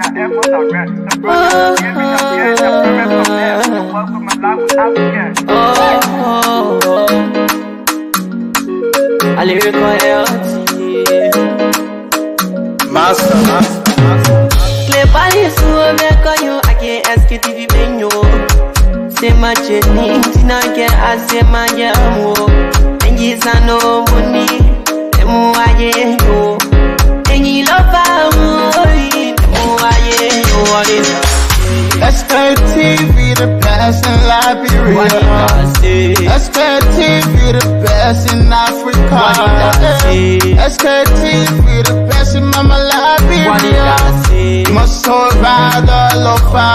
the efforts I rest. The brothers giving up here, the premise of death. The work of my life without fear. A lyrical Master. Clever is who make on you. I can't ask you to be benyo. Say my journey, Tina can ask you my jamo. And yes, I know money. And more I know. And you love me. More I know. Let's play TV, the best in Liberia. Let's play TV, the best in Africa. Let's play TV, the best in Mama Liberia. Must hold by the lofa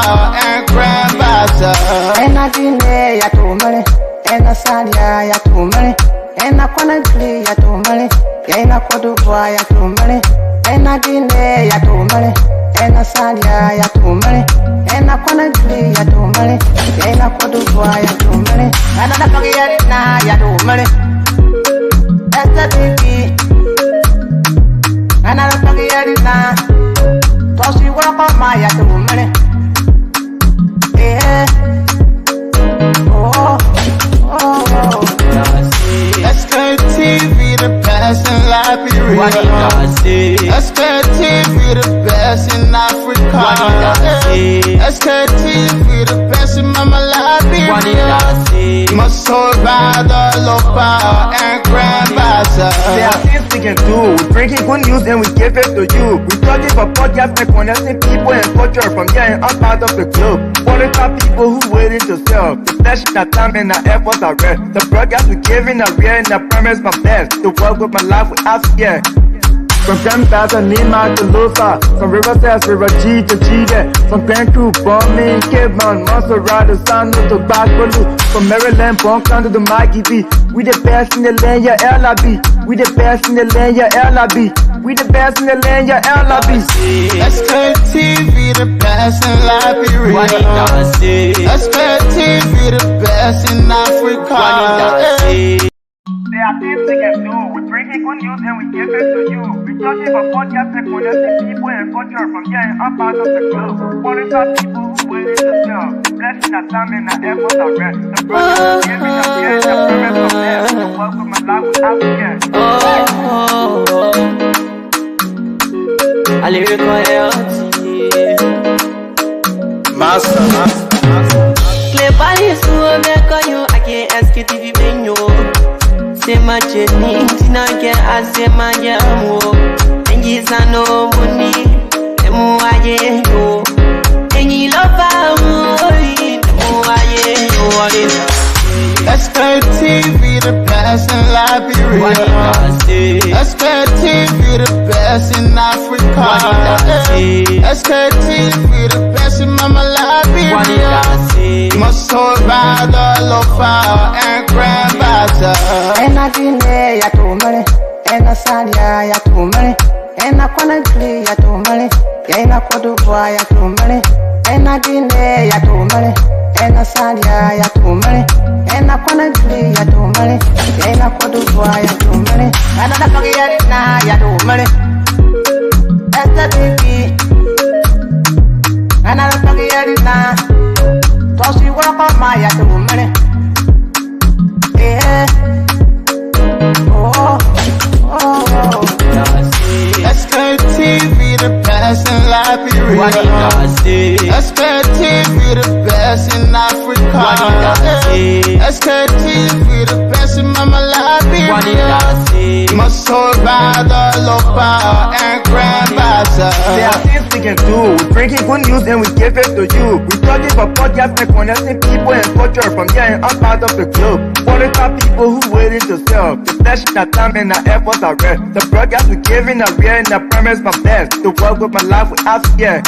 and grandfather. And I didn't ya to money, and I said ya to money, and I can't play ya to money, and I could do ya to money, and I didn't ya to money, and I said ya to money. And I can't play ya to money, and I could do ya to money. And I don't get it now, ya to money. That's the baby. And I don't get it now. Cause you walk on my ya to money. Yeah. Oh. Let's play TV, the best in Liberia. Let's play TV, the best in Africa. Let's play TV, the best in Mama Liberia. Must hold by the lofa and grandfather. There are things we can do. We bringing good news and we give it to you. We talking for podcasts and connecting people and culture from here and out part of the globe. For the top people who waiting to sell. The flesh, the time and the efforts are rest. The broadcast we giving a real and the premise my best. To work with my life without fear. From grandfather Nima to Lufa, from River Sass, River G to Chide, from Grand Crew, Bombing, Cape Mount, Monserrat, San to Backwalu, from Maryland, Bonkan to the Mikey B. We the best in the land, yeah, LIB. We the best in the land, yeah, LIB. We the best in the land, yeah, LIB. Let's play TV, the best in Liberia. Let's play TV, the best in Africa. There are things we can do. We bringing good news and we give it to you. We talking for podcasts and connecting people and culture from here and out part of the globe. For the top people who waiting to sell. The blessing that time and the efforts are rest. The brothers giving up here and the premise of death. The work of my life without fear. A lyrical Master. Clever is who make on you. I can't ask you to be benyo. Say my journey, Tina can ask you my jamo. And yes, I know money. And more I know. And you love me. More I know. Let's play TV, the best in Liberia. Let's play TV, the best in Africa. Let's play TV, the best in Mama Liberia. Must hold by the lofa and grandfather. And I didn't ya to money, and I said ya to money, and I can't play ya to money, and I could do ya to money, and I didn't ya to money, and I said ya to money, and I can't play ya to money, and I could do ya to money, and I don't get it now ya to money. That's the baby. And I don't get it now. Cause you walk on my ya to money. Yeah. Let's play TV, the best in Liberia. Let's play TV, the best in Africa. Let's play TV, the best in Mama Liberia. Must hold by the lofa and grandfather. There are things we can do. We bringing good news and we give it to you. We talking for podcasts and connecting people and culture from here and out part of the globe. For the top people who waiting to sell. The flesh, the time and the efforts are rest. The broadcast we giving a real and the premise my best. To work with my life without fear.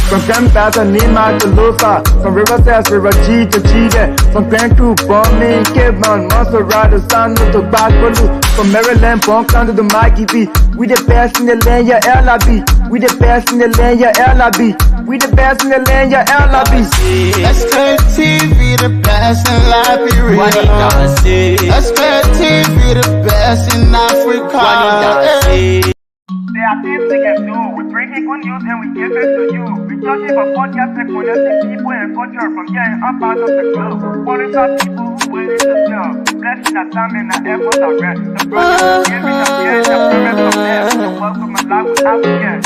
From grandfather Nima to Lufa, from River Sass, River G to Chide, from Grand Crew, Bombing, Cape Mount, Monserrat, San to Backwalu, from Maryland, Bonkan to the Mikey B. We the best in the land, yeah, LIB. We the best in the land, yeah, LIB. We the best in the land, yeah, LIB. Let's play TV, the best in Liberia. Let's play TV, the best in Africa. There are things we can do. We bring in good news and we give it to you. We talking about podcasts and connecting people and culture from here and up out of the globe. What is our people who waiting to sell? The blessing that time and the effort are rest. The brothers giving us here and the promise of death. The welcome and life without fear.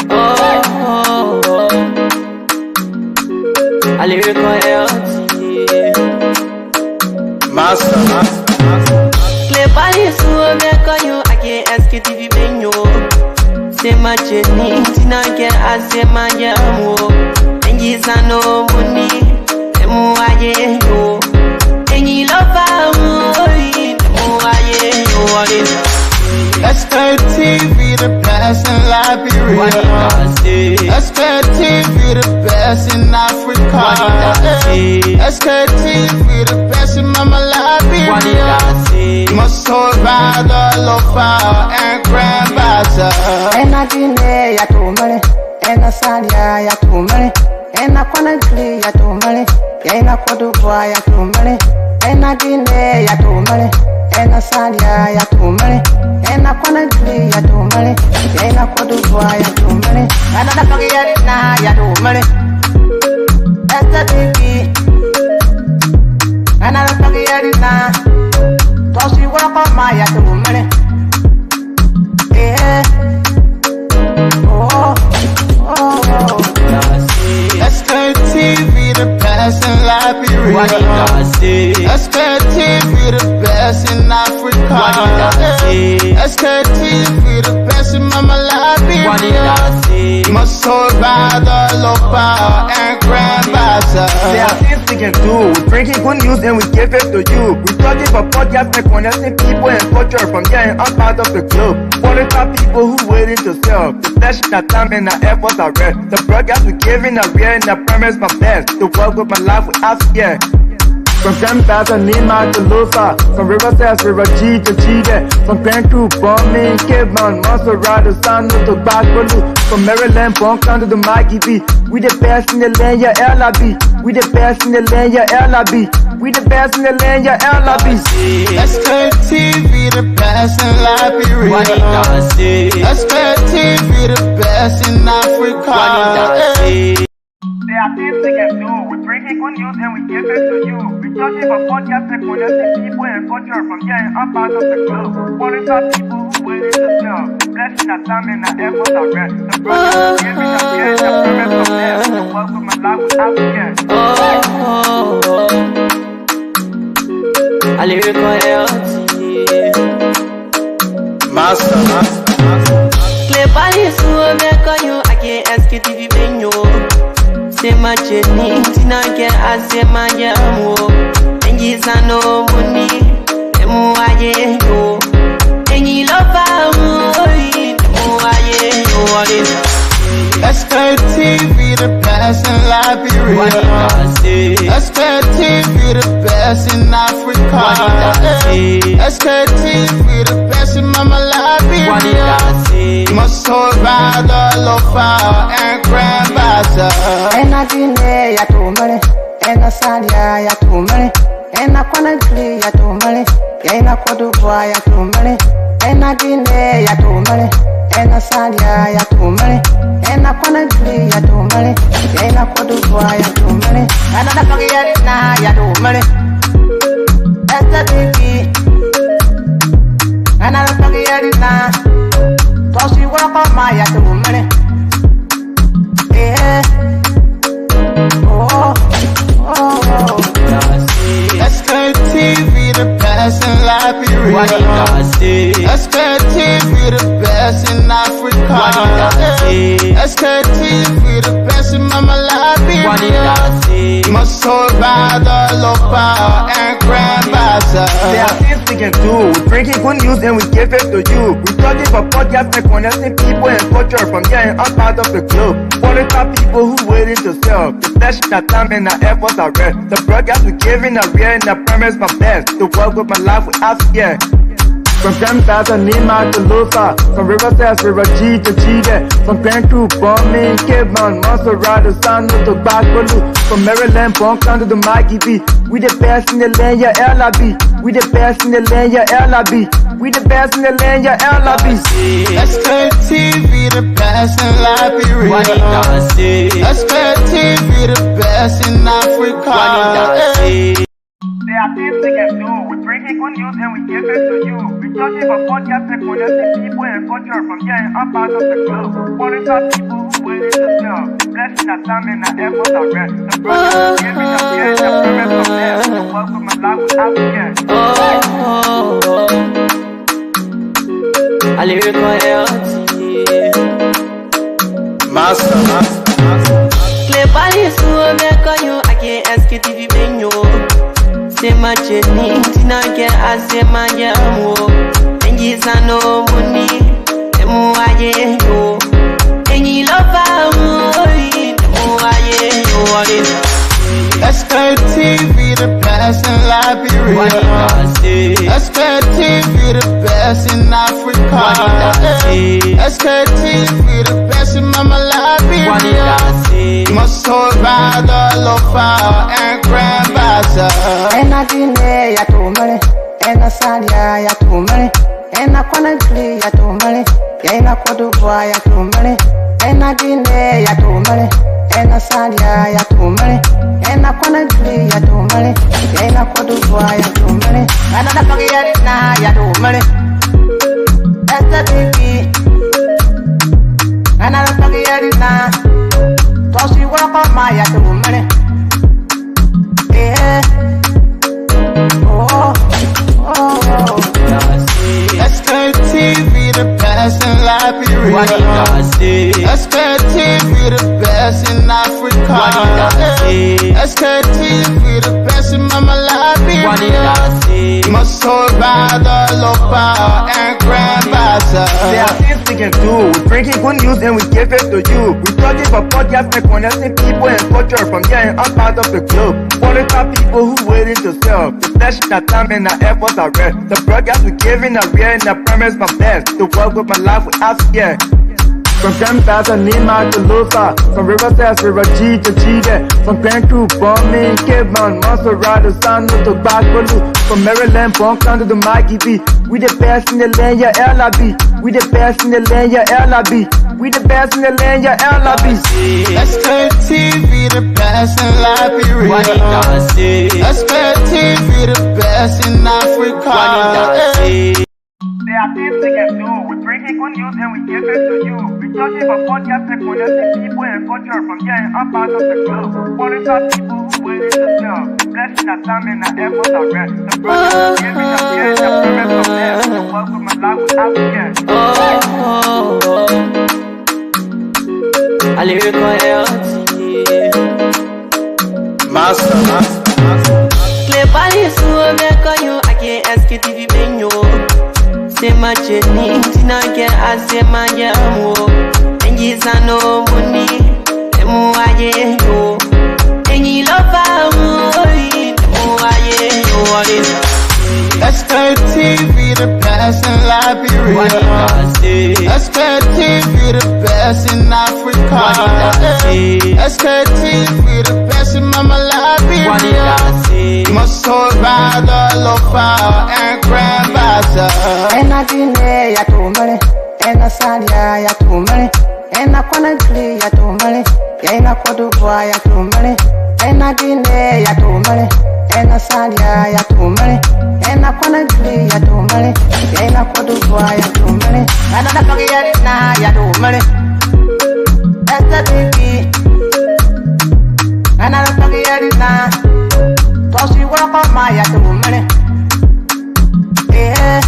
A lyrical health. Master. Cleverly, so I can't ask it if you been you. Say my journey, Tina can ask my jamo. And you no money, and more I know. And you love SKTV the best in Liberia. SKTV the best in Africa. SKTV the best in Mama Liberia. Must hold by the lofa and grandbaza. And I didn't ya to money, and I said ya to money, and I wanna clear ya to money, and I could do ya to money, and I didn't ya to money, and I said ya to money, and I wanna clear ya to money, and I could do ya to money, and I forget it now ya to money. That's the thing, and I forget it now. Cause you walk on my ya to money. Yeah. SKTV the best in Liberia. SKTV the best in Africa. SKTV the best in Mama Liberia. Must hold by the lofa and grandbaza. There are things we can do. We bring in good news and we give it to you. We talking about podcasts and connecting people and culture from here and up out of the globe. What is our people who waiting to sell? The blessing that time and the efforts are rest. The broadcast we giving are real and I promise my best. To work with my life without fear. From Grandfather Nima to Lufa, from Riverside, River G to Chide, from Grand Crew, Bombing, Kidman, Monster Rider, San to Backwalu, from Maryland, Bonkan to the Mikey B. We the best in the land, yeah, LIB. We the best in the land, yeah, LIB. We the best in the land, yeah, LIB. SKTV the best in Liberia. SKTV the best in Africa. There are things we can do. We bring in good news and we give it to you. We talking about podcasts and connecting people and culture from here and up out of the globe. What is our people who waiting to sell? The blessing that time and the efforts are rest. The brothers giving us here and the promise of death. The welcome and life without fear. A lyrical health. Master. Cleverly, so I can't ask it if you been you. Say my journey, Tina can ask my jamo. And you no money, and more I know. And you love SKTV the best in Liberia. SKTV the best in Africa. SKTV the best in Mama Liberia. Must hold by the lofa and grandbaza. And I didn't ya to money, and I said ya to money, and I wanna clear ya to money, and I could do ya to money, and I didn't ya to money, and I said ya to money, and I wanna clear ya to money, and I could do ya to money, and I forget it now ya to money. That's the thing, and I forget it now. Cause you walk on my ya to money. Yeah. SKTV the best in Liberia. SKTV the best in Africa. SKTV the best in Mama Liberia. Must hold by the lofa and grandbaza. There are things we can do. We bring in good news and we give it to you. We talking about podcasts and connecting people and culture from here and up out of the globe. What is our people who waiting to sell? The blessing that time and the efforts are rest. The broadcast we giving are real and I promise my best. To work with my life without fear. From Grandfather Nima to Lufa, from Riverside, River G to Chide, from Grand Crew, Bombing, Kidman, Monster Rider, San to Backwalu, from Maryland, Bonkan to the Mikey B. We the best in the land, yeah, LIB. We the best in the land, yeah, LIB. We the best in the land, yeah, LRB. SKTV, the best in Liberia. SKTV, the best in Africa. There are things we can do. We bring in good news and we give it to you. We talking about podcasts and connecting people and culture from here and up out of the club. Following our people who waiting to sell. The blessing that time and the efforts are rest. The brothers giving us here and the parents from there. The work with my life without fear. A lyrical health. Master. Cleverly, so I can't ask it if you been you. Say my journey, Tina can I say my jamo. And yes, I know money, and more I go. And you love me, more I go. SKTV, the best in Liberia. SKTV, the best in Africa. SKTV, the best in Mama Liberia. Must hold by the lofa and grandbaza. And I delay ya to money, and I salia ya to money, and I wanna play ya to money, and I could do boy ya to money, and I delay ya to money, and I salia ya to money, and I wanna play ya to money, and I could do boy ya to money, and I don't get it now ya to money. That's the baby, and I don't get it now. Cause you work on my ya to money. Yeah. SKTV, the best in Liberia. SKTV, the best in Africa. SKTV, the best in Mama Liberia. Must hold by the lofa and grandbaza. There are things we can do. We bring in good news and we give it to you. We talking about podcasts and connecting people and culture from here and up out of the club. Following our people who waiting to sell. The flesh, that time and the efforts are rest. The broadcast we giving are real and the premise my best. To work with my life without fear. From Grandfather Nima to Lufa, from Riverside to Raji to Chide, from Grand Crew, Bombing, Kidman, Monserrat, San to Backwalu, from Maryland, Bonk to the Mikey B. We the best in the land, yeah, LRB. We the best in the land, yeah, LRB. We the best in the land, yeah, LRB. SKTV, the best in Liberia. SKTV, the best in Africa. There are things we can do. We bring in good news and we give it to you. We talking about podcasts and connecting people and culture from here and up out of the club. Following our people who waiting to sell. The blessing that time and the efforts are rest. The brothers giving us here and the parents from there. The work with my life without fear. A lyrical health. Master. Cleverly, so I can't ask it if you been you. Say my journey, Tina can I say my jamo. And yes, I know money, and more I go. And you love me, more I go. SKTV, the best in Liberia. SKTV, the best in Africa. SKTV, the best in Mama Liberia. Must hold by the lofa and grandbaza. And I delay ya to money, and I salia ya to money, and I wanna play ya to money, and I could do boy ya to money, and I delay ya to money, and I salia ya to money, and I wanna play ya to money, and I could do boy ya to money, and I don't get it now ya to money. That's the baby, and I don't get it now. Cause you work on my ya to money. Yeah.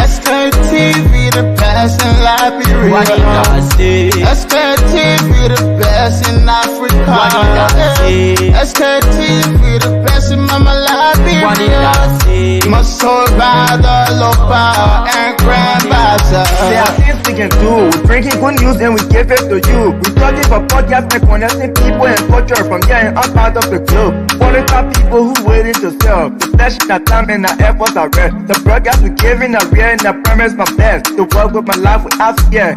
SKTV, the best in Liberia. SKTV, the best in Africa. SKTV, the best in Mama Liberia. Must hold by the lofa and grandbaza. There are things we can do. We bring in good news and we give it to you. We talking about podcasts and connecting people and culture from here and up out of the club. Following our people who waiting to sell. The flesh, that time and the efforts are rest. The broadcast we giving are real and the premise my best. To work with my life without fear.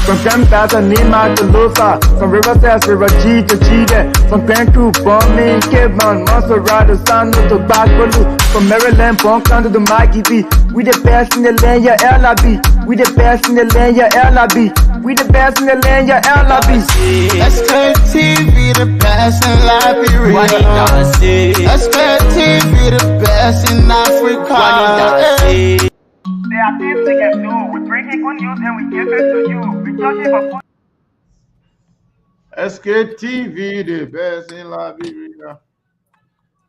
From Campasa, Nima to Lusa, from Riverside, River G to Chile, from Grand Crew, Bombay, Cape Mount, Montserrat, Sano to Bacoloo, from Maryland, Punk to the Maggie B. We the best in the land, yeah, LIB. We the best in the land, yeah, LIB. We the best in the land, yeah, LIB. SKTV, the best in Liberia. SKTV, the best in Africa. There are things we can do. We bring in good news and we give it to you. We talking about SKTV, the best in Liberia,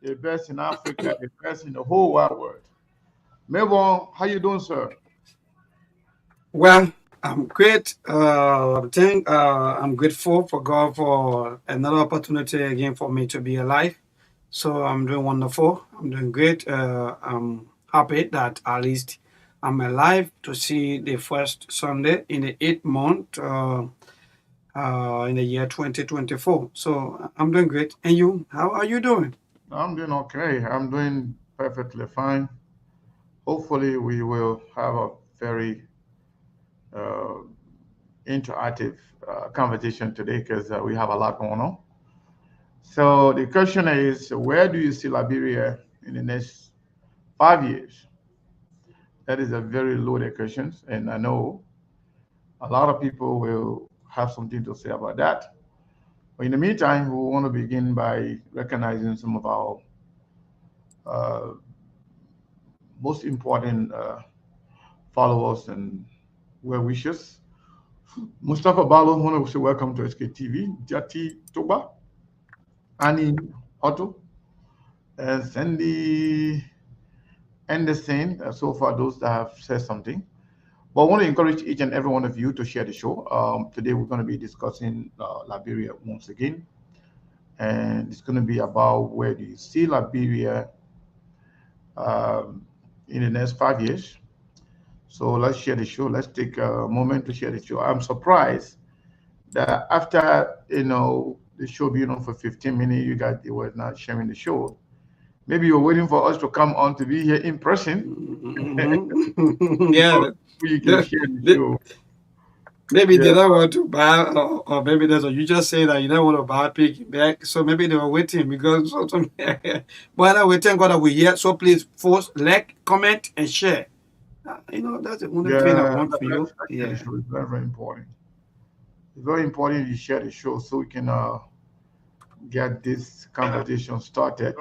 the best in Africa, the best in the whole wide world. Melvin, how you doing, sir? Well, I'm great. I'm grateful for God for another opportunity again for me to be alive. So I'm doing wonderful. I'm doing great. I'm happy that at least I'm alive to see the first Sunday in the 8th month in the year 2024. So I'm doing great. And you, how are you doing? I'm doing okay. I'm doing perfectly fine. Hopefully, we will have a very uh, interactive conversation today because we have a lot going on. So the question is, where do you see Liberia in the next 5 years? That is a very loaded question, and I know a lot of people will have something to say about that. But in the meantime, we want to begin by recognizing some of our uh, most important followers and well wishers. Mustafa Balo, I want to say welcome to SKTV. Jati Toba, Annie Otto, and Sandy Anderson. So far, those that have said something. But I want to encourage each and every one of you to share the show. Today, we're going to be discussing Liberia once again. And it's going to be about where do you see Liberia in the next 5 years. So let's share the show. Let's take a moment to share the show. I'm surprised that after the show being on for 15 minutes, you guys were not sharing the show. Maybe you're waiting for us to come on to be here in person. Yeah. You can share the show. Maybe they don't want to buy, or maybe that's what you just say that you don't want to buy piggyback. So maybe they were waiting because but we thank God that we're here. So please, force like, comment, and share. That's the only thing I want for you. Yeah, it's very, very important. It's very important you share the show so we can get this conversation started.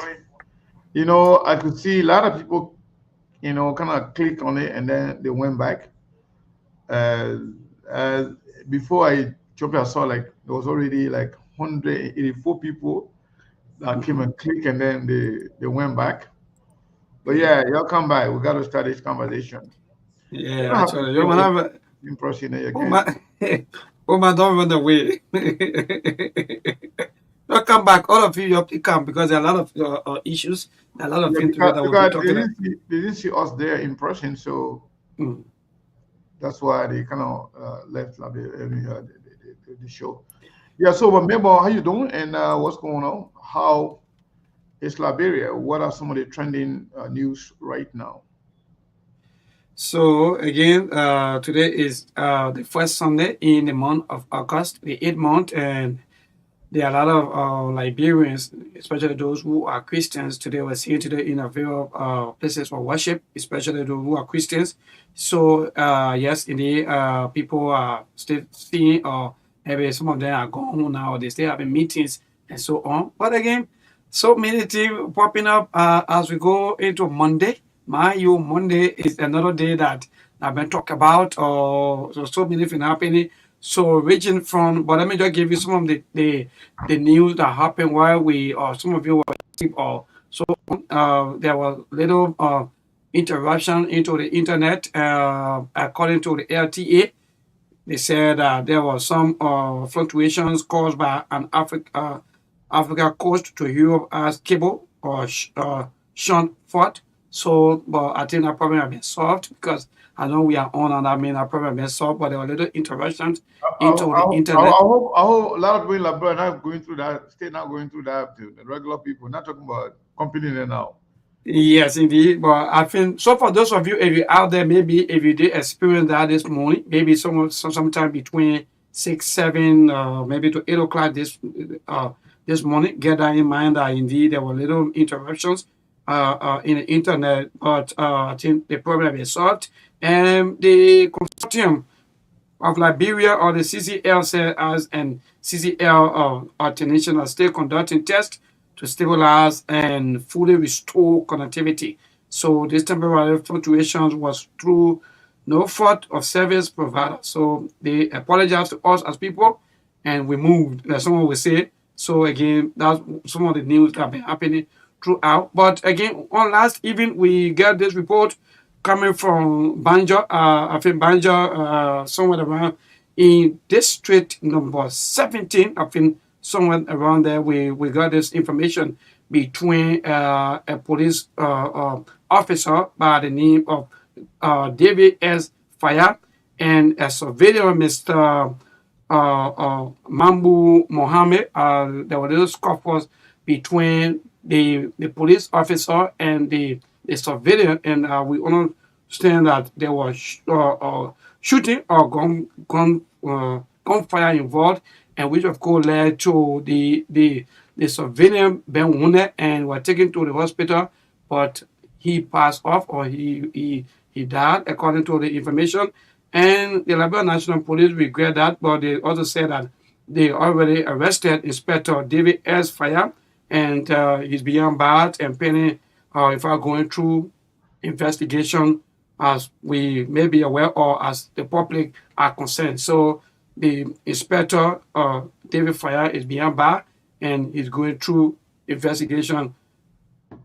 I could see a lot of people, kind of click on it and then they went back. Before I jumped, I saw like there was already like 184 people that came and click and then they went back. But yeah, y'all come by. We got to start this conversation. Yeah, actually, you want to have impression again. Oh my, don't run away. Don't come back. All of you have to come because there are a lot of issues, a lot of things that we'll be talking about. They didn't see us there in person, so that's why they kind of left the show. Yeah, so but Mabel, how you doing and what's going on? How is Liberia? What are some of the trending news right now? So again, today is the first Sunday in the month of August, the 8th month, and there are a lot of Liberians, especially those who are Christians. Today we're seeing today in a few places for worship, especially those who are Christians. So yes, indeed, people are still seeing, or maybe some of them are going home now, or they still having meetings and so on. But again, so many things popping up as we go into Monday. Monday is another day that I've been talking about, so many things happening. So ranging from, but let me just give you some of the news that happened while some of you were asleep, or so there was little interruption into the internet. According to the LTA, they said there was some fluctuations caused by an Africa coast to Europe as cable or shunt fault. So, but I think that problem has been solved because I know we are on and I mean that problem has been solved, but there were little interruptions into the internet. I hope a lot of people in Liberia are not going through that, still not going through that. The regular people, not talking about company now. Yes, indeed. But I think so. For those of you, if you're out there, maybe if you did experience that this morning, maybe sometime between 6, 7, maybe to 8 o'clock this morning, get that in mind that indeed there were little interruptions in the internet, but I think the problem is solved. And the consortium of Liberia, or the CCL, said as an CCL international still conducting tests to stabilize and fully restore connectivity. So this temporary fluctuations was through no fault of service provider. So they apologize to us as people, and we moved, as someone will say. So again, that's some of the news that have been happening throughout. But again, on last evening, we get this report coming from Banjo, I think Banjo, somewhere around in district number 17, I think somewhere around there, we got this information between a police officer by the name of David S. Fire and a surveyor, Mr. Mambu Mohammed. There were little scuffles between the police officer and the surveillance, and we understand that there was shooting or gunfire involved, and which of course led to the surveillance being wounded and were taken to the hospital, but he passed off, or he died according to the information. And the Liberia National Police regret that, but they also said that they already arrested Inspector David S. Fire, and he's beyond bars and pending, if are going through investigation, as we may be aware or as the public are concerned. So the Inspector David Fire is beyond bar and is going through investigation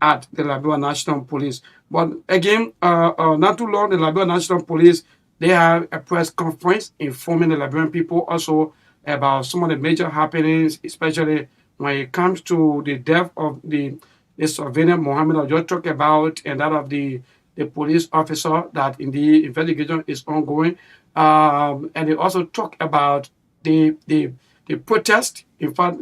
at the Liberia National Police. But again, not too long, the Liberia National Police, they have a press conference informing the Liberian people also about some of the major happenings, especially when it comes to the death of the surveillant Mohammed I just talked about, and that of the police officer, that in the investigation is ongoing. And they also talk about the protest. In fact,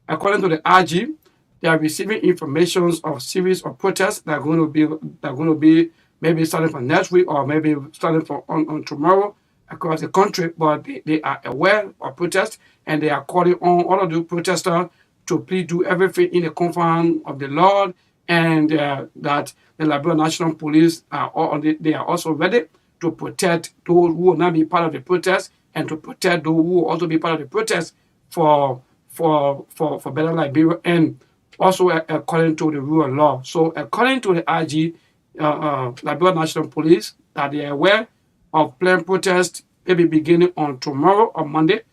according to the RG, they are receiving information of series of protests that are going to be maybe starting from next week or maybe starting from on tomorrow across the country. But they are aware of protests, and they are calling on all of the protesters to please do everything in the confines of the law, and that the Liberia National Police they are also ready to protect those who will not be part of the protest, and to protect those who will also be part of the protest for better Liberia, and also according to the rule of law. So according to the IG, Liberia National Police, that they are aware of planned protest maybe beginning on tomorrow or Monday,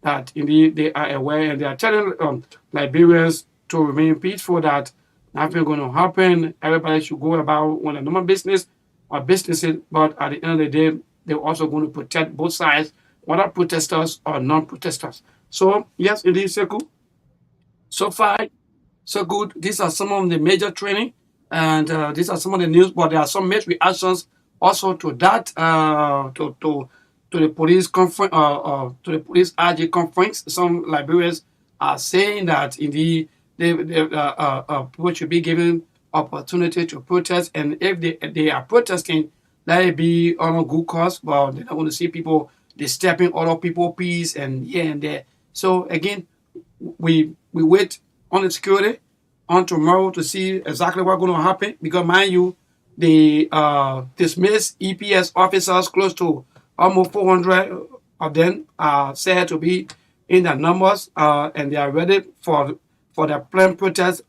that indeed they are aware, and they are telling Liberians to remain peaceful, that nothing going to happen. Everybody should go about on a normal business or businesses, but at the end of the day, they're also going to protect both sides, whether protesters or non-protesters. So yes, indeed, Sekou. So far, so good. These are some of the major training, and these are some of the news. But there are some major reactions also to that, to the police conference, to the police RG conference. Some Liberians are saying that indeed people should be given opportunity to protest, and if they are protesting, let it be on a good cause. But they don't want to see people disturbing other people's peace and here and there. So again, we wait on the security on tomorrow to see exactly what's going to happen, because mind you, the dismissed EPS officers, close to almost 400 of them, are said to be in the numbers, and they are ready for the planned protest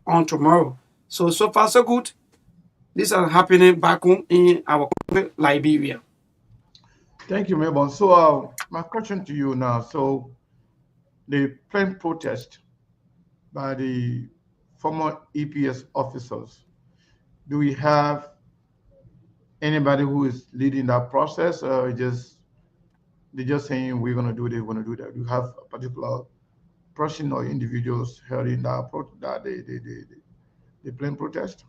on tomorrow. So far so good. These are happening back home in our country, Liberia. Thank you, Melbourne. So, my question to you now. So, the planned protest by the former EPS officers, do we have anybody who is leading that process, or they're just saying we're going to do this, we're going to do that? Do you have a particular person or individuals heading the planned protest?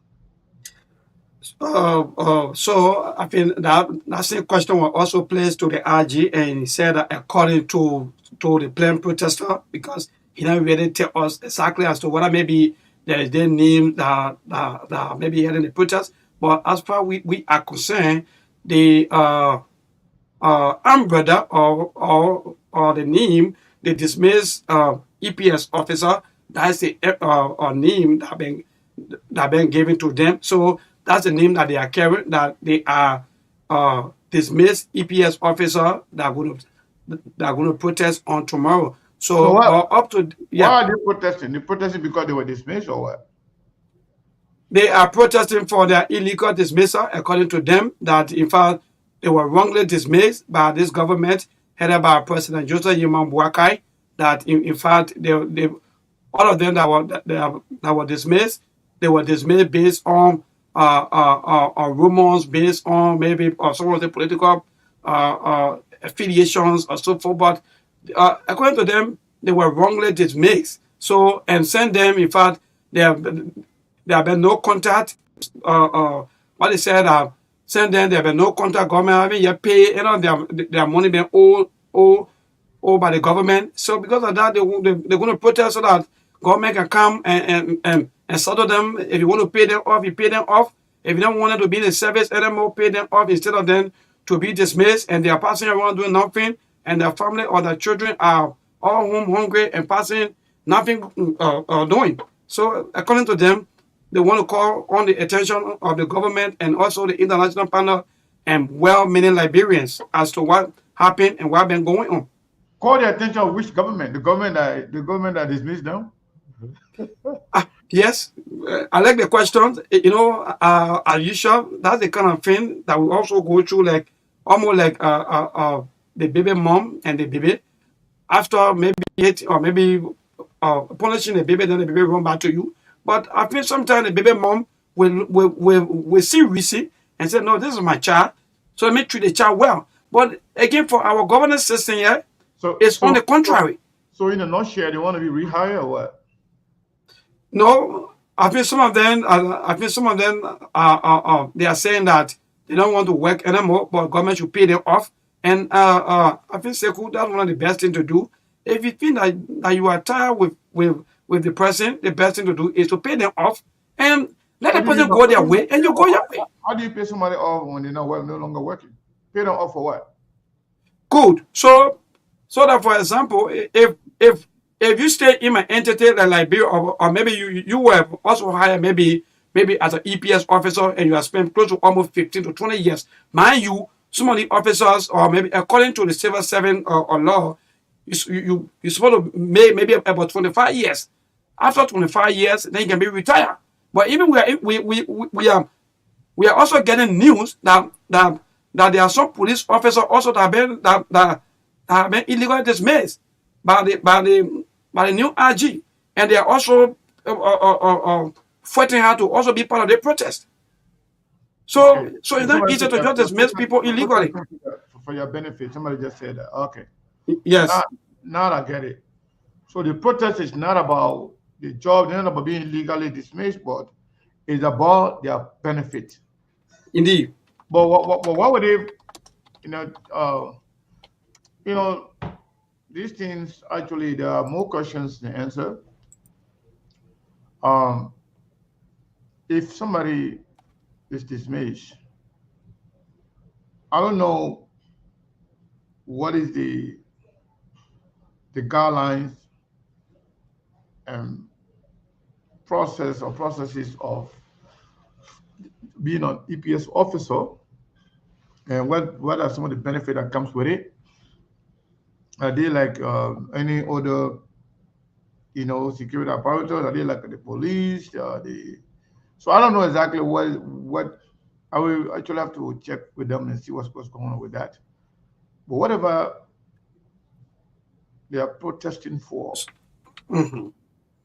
So I think that same question was also placed to the RG, and he said that according to the planned protester, because he never really tell us exactly as to whether maybe there is their name that maybe heading the protest. But as far we are concerned, the umbrella or the name, the dismissed EPS officer, that's the name that been given to them. So that's the name that they are carrying, that they are dismissed EPS officer that are going to protest on tomorrow. So what, up to why are they protesting? They protesting because they were dismissed or what? They are protesting for their illegal dismissal, according to them, that in fact they were wrongly dismissed by this government headed by President Joseph Yimam Buakai. That in fact they all of them that were dismissed, they were dismissed based on rumors, based on maybe some of the political affiliations or so forth. But according to them, they were wrongly dismissed. So and send them. In fact, there have been no contact. What they said, send them. There have been no contact. Government haven't yet paid. Their money been owed by the government. So because of that, they're going to protest so that government can come and settle them. If you want to pay them off, you pay them off. If you don't want them to be in the service anymore, pay them off instead of them to be dismissed, and they are passing around doing nothing, and their family or their children are all home hungry and passing nothing doing. So according to them, they want to call on the attention of the government and also the international panel and well-meaning Liberians as to what happened and what been going on. Call the attention of which government? The government that dismissed them? Yes, I like the question. You know, are you sure? That's the kind of thing that we also go through, like almost like the baby mom and the baby. After maybe it or maybe punishing the baby, then the baby run back to you. But I think sometimes the baby mom will see receipt and say, no, this is my child, so let me treat the child well. But again, for our governance system here, it's on the contrary. So in a nutshell, they want to be rehired or what? No, I think some of them. They are saying that they don't want to work anymore, but government should pay them off. And I think Sekou, that's one of the best thing to do. If you think that you are tired with the person, the best thing to do is to pay them off and let the person go their way, and you go your way. How do you pay somebody off when they're no longer working? Pay them off for what? Good. So that, for example, if you stay in my entity like Liberia, or maybe you were also hired maybe as an EPS officer and you have spent close to almost 15 to 20 years, mind you, some of the officers, or maybe according to the civil servant or law, you're supposed to maybe about 25 years. After 25 years, then you can be retired. But even we are also getting news that there are some police officers also that have been illegally dismissed by the new RG, and they are also fighting hard to also be part of the protest. So it's not easy to just dismiss people illegally. For your benefit, somebody just said that. Okay. Yes. Now I get it. So the protest is not about the job, they're not about being legally dismissed, but it's about their benefit. Indeed. But what would they, these things actually there are more questions than answer. If somebody is dismissed, I don't know what is the guidelines and processes of being an EPS officer, and what are some of the benefits that comes with it. Are they like any other, security apparatus? Are they like the police? So I don't know exactly what I will actually have to check with them and see what's going on with that. But whatever they are protesting for, Mm-hmm.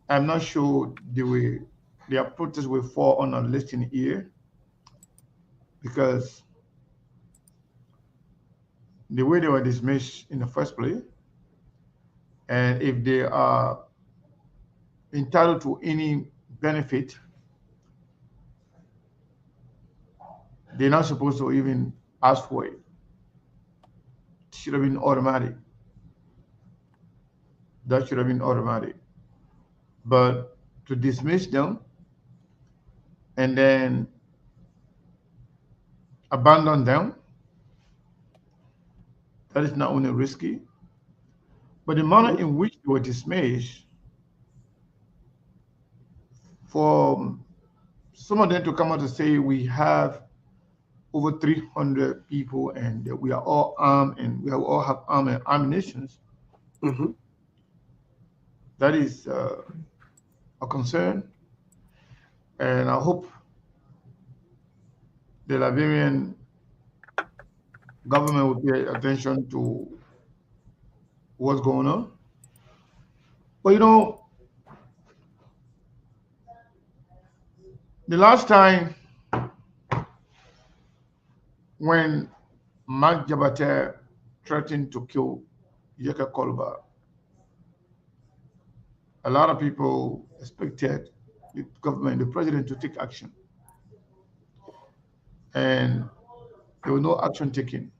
I'm not sure their protest will fall on a listening ear, because the way they were dismissed in the first place, and if they are entitled to any benefit, they're not supposed to even ask for it. It should have been automatic. That should have been automatic. But to dismiss them and then abandon them. That is not only risky, but the manner in which they were dismissed, for some of them to come out to say we have over 300 people and that we are all armed and we all have armed and ammunitions, that is a concern. And I hope the Liberian government will pay attention to what's going on. But the last time when Mark Jabate threatened to kill Yeke Kolba, a lot of people expected the government, the president, to take action. And there was no action taken.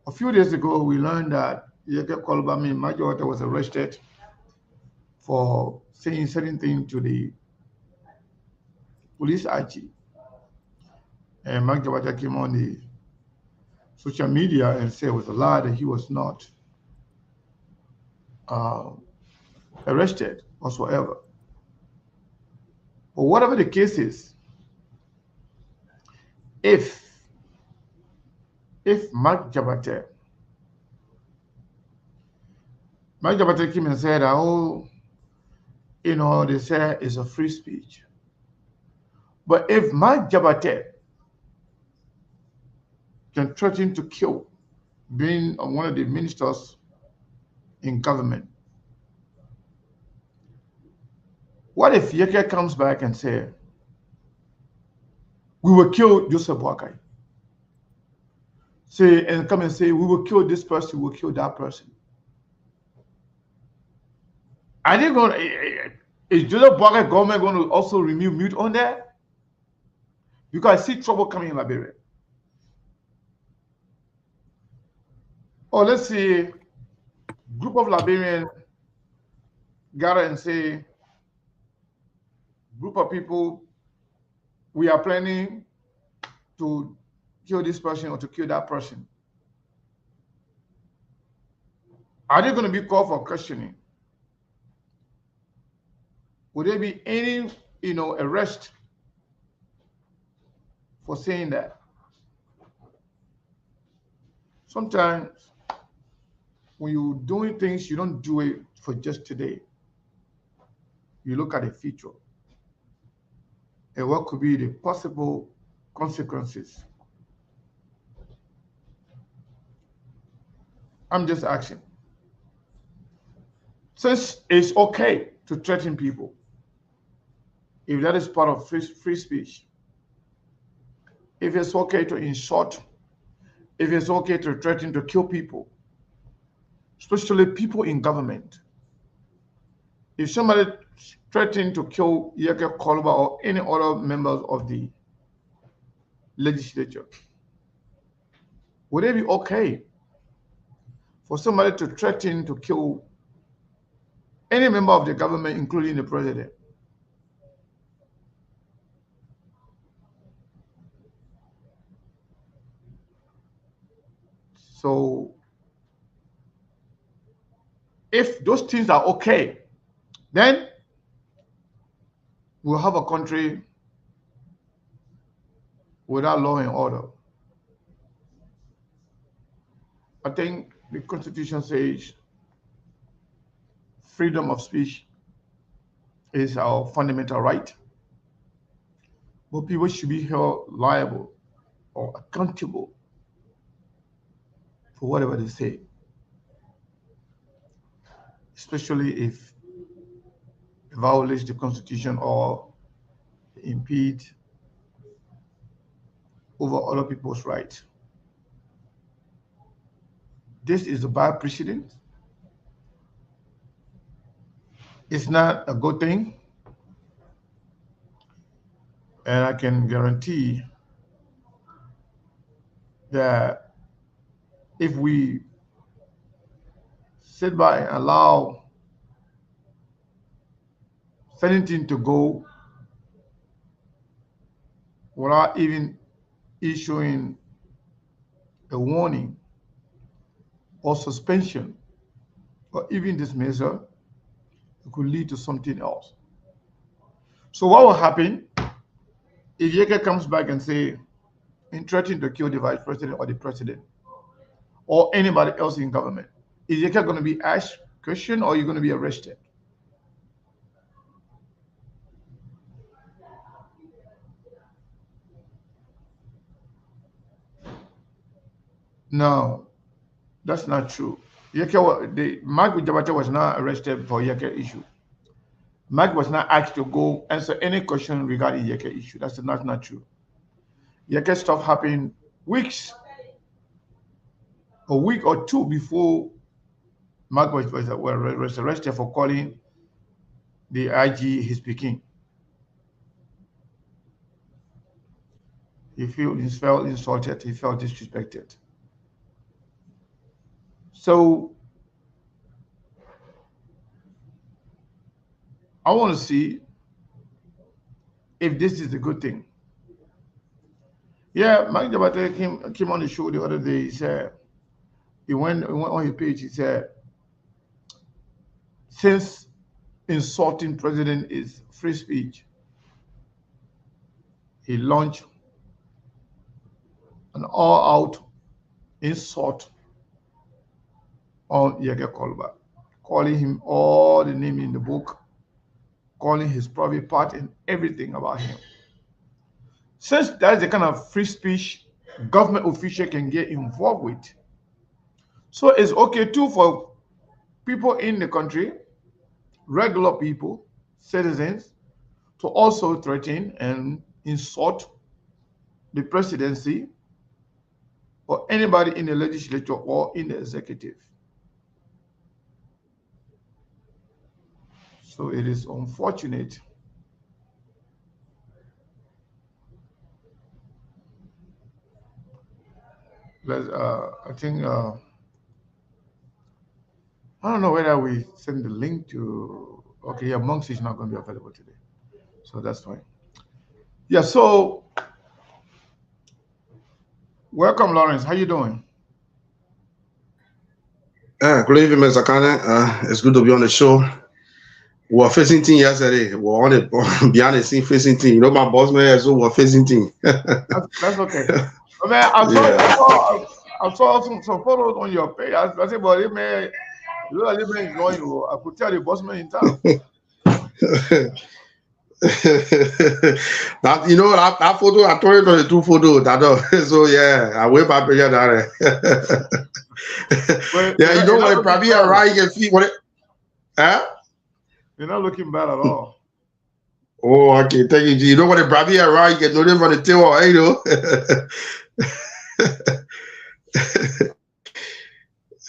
A few days ago, we learned that Yeke Kolba, Mark Jabate, was arrested for saying certain things to the police IG. And Mark Jabate came on the social media and said it was a lie, that he was not arrested whatsoever. But whatever the case is, if Mark Jabate came and said, they say it's a free speech. But if Mark Jabate can threaten to kill, being one of the ministers in government, what if Yeke comes back and says, we will kill Joseph Boakai? And come and say, we will kill this person, we will kill that person. Are they going to, is Joseph Boakai government going to also remove mute on that? Because I see trouble coming in Liberia. Or let's see, group of Liberians gather and say, group of people, we are planning to kill this person or to kill that person. Are they going to be called for questioning? Would there be any, arrest for saying that? Sometimes when you're doing things, you don't do it for just today. You look at the future and what could be the possible consequences. I'm just asking. Since it's okay to threaten people, if that is part of free speech, if it's okay to insult, if it's okay to threaten to kill people, especially people in government, if somebody threatened to kill Yeke Kolba or any other members of the legislature, would it be okay for somebody to threaten to kill any member of the government, including the president? So if those things are okay, then we'll have a country without law and order. I think the Constitution says freedom of speech is our fundamental right, but people should be held liable or accountable for whatever they say, especially if it violates the Constitution or impede over other people's rights. This is a bad precedent. It's not a good thing. And I can guarantee that if we sit by and allow certain thing to go without even issuing a warning or suspension or even dismissal, it could lead to something else. So what will happen if Yeke comes back and say, in threatening to kill the vice president or the president or anybody else in government, is Yeke going to be asked question or are you going to be arrested? No, that's not true. Mark Ujabata was not arrested for Yeke issue. Mark was not asked to go answer any question regarding Yeke issue. That's not true. Yeke stuff happened a week or two before Mark was arrested for calling the IG his Peking. He felt insulted. He felt disrespected. So I want to see if this is a good thing. Yeah, Mike Jabate came on the show the other day. He said he went on his page. He said, since insulting president is free speech, he launched an all-out insult on Yeke Kolba, calling him all the names in the book, calling his private part and everything about him. Since that's the kind of free speech government official can get involved with, so it's okay too for people in the country, regular people, citizens, to also threaten and insult the presidency or anybody in the legislature or in the executive. So it is unfortunate. I think I don't know whether we send the link to. Okay, yeah, Monks is not going to be available today, so that's fine. Yeah. So welcome, Lawrence. How you doing? Good evening, Mr. Kane. It's good to be on the show. We were facing team yesterday. We were on the behind the scene facing team. You know, my boss man, so we were facing team. That's okay. Man, I saw some photos on your page. I said, but man, you are living in going. I could tell the boss man in town. That, you know, that photo, I told you the two photos. So yeah, I wait back here. Yeah, you know what? Probably a right. You can see what it. Huh? You're not looking bad at all. Oh, okay. Thank you, G. You know what? Probably a right. You get no from the table, you know.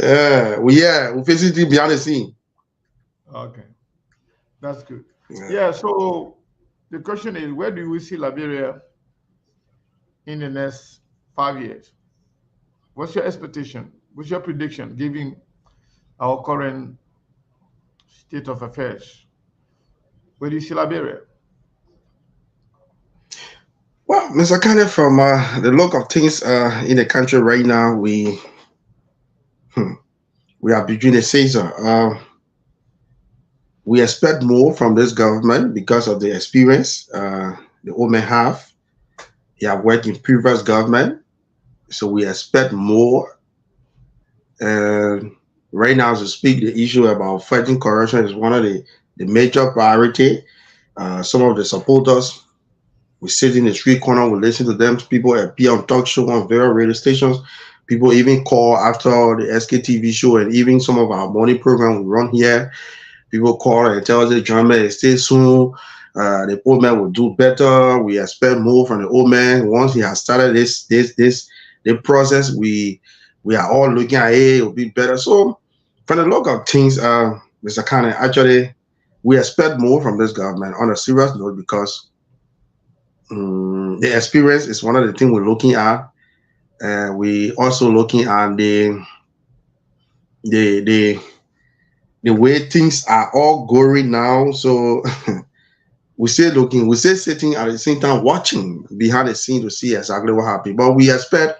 we're facing team behind the scene. Okay, that's good. Yeah. So the question is, where do we see Liberia in the next 5 years? What's your expectation? What's your prediction, given our current state of affairs? Where do you see Liberia? Well, Mr. Kane, from the look of things in the country right now, we are between the season. We expect more from this government because of the experience the old men have. They have worked in previous government, so we expect more. Right now, as we speak, the issue about fighting corruption is one of the major priority. Some of the supporters, we sit in the street corner, we listen to them. People appear on talk show on various radio stations. People even call after the SKTV show and even some of our morning program we run here. People call and tell us the German stay soon. The old man will do better. We expect more from the old man. Once he has started the process, we are all looking at it will be better. So from the look of things, Mr. Kane, actually we expect more from this government on a serious note because the experience is one of the things we're looking at. We also looking at the way things are all going now. So we still looking, we still sitting at the same time watching behind the scene to see exactly what happened. But we expect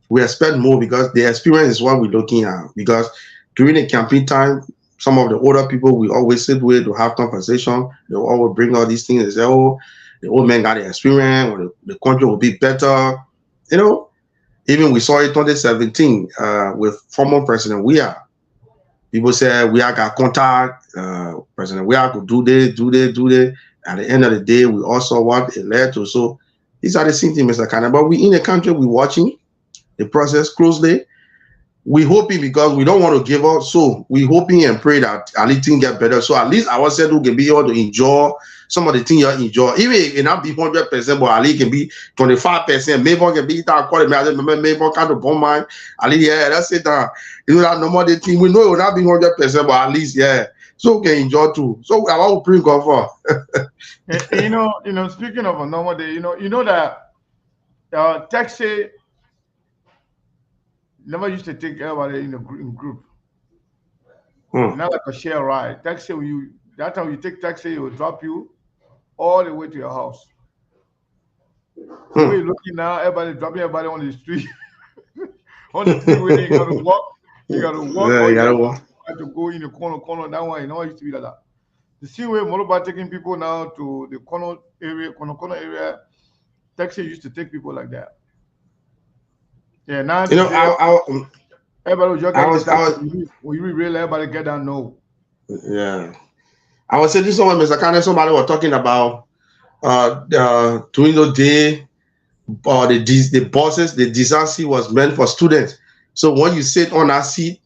more because the experience is what we're looking at. Because during the campaign time, some of the older people we always sit with to have conversation, they will always bring all these things and say, oh, the old man got the experience, or the country will be better. You know, even we saw it 2017 with former President Weah. People say we are got contact, President Weah could do this. At the end of the day, we also want it led to. So these are the same things, Mr. Kana. But we in the country, we watching the process closely. We hoping because we don't want to give up. So we hoping and pray that at least things get better. So at least ourselves who can be able to enjoy some of the things you enjoy. Even if it not be 100%, but at least can be 25%. Maybe can be that quality. Maybe kind of bomb mine. At least yeah, that's it. You know that no more the thing. We know it will not be 100%, but at least yeah. So we can enjoy too. So I want to bring God for. You know, speaking of a normal day, you know that taxi never used to take everybody in group. Not like a share ride. Taxi, that time you take taxi, it will drop you all the way to your house. The way you're looking now, everybody dropping everybody on the street. On the freeway, you gotta walk. You gotta walk. Yeah, you gotta walk. You have to go in the corner. That one, it used to be like that. The same way Moloba taking people now to the corner area, taxi used to take people like that. Yeah, now you know, everybody was when you realize everybody get down, no. Yeah. I was saying this one, Mr. Kane, somebody was talking about during the day, the buses, the disaster was meant for students. So when you sit on that seat,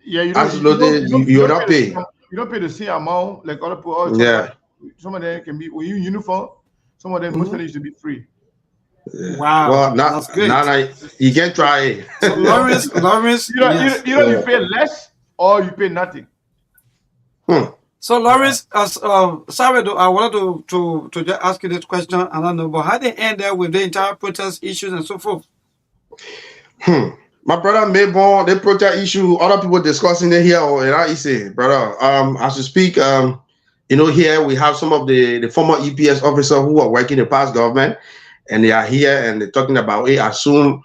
yeah, you're not paying. You don't pay the same amount like other people. Yeah. Some of them can be when you uniform. Some of them most of them used to be free. Yeah. Wow, well, that's good. You can try it. So Lawrence, yes. You pay less or you pay nothing. So Lawrence, sorry, I wanted to just ask you this question. I don't know, but how they end there with the entire protest issues and so forth? My brother Maybon, the protest issue, other people discussing it here, or I say, brother, as you speak, here we have some of the former EPS officers who are working in the past government, and they are here and they're talking about, hey, as soon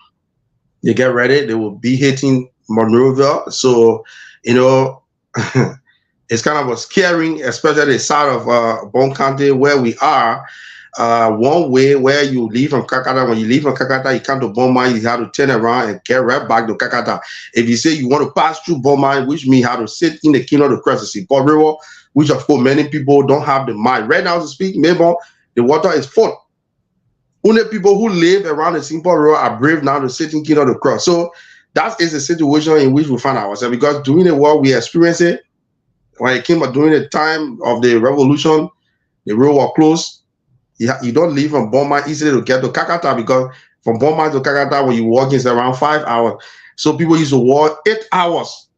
they get ready, they will be hitting Monrovia. So, it's kind of scaring, especially the side of Bon County where we are. One way where you leave from Kakata, when you leave from Kakata, you come to Beaumont, you have to turn around and get right back to Kakata. If you say you want to pass through Beaumont, which means you have to sit in the Kingdom of the Cross, Port River, which of course many people don't have the mind. Right now, to speak, maybe the water is full. Only people who live around the Port River are brave now to sit in Kingdom of the Cross. So that is the situation in which we find ourselves, because during the war we experienced it. When it came during the time of the revolution, the road was closed. You don't leave from Beaumont easily to get to Kakata, because from Beaumont to Kakata, when you walk, it's around 5 hours. So people used to walk 8 hours.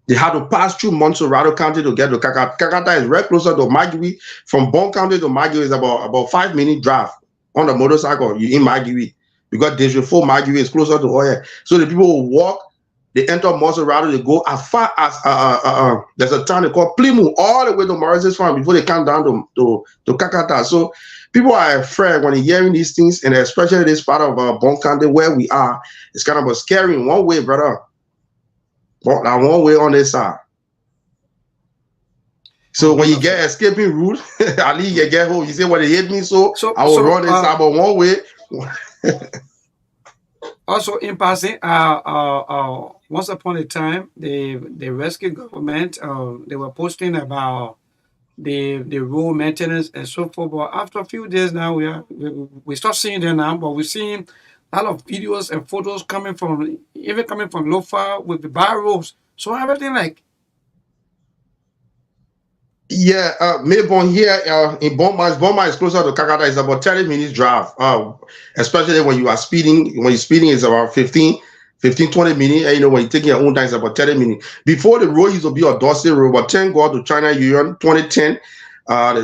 They had to pass through Montserrado County to get to Kakata. Kakata is right closer to Magui. From Bon County to Magui is about 5 minute drive on the motorcycle. You in Magui, because District 4 Magui is closer to Oye. So the people will walk. They enter Montserrado, they go as far as there's a town they call Plymouth, all the way to Morris's Farm before they come down to Kakata. So people are afraid when they're hearing these things, and especially this part of Bon County where we are. It's kind of a scary in one way, brother. Now one way on this side. So when you get escaping route, at least you get home. You say, well, they hate me, so I will run this side, but one way. Also, in passing, once upon a time, the rescue government, they were posting about the road maintenance and so forth. But after a few days now, we start seeing them now. But we're seeing a lot of videos and photos coming from Lofa with the bar roads. So everything like. Yeah, Maybon here in Beaumont is closer to Kakata. It's about 30 minutes drive. Especially when you are speeding. When you're speeding, it's about 15, 20 minutes. And when you're taking your own time, it's about 30 minutes. Before, the road used to be a Dusty road, but thank God to China Union 2010,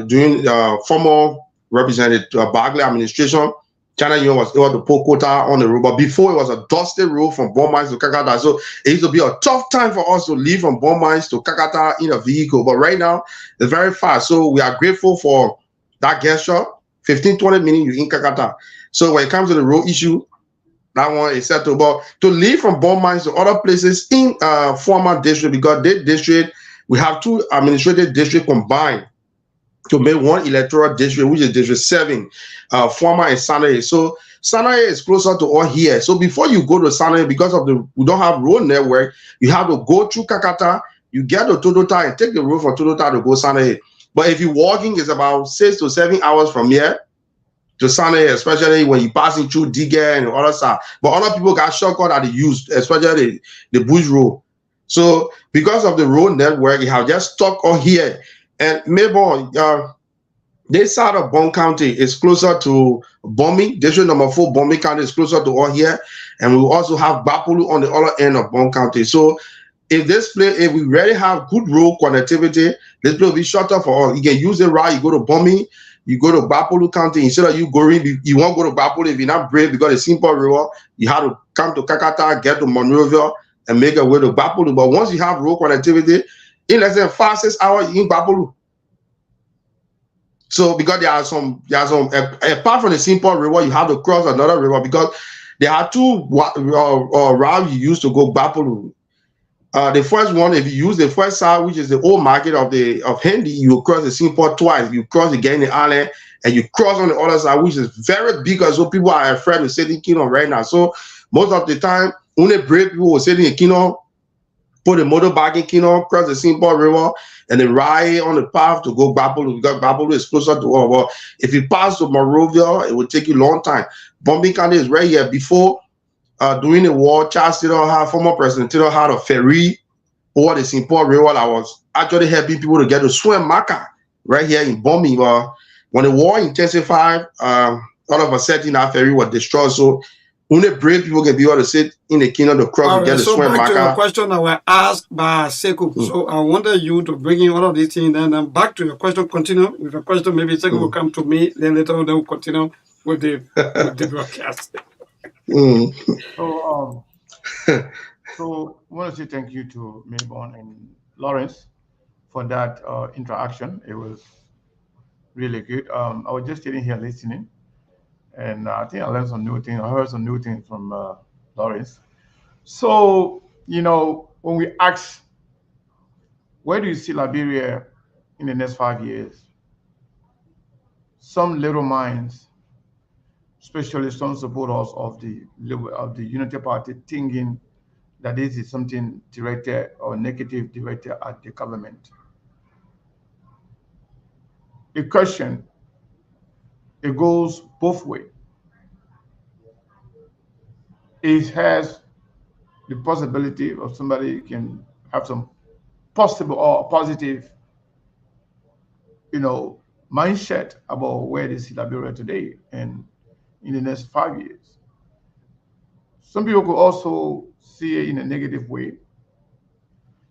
during former Representative Bagley administration, China Union was able to put quota on the road. But before, it was a dusty road from Beaumont to Kakata. So it used to be a tough time for us to leave from Beaumont to Kakata in a vehicle. But right now, it's very fast. So we are grateful for that gesture, 15, 20 minutes, you in Kakata. So when it comes to the road issue, that one is settled. But to leave from Bon Mines to other places in former district, because this district, we have two administrative districts combined to make one electoral district, which is District 7, former and Sanae. So Sanae is closer to all here. So before you go to Sanae, because of we don't have road network, you have to go through Kakata, you get to Totota and take the road from Totota to go Sanae. But if you're walking, it's about 6 to 7 hours from here to Sanae, especially when you're passing through Digger and the other side. But other people got shortcut that they use, especially the bush road. So because of the road network, you have just stuck all here. And Melbourne, this side of Bon County is closer to Bombing. District number 4, Bombing County is closer to all here. And we also have Bapulu on the other end of Bon County. So if we really have good road connectivity, this place will be shorter for all. You can use the route, you go to Bombing, you go to Bapulu County. Instead of you going, you won't go to Bapulu if you're not brave because it's simple river. You have to come to Kakata, get to Monrovia, and make a way to Bapulu. But once you have road connectivity, in less than 5-6 hours, you're in Bapulu. So because there are some apart from the simple river, you have to cross another river because there are two routes you use to go Bapulu. The first one, if you use the first side, which is the old market of Hendy, you cross the Simple twice. You cross again the island, and you cross on the other side, which is very big. So people are afraid of sitting in Kino right now. So most of the time, only brave people will sit in Kino, put a motorbike in Kino, cross the Simple River, and then ride on the path to go Bapulu, because Bapulu is closer to all. But if you pass to Monrovia, it will take you a long time. Bombing County is right here. Before during the war, Charles Taylor had, former President Taylor had a ferry over the Simple River that was actually helping people to get to swim Maka right here in Bombing. But when the war intensified, all of a sudden that ferry was destroyed. So only brave people can be able to sit in the kingdom to cross and get to swim back Maka. to the question that was asked by Sekou. So I wanted you to bring in all of these things, and then back to your question, continue with the question. Maybe Sekou will come to me, then later on, then we'll continue with the broadcast. So I want to say thank you to Melbourne and Lawrence for that interaction. It was really good. I was just sitting here listening, and I think I learned some new things. I heard some new things from Lawrence. So, when we ask, where do you see Liberia in the next 5 years? Some little minds, especially some supporters of the Unity Party, thinking that this is something directed or negative directed at the government. The question, it goes both ways. It has the possibility of somebody can have some possible or positive, mindset about where they see Liberia today and in the next 5 years. Some people could also see it in a negative way.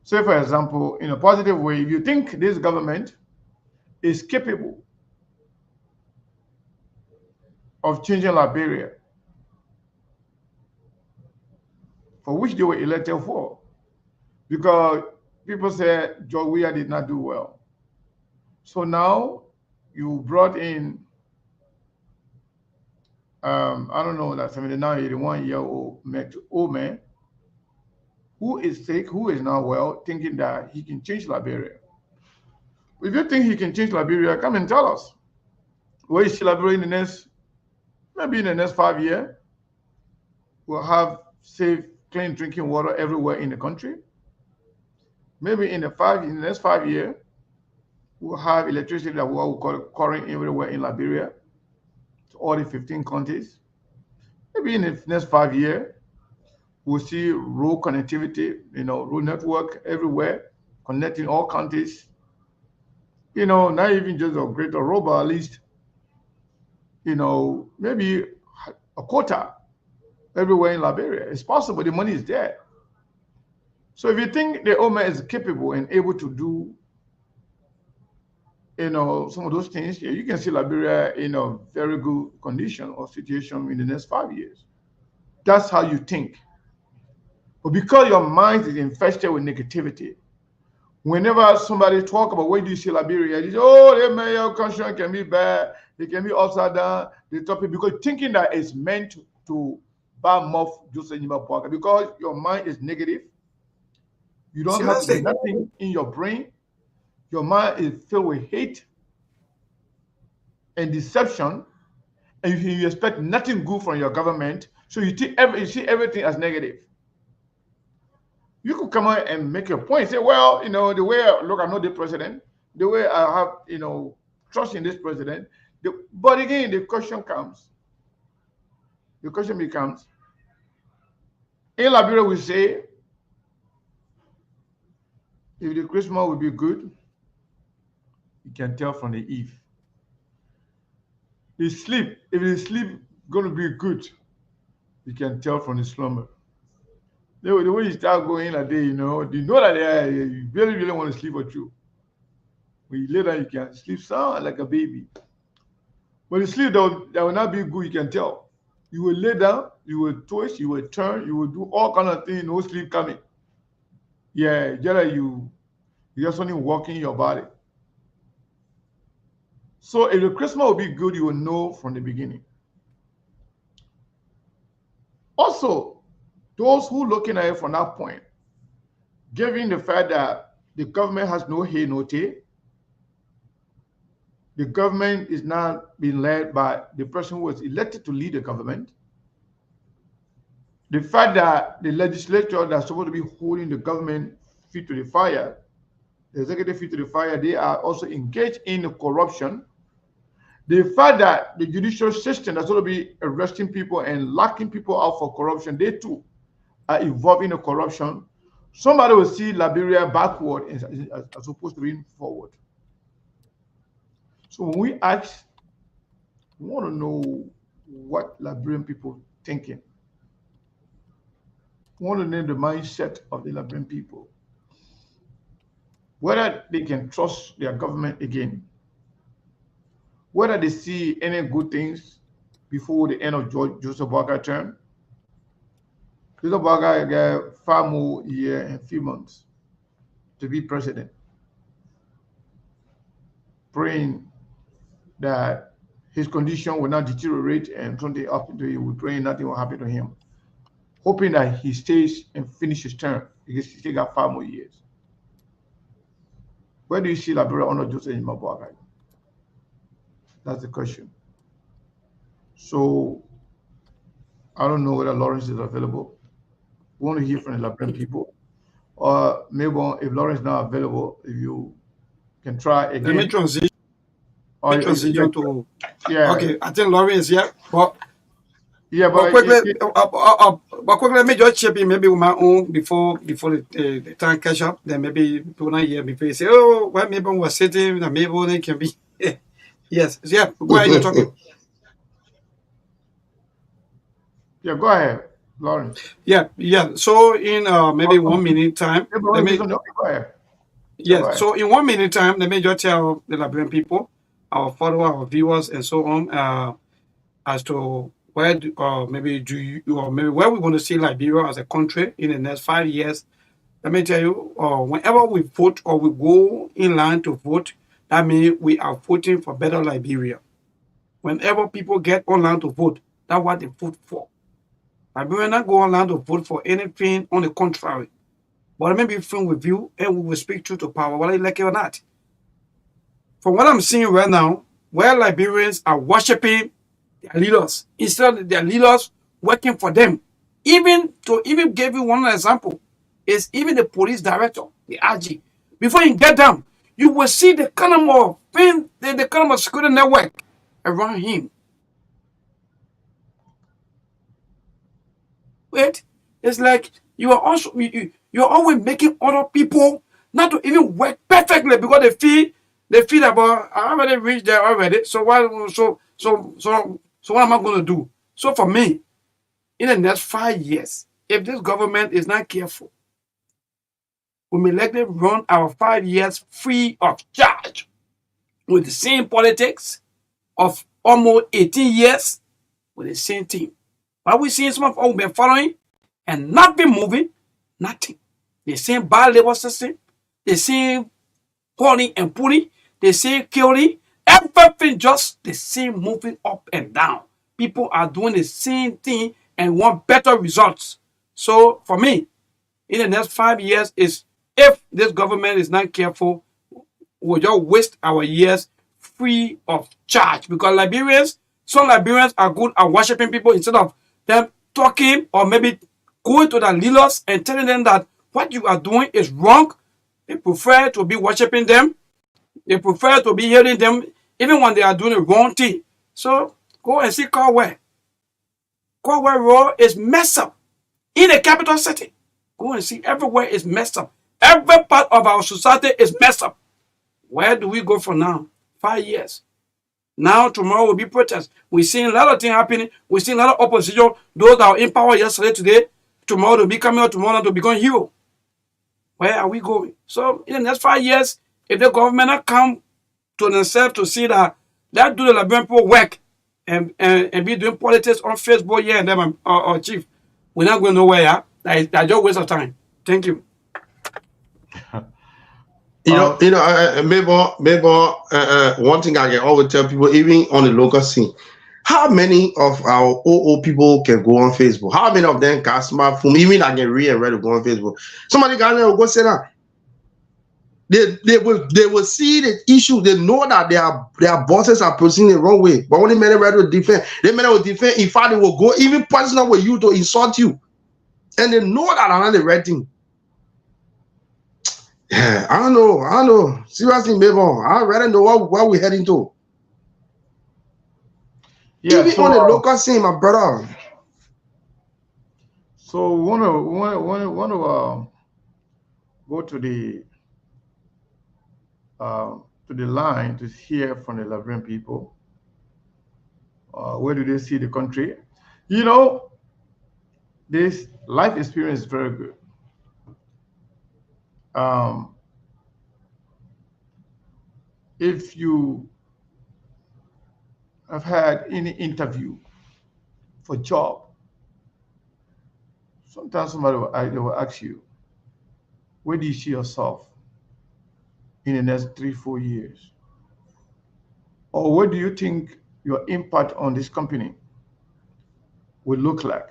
Say, for example, in a positive way, if you think this government is capable of changing Liberia, for which they were elected for, because people said George Weah did not do well. So now you brought in, I don't know, that 79, 81-year-old man who is sick, who is not well, thinking that he can change Liberia. If you think he can change Liberia, come and tell us. Where is Liberia in the next, maybe in the next 5 years? We'll have safe, clean drinking water everywhere in the country. Maybe in the next 5 years, we'll have electricity that we'll call current everywhere in Liberia, to all the 15 counties. Maybe in the next 5 years, we'll see road connectivity, road network everywhere, connecting all counties. Not even just a greater road, but at least, maybe a quota everywhere in Liberia. It's possible, the money is there. So if you think the OMA is capable and able to do, some of those things, you can see Liberia in a very good condition or situation in the next 5 years. That's how you think. But because your mind is infested with negativity, Whenever somebody talk about where do you see Liberia, they say, oh, the mayor constitution can be bad, it can be upside down, the topic, because thinking that it's meant to bad mouth Joseph Nyimabuaka, because your mind is negative, you don't have Seriously. nothing in your brain, your mind is filled with hate and deception, and you expect nothing good from your government, so you see everything as negative. You could come out and make a point, say, well, the way I look, I know the president, the way I have, trust in this president. But again, the question becomes, in Liberia, we say, if the Christmas will be good, you can tell from the eve. If the sleep going to be good, you can tell from the slumber. The way you start going a day, you know that you really, really want to sleep with you. When you lay down, you can sleep sound like a baby. But the sleep that will not be good, you can tell. You will lay down, you will twist, you will turn, you will do all kind of things, no sleep coming. Yeah, just like you just only walking your body. So if the Christmas will be good, you will know from the beginning. Also, those who looking at it from that point, given the fact that the government has no hay, no tay, the government is not being led by the person who was elected to lead the government. The fact that the legislature that's supposed to be holding the government feet to the fire, the executive feet to the fire, they are also engaged in corruption. The fact that the judicial system that's supposed to be arresting people and locking people out for corruption, they too are involved in the corruption. Somebody will see Liberia backward as opposed to being forward. So when we ask, we want to know what Liberian people thinking. We want to know the mindset of the Liberian people. Whether they can trust their government again. Whether they see any good things before the end of Joseph Boakai term. Joseph Boakai got 5 more years and 3 months to be president. Praying that his condition will not deteriorate and something up to him. We're praying nothing will happen to him. Hoping that he stays and finishes his term because he still got 5 more years. Where do you see Liberia under Joseph Nyimabuaka? That's the question. So I don't know whether Lawrence is available. We want to hear from the Liberian people. Or maybe if Lawrence is not available, if you can try again. Let me transition. To yeah. Okay, I think Lawrence is here, but yeah, but quickly, let me just chip in maybe with my own before the time catch up. Then maybe people not here before you say, oh, well, maybe we're sitting, and maybe they can be. Yes, yeah. Go ahead, you're talking. Yeah, go ahead, Lawrence. Yeah. So in maybe 1 minute time, let me. Go ahead. Yes. So in 1 minute time, let me just tell the Liberian people, our followers, our viewers, and so on, as to where maybe where we want to see Liberia as a country in the next 5 years. Let me tell you, whenever we vote or we go in line to vote, that means we are voting for better Liberia. Whenever people get online to vote, that's what they vote for. Liberia not go online to vote for anything on the contrary. But let me be frank with you, and we will speak truth to power, whether you like it or not. From what I'm seeing right now, where Liberians are worshiping their leaders, instead of their leaders working for them. Even give you one example, is even the police director, the RG. Before you get down, you will see the kind of thing, the kind of security network around him. Wait, it's like you are also you're always making other people not to even work perfectly because they feel about I already reached there already. So what am I going to do? So for me, in the next 5 years, if this government is not careful, we may likely run our 5 years free of charge with the same politics of almost 18 years with the same team. But we seeing some of us been following and not been moving, nothing. The same bad labor system, They see pulling and pulling. They see killing. Everything just the same moving up and down. People are doing the same thing and want better results. So for me, in the next 5 years, is if this government is not careful, we'll just waste our years free of charge. Because Liberians, some Liberians are good at worshiping people instead of them talking or maybe going to the leaders and telling them that what you are doing is wrong. They prefer to be worshiping them. They prefer to be hearing them even when they are doing the wrong thing. So go and see Caldwell. Caldwell Road is messed up in the capital city. Go and see everywhere is messed up. Every part of our society is messed up. Where do we go from now? 5 years. Now, tomorrow will be protest. We're seeing a lot of things happening. We're seeing a lot of opposition. Those that were in power yesterday, today, tomorrow they'll be coming out tomorrow to become hero. Where are we going? So, in the next 5 years, if the government come to themselves to see that they do the Liberian people work and be doing politics on Facebook here and them or chief, we're not going nowhere. Yeah? That's just waste of time. Thank you. Maybe one thing I can always tell people, even on the local scene, how many of our old people can go on Facebook? How many of them can smartphone? Even I can read and read to go on Facebook. Somebody will go sit down. They will see the issue. They know that their bosses are proceeding the wrong way. But when they may ready to defend, they may not defend. In fact, they will go even personal with you to insult you, and they know that I'm not the right thing. Yeah, I don't know. Seriously, maybe I rather know what we're heading to. Yeah, even on the local scene, my brother. So want to go to the line to hear from the Liberian people. Where do they see the country? This life experience is very good. If you have had any interview for job, sometimes somebody will ask you, where do you see yourself in the next 3-4 years? Or what do you think your impact on this company will look like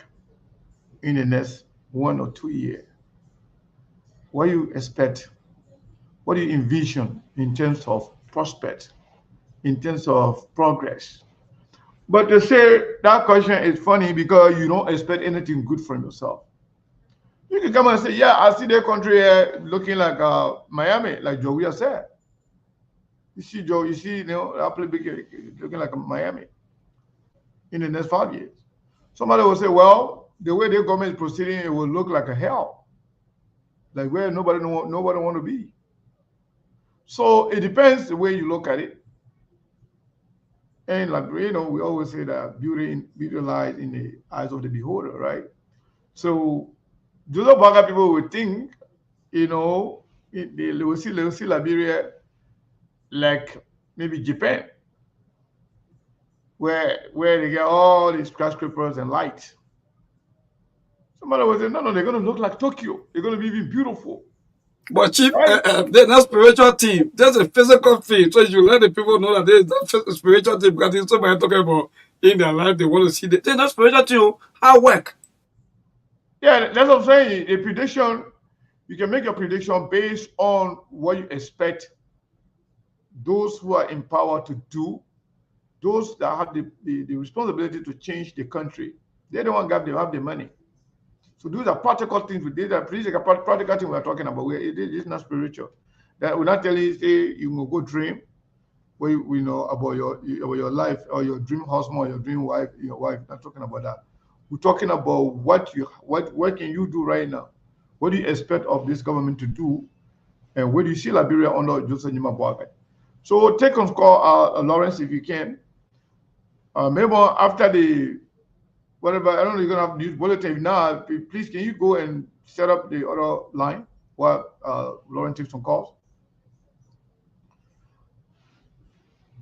in the next 1 or 2 years? What do you expect? What do you envision in terms of prospect, in terms of progress? But to say that question is funny because you don't expect anything good from yourself. You can come and say, yeah, I see the country here looking like Miami, like Joey said. You see, Joe, that place looking like Miami in the next 5 years. Somebody will say, well, the way the government is proceeding, it will look like a hell, like where nobody want to be. So it depends the way you look at it. And like, we always say that beauty lies in the eyes of the beholder, right? So those Baga people would think, they will see Liberia like maybe Japan, where they get all these skyscrapers and lights. Somebody will say, no, they're going to look like Tokyo. They're going to be even beautiful. But Chief, they're not spiritual team. There's a physical thing. So you let the people know that there's not spiritual team because it's somebody talking about in their life, they want to see that. They're not spiritual team. How work? Yeah, that's what I'm saying. A prediction, you can make a prediction based on what you expect those who are in power to do, those that have the responsibility to change the country. They're the ones that have the money. So those are practical things. These are practical things we're talking about. It's not spiritual. That we're not telling you, say, you will go dream, where we know about your life or your dream husband or your dream wife, your wife. Not talking about that. We're talking about what can you do right now? What do you expect of this government to do? And where do you see Liberia under Joseph Nima Boakai? So take on call, Lawrence, if you can. Maybe after the whatever, I don't know, you're going to have to use bulletin now. Please, can you go and set up the other line while Lauren takes some calls?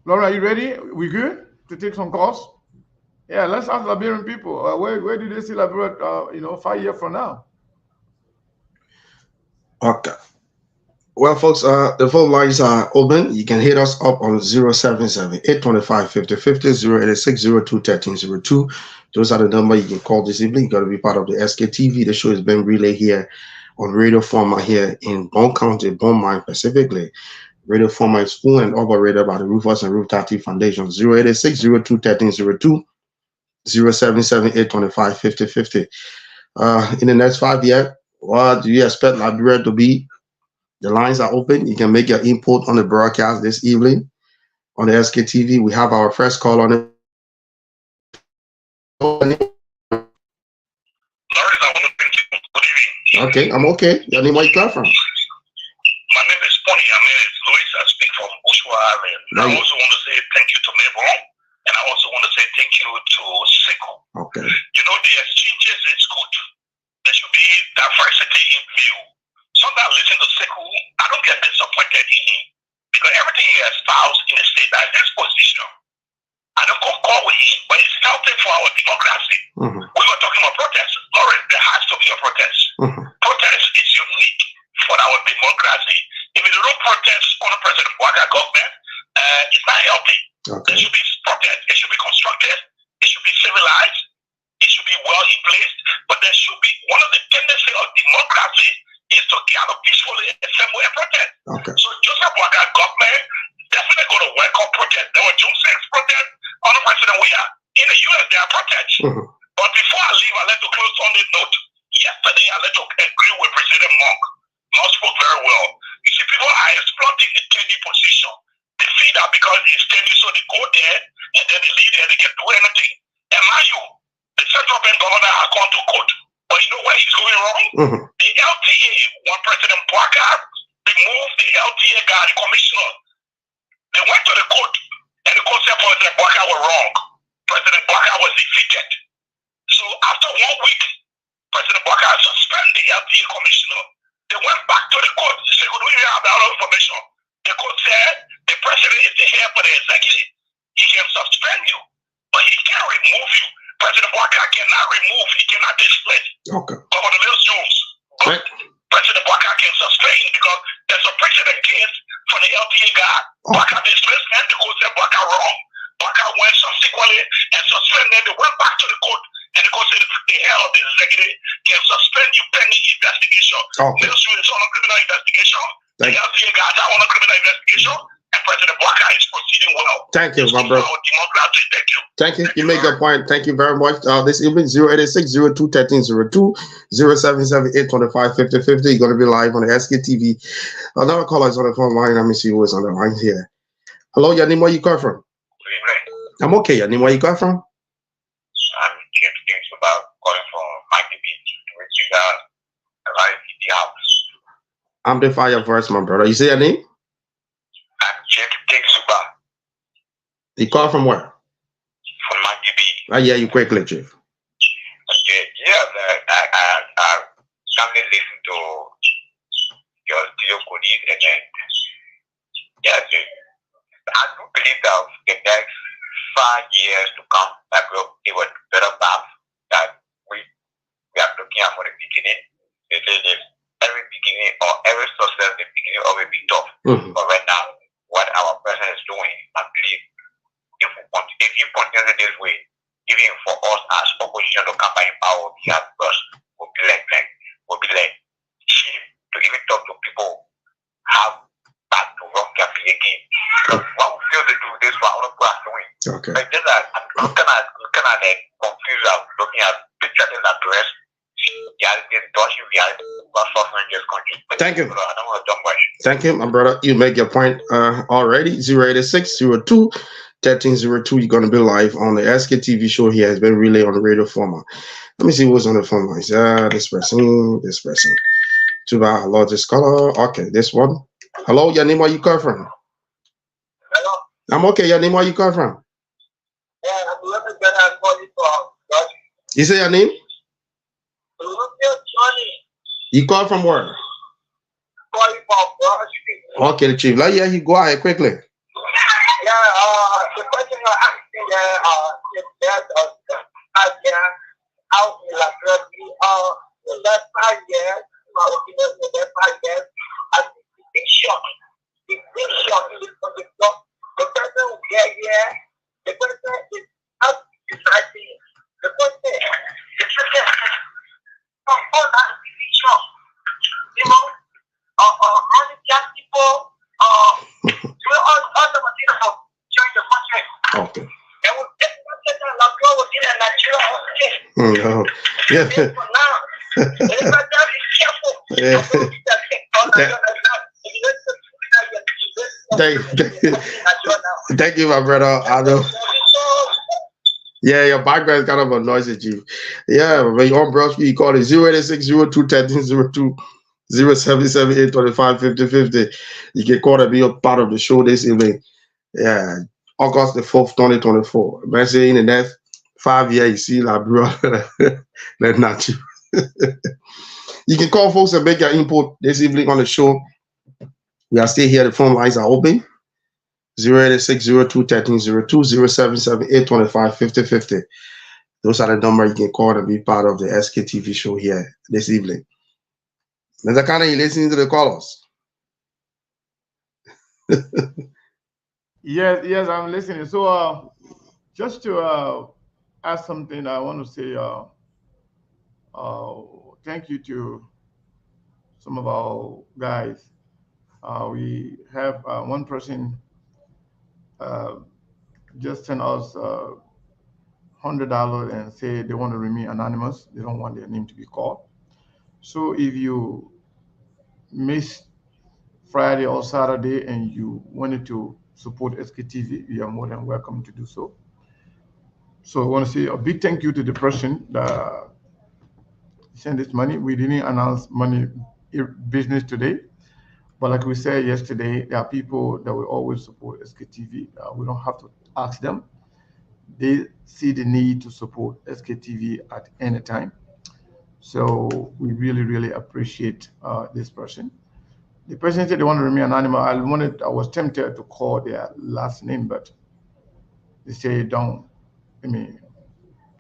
Lauren, are you ready? We good to take some calls? Yeah, let's ask Liberian people. Where do they see Liberia, 5 years from now? Okay. Well, folks, the phone lines are open. You can hit us up on 077-825-5050, 086-02-1302. Those are the number you can call this evening. You got to be part of the SKTV. The show is being relayed here on radio format here in Bone County, Bone Mine specifically. Radio format is full and operated by the Roofers and Roof Tattoo Foundation. 086-02-1302, 077-825-5050. In the next 5 years, what do you expect Liberia to be? The lines are open. You can make your input on the broadcast this evening on the SKTV. We have our first call on it. Okay, I'm okay. Your name, where you come from? My name is Pony. My name is Louis. I speak from Ushua Island. I also want to say thank you to Mabel, and I also want to say thank you to Sekou. Okay. You know, the exchanges is good. There should be diversity in view. Sometimes I listen to Sekou, I don't get disappointed in him because everything he espoused in the state that his position. I don't concur with him, but it's healthy for our democracy. Mm-hmm. We were talking about protests. Lauren, there has to be a protest. Mm-hmm. Protest is unique for our democracy. If you don't protest on the President Waka government, it's not healthy. Okay. There should be protest. It should be constructive. It should be civilized. It should be well in place. But there should be one of the tendencies of democracy is to kind of peacefully assemble and protest. Okay. So Joseph Waka government definitely going to welcome protest. There were June 6 protests on the President we are. In the US, there are protests. Mm-hmm. But before I leave, I like to close on this note. Yesterday, I like to agree with President Monk. Monk spoke very well. You see, people are exploiting the trendy position. They feel that because it's trendy, so they go there, and then they leave there, they can do anything. And mind you, the central bank governor has gone to court. But you know where he's going wrong? Mm-hmm. The LTA, when President Bouaka removed the LTA guy, the commissioner, they went to the court, and the court said President Bouaka was wrong. President Bouaka was defeated. So after 1 week, President Bouaka suspended the LTA commissioner. They went back to the court. They said, "We don't have that information." The court said the president is the head for the executive. He can suspend you, but he can't remove you. President Bouaka cannot remove. He cannot displace. Okay. Governor Mills Jones. Right. President Bouaka can suspend because there's a precedent case for the LTA guy. Bouaka dismissed and the court said Bouaka wrong. Bouaka went subsequently and suspended. They went back to the court and the court said the head of the executive can suspend you pending investigation. Okay. Mills Jones is on a criminal investigation. The LTA guy is on a criminal investigation. And President Bouaka is proceeding well. Thank you, my brother. Democracy. Thank you. Thank you. You make a point. Thank you very much. This evening, 086-02-1302, 077-825-5050. You're going to be live on the SKTV. Another caller is on the phone line. Let me see who is on the line here. Hello, your name, where you come from? I'm okay. Your name, where you come from? I'm James James about calling from Mikey Beach, which you got a lot of the house. Amplify your voice, my brother. You say your name? I'm James Super You call from where? from Mikey Beach. I hear you quickly, Chief. Okay, yeah, I something listen to your studio colleague and then yeah, I do believe that the next 5 years to come, that will give a better path that we are looking at from the beginning. They say that every beginning or every success, the beginning always be tough. Mm-hmm. But right now, what our president is doing, I believe, if you continue this way, even for us as opposition to come by power, we have first will be like shame to even talk to people how bad to run campaign again. What we feel to do this for other people are doing. Okay. Like this, I'm looking at like confused. I'm looking at the threatened address. Reality, touching reality, what's suffering in this country. But Thank you. I don't want to jump much. Thank you, my brother. You make your point already. 086-02-1302. You're going to be live on the SKTV show here. Has been relayed on the radio format. Let me see who's on the phone lines. This person. Too bad. Hello, this caller. Okay, this one. Hello, your name, where you come from? Hello? I'm okay. Your name, where you come from? Yeah, I'm looking at that for you from You say your name? Johnny. You call from where? Calling from Broad Street. Okay, Chief. Let you go ahead quickly. Yeah, the question you're asking there, if there's a idea how we like the last 5 years, in the last 5 years, I think shot. It's big shot. The person will get here. The person is up deciding. The person is all that big shot. You know, all the young people, all the material of join the country. Okay. And we get la prueba was in a natural hospital. Yeah. For now, everybody be careful. Thank you, my brother. I know. Yeah, your background is kind of a noisy, Chief. Yeah, when you're on Broad you call it 086021302 0778255050. You can call and be a part of the show this evening. Yeah, August the 4th, 2024. Man, say in the next 5 years, you see, like, bro, that's not you. You can call folks and make your input this evening on the show. We are still here. The phone lines are open. 086021302 0778255050. Those are the numbers you can call and be part of the SKTV show here this evening. Mr. Kana, you listening to the callers? Yes, I'm listening. So, just to add something, I want to say thank you to some of our guys. We have one person just sent us $100 and say they want to remain anonymous. They don't want their name to be called. So if you miss Friday or Saturday and you wanted to support SKTV, you are more than welcome to do so. So I want to say a big thank you to the person that sent this money. We didn't announce money business today, but like we said yesterday, there are people that will always support SKTV. We don't have to ask them. They see the need to support SKTV at any time. So we really, really appreciate this person. The person said they want to remain anonymous. I was tempted to call their last name, but they say don't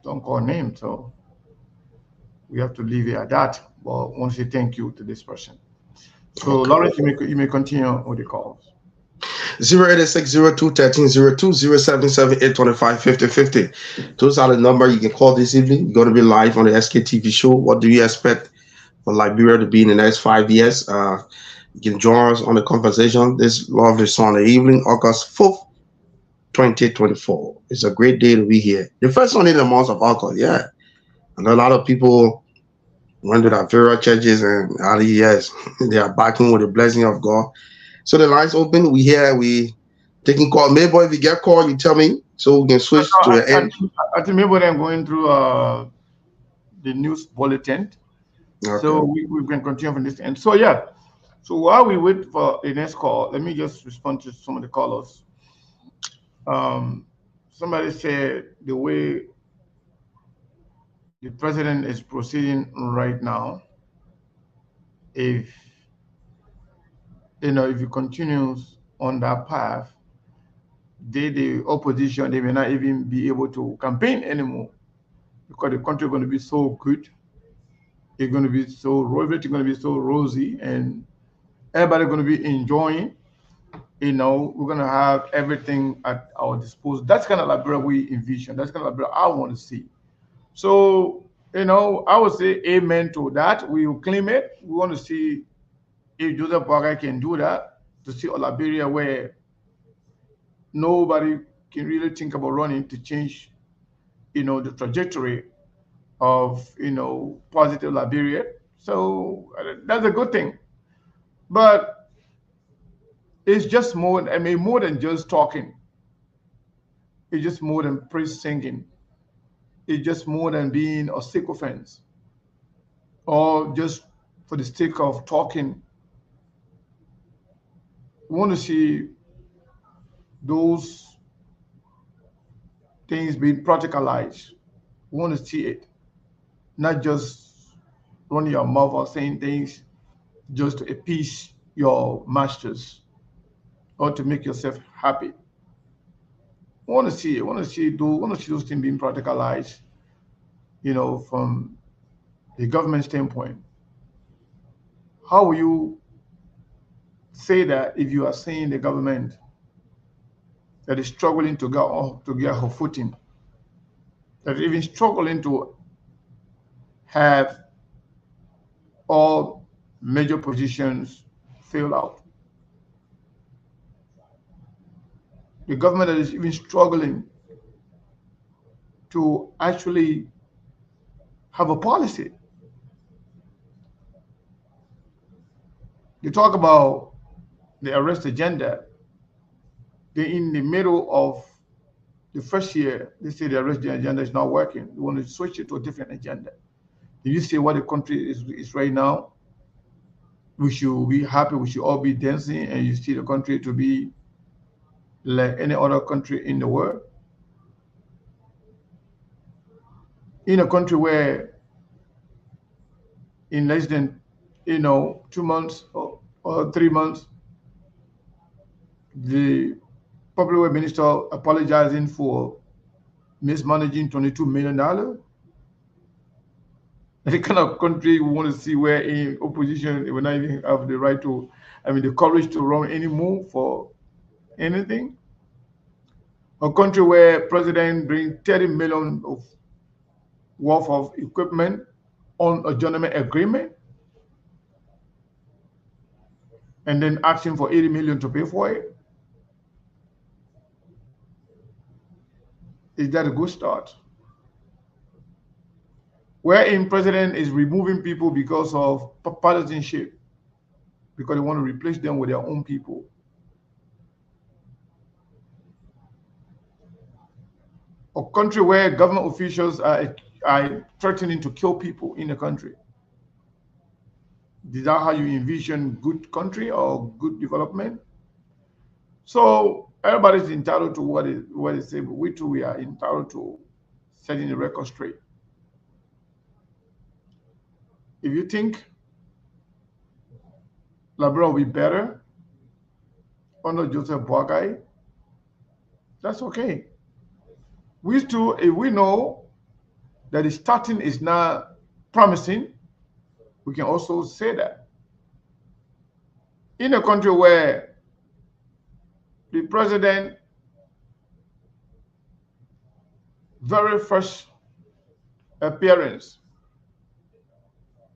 call name. So we have to leave it at that. But I want to say thank you to this person. So okay. Lawrence, you may continue with the calls. 086021302 Those are the number you can call this evening. You're going to be live on the SKTV show. What do you expect for Liberia to be in the next 5 years? You can join us on the conversation this lovely Sunday evening, August 4th, 2024. It's a great day to be here. The first one in the month of August, yeah. And a lot of people went to their various churches and yes, they are backing with the blessing of God. So the lines open. We taking call. Maybe if you get called, you tell me so we can switch to the end. I think maybe I'm going through the news bulletin. Okay. So we can continue from this end. So yeah. So while we wait for the next call, let me just respond to some of the callers. Somebody said the way the president is proceeding right now, if he continues on that path, the opposition, they may not even be able to campaign anymore because the country is going to be so good. It's going to be so everything going to be so rosy, and everybody going to be enjoying. We're going to have everything at our disposal. That's kind of Liberia we envision. That's kind of Liberia I want to see. So, I would say amen to that. We will claim it. We want to see if Joseph Boakai can do that, to see a Liberia where nobody can really think about running to change, the trajectory of, positive Liberia. So that's a good thing. But it's just more than just talking. It's just more than praise singing. It's just more than being a sycophant or just for the sake of talking. We want to see those things being practicalized. We want to see it, not just running your mouth or saying things just to appease your masters or to make yourself happy. We want to see it. We want to see those things being practicalized, from the government standpoint. How will you say that if you are seeing the government that is struggling to get her footing, that is even struggling to have all major positions fill out, the government that is even struggling to actually have a policy. They talk about the arrest agenda. They're in the middle of the first year. They say the arrest agenda is not working. They want to switch it to a different agenda. If you see what the country is right now, we should be happy. We should all be dancing, and you see the country to be like any other country in the world. In a country where in less than 2 months or 3 months, the public works minister apologizing for mismanaging $22 million. The kind of country we want to see where in opposition will not even have the right to, the courage to run any move for anything. A country where president bring 30 million of worth of equipment on a gentleman agreement and then asking for 80 million to pay for it. Is that a good start? Wherein president is removing people because of partisanship, because they want to replace them with their own people. A country where government officials are threatening to kill people in the country. Is that how you envision good country or good development? So everybody's entitled to what they say, but we too, we are entitled to setting the record straight. If you think Liberia will be better under Joseph Boakai, that's okay. We too, if we know that the starting is not promising, we can also say that. In a country where the president very first appearance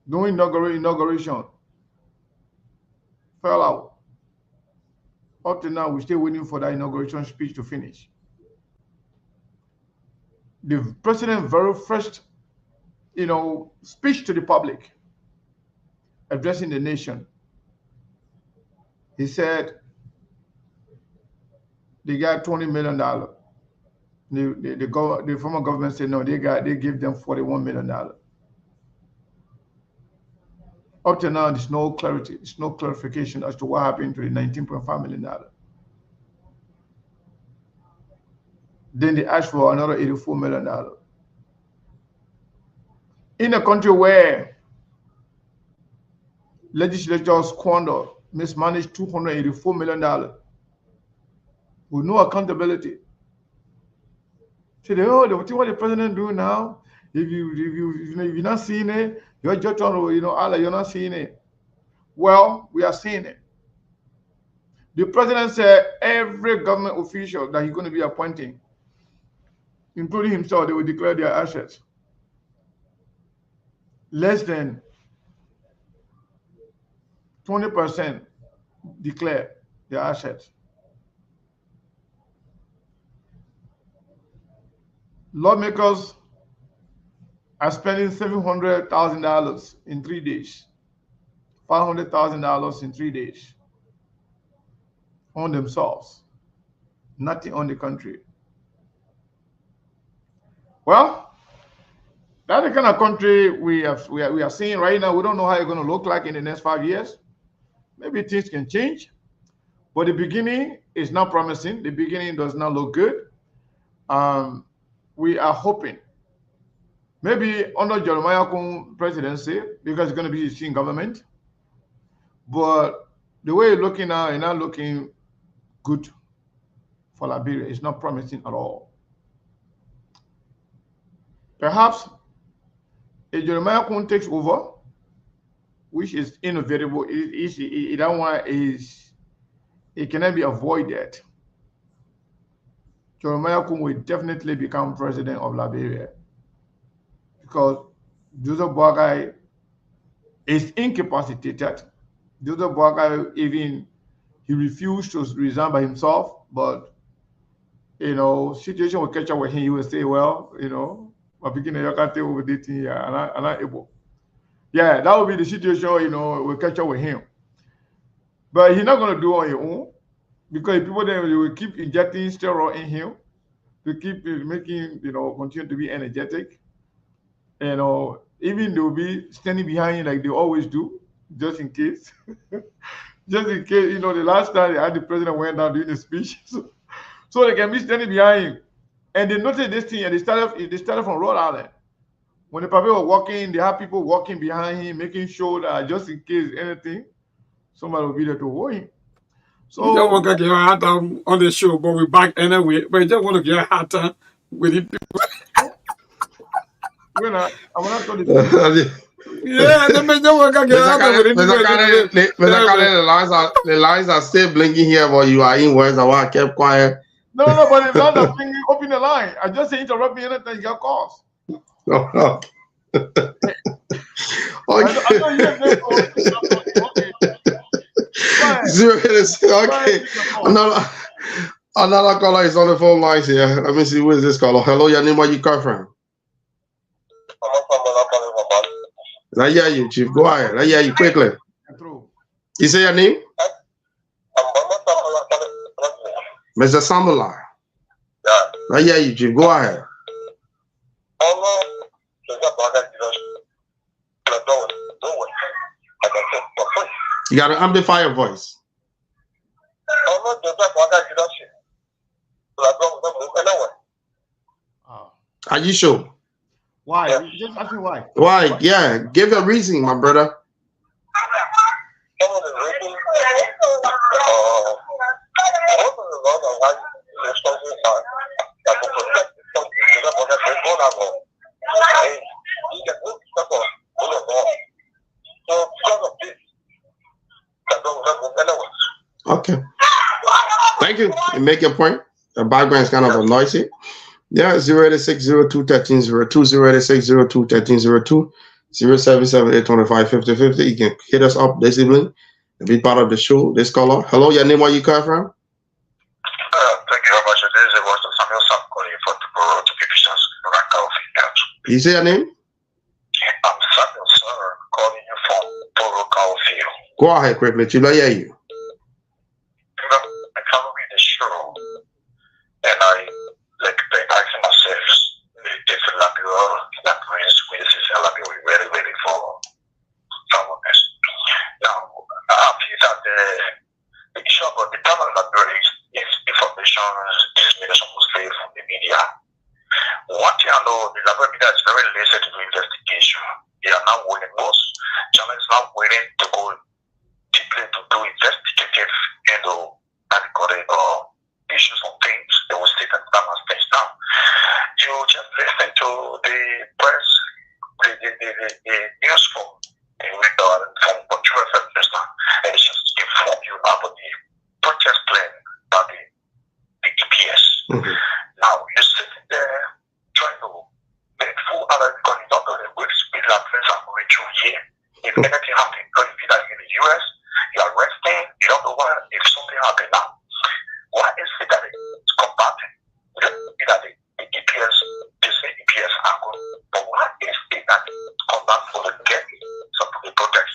during inauguration fell out. Up to now, we're still waiting for that inauguration speech to finish. The president very first, speech to the public, addressing the nation, he said they got $20 million. The former government said no, they give them $41 million. Up to now, there's no clarity, there's no clarification as to what happened to the $19.5 million. Then they asked for another $84 million. In a country where legislatures squander, mismanaged $284 million with no accountability. So what the president doing now? If you're not seeing it, you're just you're not seeing it. Well, we are seeing it. The president said every government official that he's going to be appointing, including himself, they will declare their assets. Less than 20% declare their assets. Lawmakers are spending $700,000 in 3 days, $500,000 in 3 days on themselves, nothing on the country. Well, that's the kind of country we are seeing right now. We don't know how it's going to look like in the next 5 years. Maybe things can change, but the beginning is not promising. The beginning does not look good. We are hoping maybe under Jeremiah Kung presidency, because it's going to be his team government, but the way it's looking now, it's not looking good for Liberia. It's not promising at all. Perhaps if Jeremiah Kung takes over, which is inevitable, that one is it cannot be avoided. Jeremiah Kum will definitely become president of Liberia because Joseph Boakai is incapacitated. Joseph Boakai he refused to resign by himself, but situation will catch up with him. He will say, well, my beginning you can't take over this thing here, and I'm not able. Yeah, that will be the situation, will catch up with him. But he's not gonna do it on his own because people then will keep injecting steroid in him to keep making continue to be energetic. Even they'll be standing behind him like they always do, just in case. Just in case, the last time they had the president went down doing the speech, so they can be standing behind him. And they noticed this thing, and they started from Rhode Island. When the people were walking, they have people walking behind him, making sure that just in case anything, somebody will be there to hold him. So we don't want to get a hard time on the show, but we're back anyway. But you don't want to get a hard time with it. I'm not going to. Yeah, they may not want to get a hard time with it. The lines are still blinking here, but you are in words. I kept quiet. No, but the line are blinking. Open the line. I just say interrupt me anytime you got calls. Okay. Okay. Another caller is on the phone lines here. Let me see who is this caller. Hello, your name, where you come from? I hear you, Chief. Go ahead. I hear you quickly. You say your name? Mr. Samula. I hear you, Chief. Go ahead. You got to amplify your voice. Are you sure? Why? Just ask me why. Why? Yeah. Give a reason, my brother. Okay. Thank you. You make your point. The background is kind of noisy. Yeah, 086021302, 086021302, 077-825-5050. You can hit us up this evening and be part of the show. This caller. Hello, your name, where you come from? Thank you very much. This is Samuel Sam calling for to Christians. You say your name? I'm Samuel Sir calling you from Toro Field. Go ahead quickly, Chief. I hear you. I can't read the show, and I asking myself if Liberians with Liberia we really waiting for someone. Now I feel that the issue about the problem of Liberia is information is made mostly from the media. One thing I know, the Liberia media is very lazy to do investigation. They are not willing, most journalists are not willing to go deeply to do investigative issues on things. They will sit and balance things down. You just listen to the press, the news from Control FM and it's just inform you about the protest plan by the EPS. Mm-hmm. Now you're sitting there trying to make full analysis because you don't know the which speed that things are going through here. If anything happens, because you feel like in the US, you're arresting, you don't know what if something happened now. Why is it that it's combating? That the EPS, they say EPS are good, but why is it that it's combat for the get some of the protest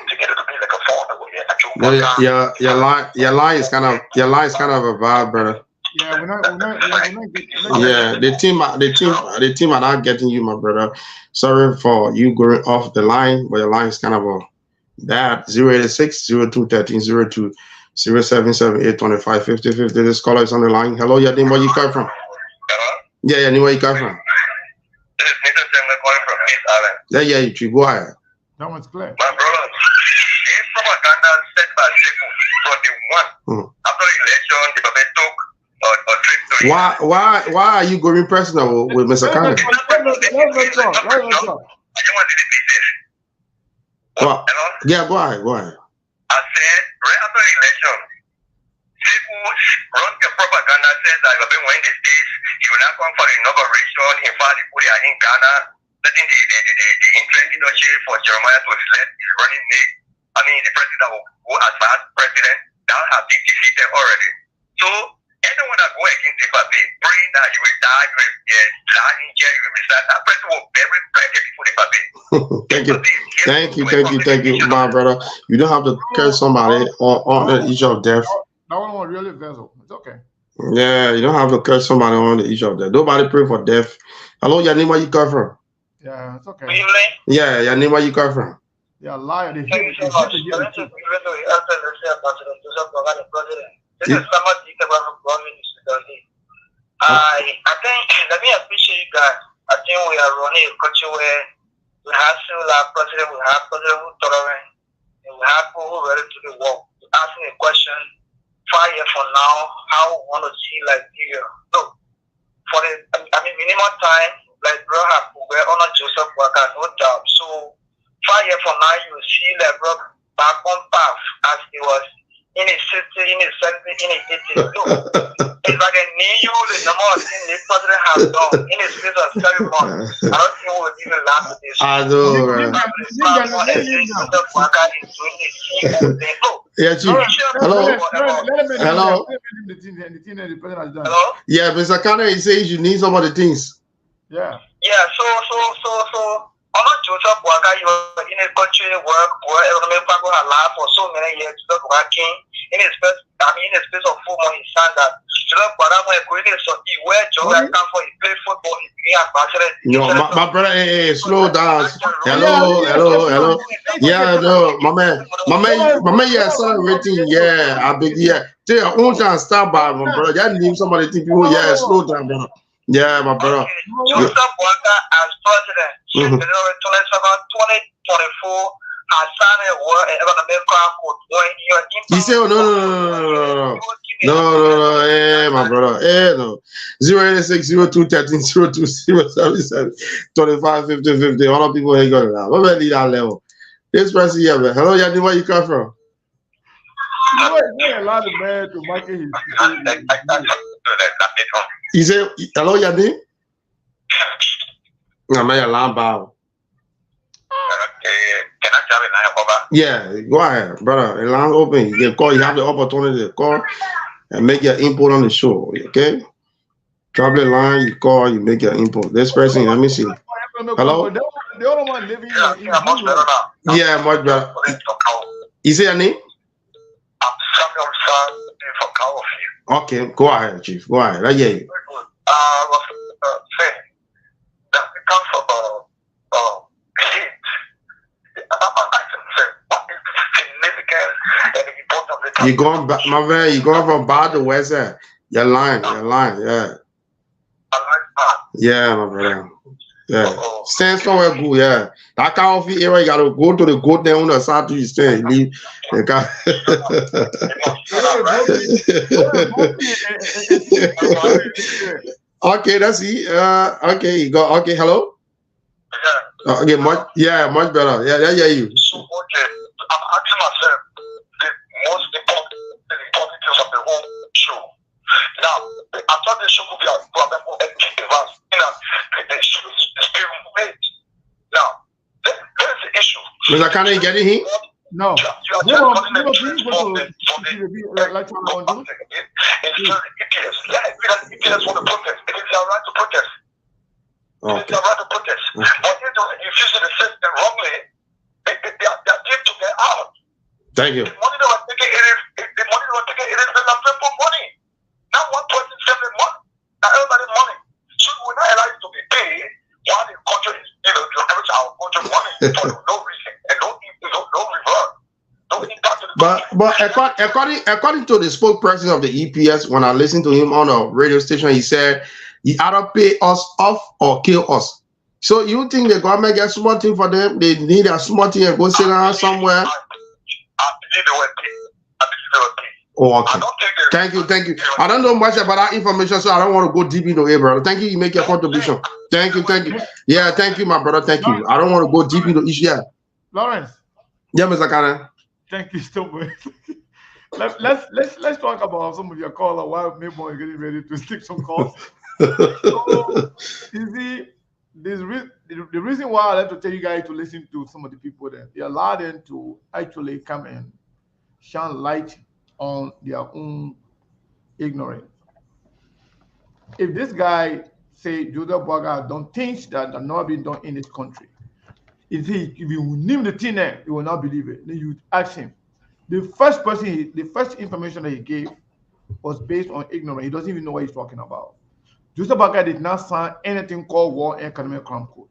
to get it to be like a phone where your line is kind of a vibe, brother. Yeah, we're not yeah, the team are not getting you, my brother. Sorry for you going off the line, but your line is kind of a bad. 086-0213-02. 077-825-5050. This caller is on the line. Hello, your name, where you come from? Hello? Yeah, your name, where you come from? This is Peter Sengler calling from East Island. Yeah, you go ahead. That one's clear. My brother, this propaganda set by people from the one after the election, the Babe took a trip to Why are you going personal with Mr. Khan? I just want to the pieces. Well, Hello? yeah, go ahead. I said, right after the election, People run the propaganda says that when the states, he will not come for the inauguration. In fact, the people are in Ghana, letting the interim leadership for Jeremiah to select his running mate. I mean, the president who as far as president, that has been defeated already. So, anyone that go against the party, praying that you will die, you will die in jail, you will resign, that person will bury plenty people in the party. Thank you, my brother. You don't have to curse somebody on the issue of death. That one really vessel. It's okay. Yeah, you don't have to curse somebody on the issue of death. Nobody pray for death. Hello, your name, where you come from? Yeah, it's okay. Yeah, your name, where you come from? Yeah, liar. Thank you so much. This is someone from I think, let me appreciate you guys. I think we are running a culture where we have similar president, we have president who tolerant, and we have people who are ready to do work. Asking a question 5 years from now, how we want to see Liberia. So, for the minimum time, like bro, we're on a Joseph Walker, no doubt. So, 5 years from now, you will see Liberia back on path as he was in his 60s, in his 70s, in his 80s. So, it's like a new the number of things the president has done in his space of 7 months. I don't think we will even last with this. I know. Yeah, Chief. Hello. Hello. Yeah, Mr. Kane, he says you need some of the things. Yeah. Yeah, so I'm not Joseph Waka, you were in a country work where people have life for so many years, working in a space, in a space of 4 months, he said that no, my brother, hey, slow down. Hello. Yeah, no, my man, yeah, celebrating, yeah, I beg, yeah. Tell your own time, stop by, my brother. That name somebody think people, yeah, slow down, brother. Yeah, my brother. Joseph Waka as president, 2024. He said, no, hey, my brother, hey, no. 086-0213-0277-25-50-50. All the people ain't got it now. What about that level? This person here, man. Hello, Yanni, where you come from? He said, hello, Yanni? I'm a lamb bow. Yeah, go ahead, brother. The line open. You can call. You have the opportunity to call and make your input on the show. Okay. Drop the line. You call. You make your input. This person. Let me see. Hello. Yeah, much better. Is it your name? Okay, go ahead, Chief. Go ahead. I hear you. You're going back, my man. You're going from bad to west side. You're lying. Yeah. Yeah, my brother. Yeah. Stand somewhere good. Yeah. That kind of area, you gotta go to the goat there on the side to you stand. Leave. Okay, that's it. Okay, you go. Okay, hello. Okay, much better. Yeah, I hear you. I'm asking myself the most important things of the whole show. Now, I thought the show would be a problem for the show is being made. Now, there's the issue. Mr. Kane, you getting him? No. It's very ridiculous. Let want to protest. It is their right to protest. It is their right to protest. But if you see the system wrongly, they are deep to get out. Thank you. The money they were taking, it is the people money. Not one person saving money. Not everybody money. So we're not allowed to be paid while the country is, leverage our country money for no reason and no reward. No impact to the country. But according to the spokesperson of the EPS, when I listened to him on a radio station, he said he either pay us off or kill us. So you think the government gets small thing for them? They need a small thing and go sit down somewhere? I believe they were paid. Oh, okay. Thank you. I don't know much about that information, so I don't want to go deep into it, brother. Thank you. You make your contribution. Thank you. Yeah, thank you, my brother. Thank you. I don't want to go deep into issue. Yeah. Lawrence. Yeah, Mr. Kane. Thank you so much. let's talk about some of your caller while Mabel is getting ready to stick some calls. So you see, the reason why I like to tell you guys to listen to some of the people that they allow them to actually come and shine light on their own ignorance. If this guy say Joseph Boakai done things that have not been done in this country, if you name the thing there, he will not believe it. Then you ask him. The first information that he gave was based on ignorance. He doesn't even know what he's talking about. Joseph Boakai did not sign anything called War and Economic Crime Code.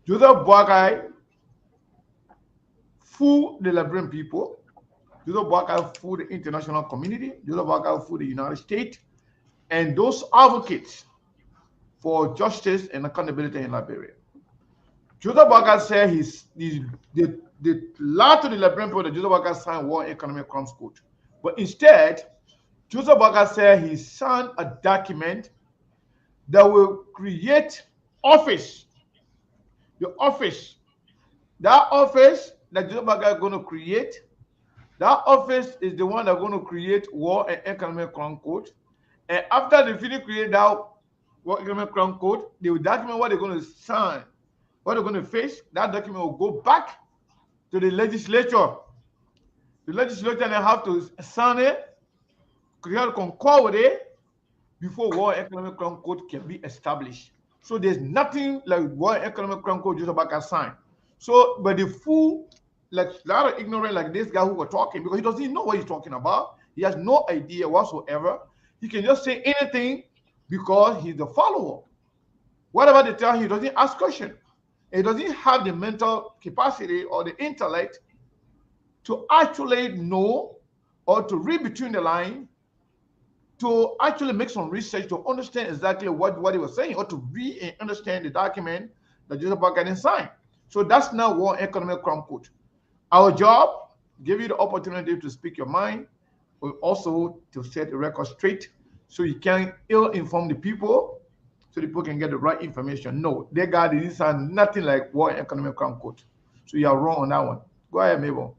Joseph Boakai fooled the Liberian people. Joseph Boakai fooled the international community. Joseph Boakai fooled the United States and those advocates for justice and accountability in Liberia. Joseph Boakai said the lie to the Liberian people that Joseph Boakai signed War and Economic Crimes Code. But instead, Joseph Boakai said he signed a document that will create office. The office. That office that Joseph Boakai is going to create, that office is the one that's going to create War and Economic Crime Code. And after they finish creating that War and Economic Crime Code, they will document what they're going to sign, what they're going to face. That document will go back to the legislature. The legislature then have to sign it, concur with it, before War and Economic Crime Code can be established. So there's nothing like War and Economic Crime Code Joseph Boakai signed. So, but the fool, like a lot of ignorant like this guy who was talking, because he doesn't know what he's talking about. He has no idea whatsoever. He can just say anything because he's a follower. Whatever they tell him, he doesn't ask questions. He doesn't have the mental capacity or the intellect to actually know or to read between the lines, to actually make some research to understand exactly what he was saying, or to read and understand the document that Joseph Boakai didn't sign. So that's not War and Economic Crime Code. Our job, give you the opportunity to speak your mind, but also to set the record straight so you can ill-inform the people, so the people can get the right information. No, they got it sign nothing like War and Economic Crime Code. So you are wrong on that one. Go ahead, Mabel.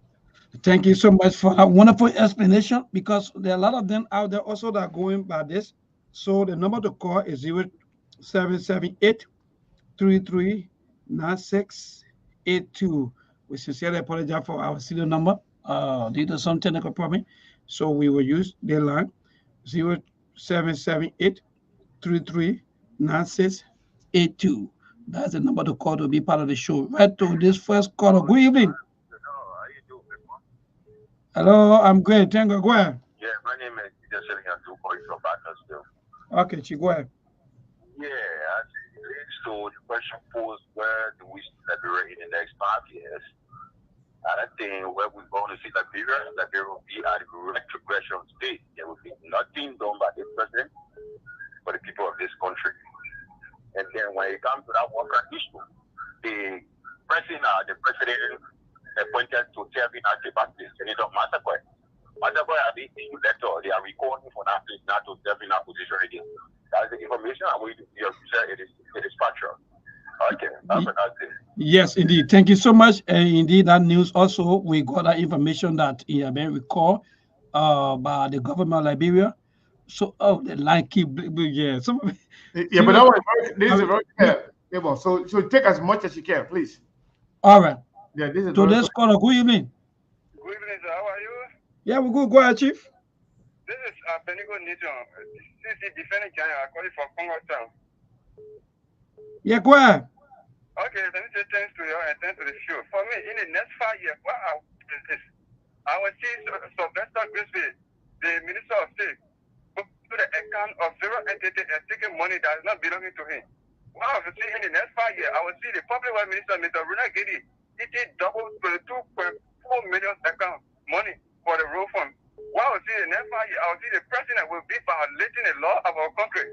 Thank you so much for that wonderful explanation, because there are a lot of them out there also that are going by this. So the number to call is 0778 339682. We sincerely apologize for our serial number due to some technical problem. So we will use the line 0778 339682. That's the number to call to be part of the show. Right to this first caller. Good evening. Hello, I'm great. Thank you. Go ahead. Yeah, my name is just selling a two points from Bakersfield. Okay, go ahead. Yeah, so the question posed, where do we see Liberia in the next 5 years? And I think where we're going to see Liberia will be at the retrogression state. There will be nothing done by this president for the people of this country. And then when it comes to that worker issue, the president appointed to serving as a baptist, Senator Massaquoi. Massaquoi has been issued letter. They are recording for that place now to serve in that position again. That's the information I'm going to share. It is factual. Okay, that's what I say. Yes, indeed. Thank you so much. And indeed, that news also, we got that information that he had been recalled by the government of Liberia. So, the line keep, yeah. Some of it, yeah, but that one, this is very clear. Yeah, so take as much as you can, please. All right. Yeah, this is. So let's call a good evening. Good evening, sir. How are you? Yeah, we're good. Go ahead, Chief. This is Benigo Nation. This is defending China. I call it for Congo Town. Yeah, go ahead. Okay, let me say thanks to you and thanks to the show. For me, in the next 5 years, what I will this? I will see Sylvester Grisby, the Minister of State, go to the account of zero entity and taking money that is not belonging to him. What I will see in the next 5 years, I will see the Public Works Minister, Mr. Runa Gedi, it double 22.4 million account money for the road fund. What I will see the next 5 years, I will see the president will be violating the law of our country.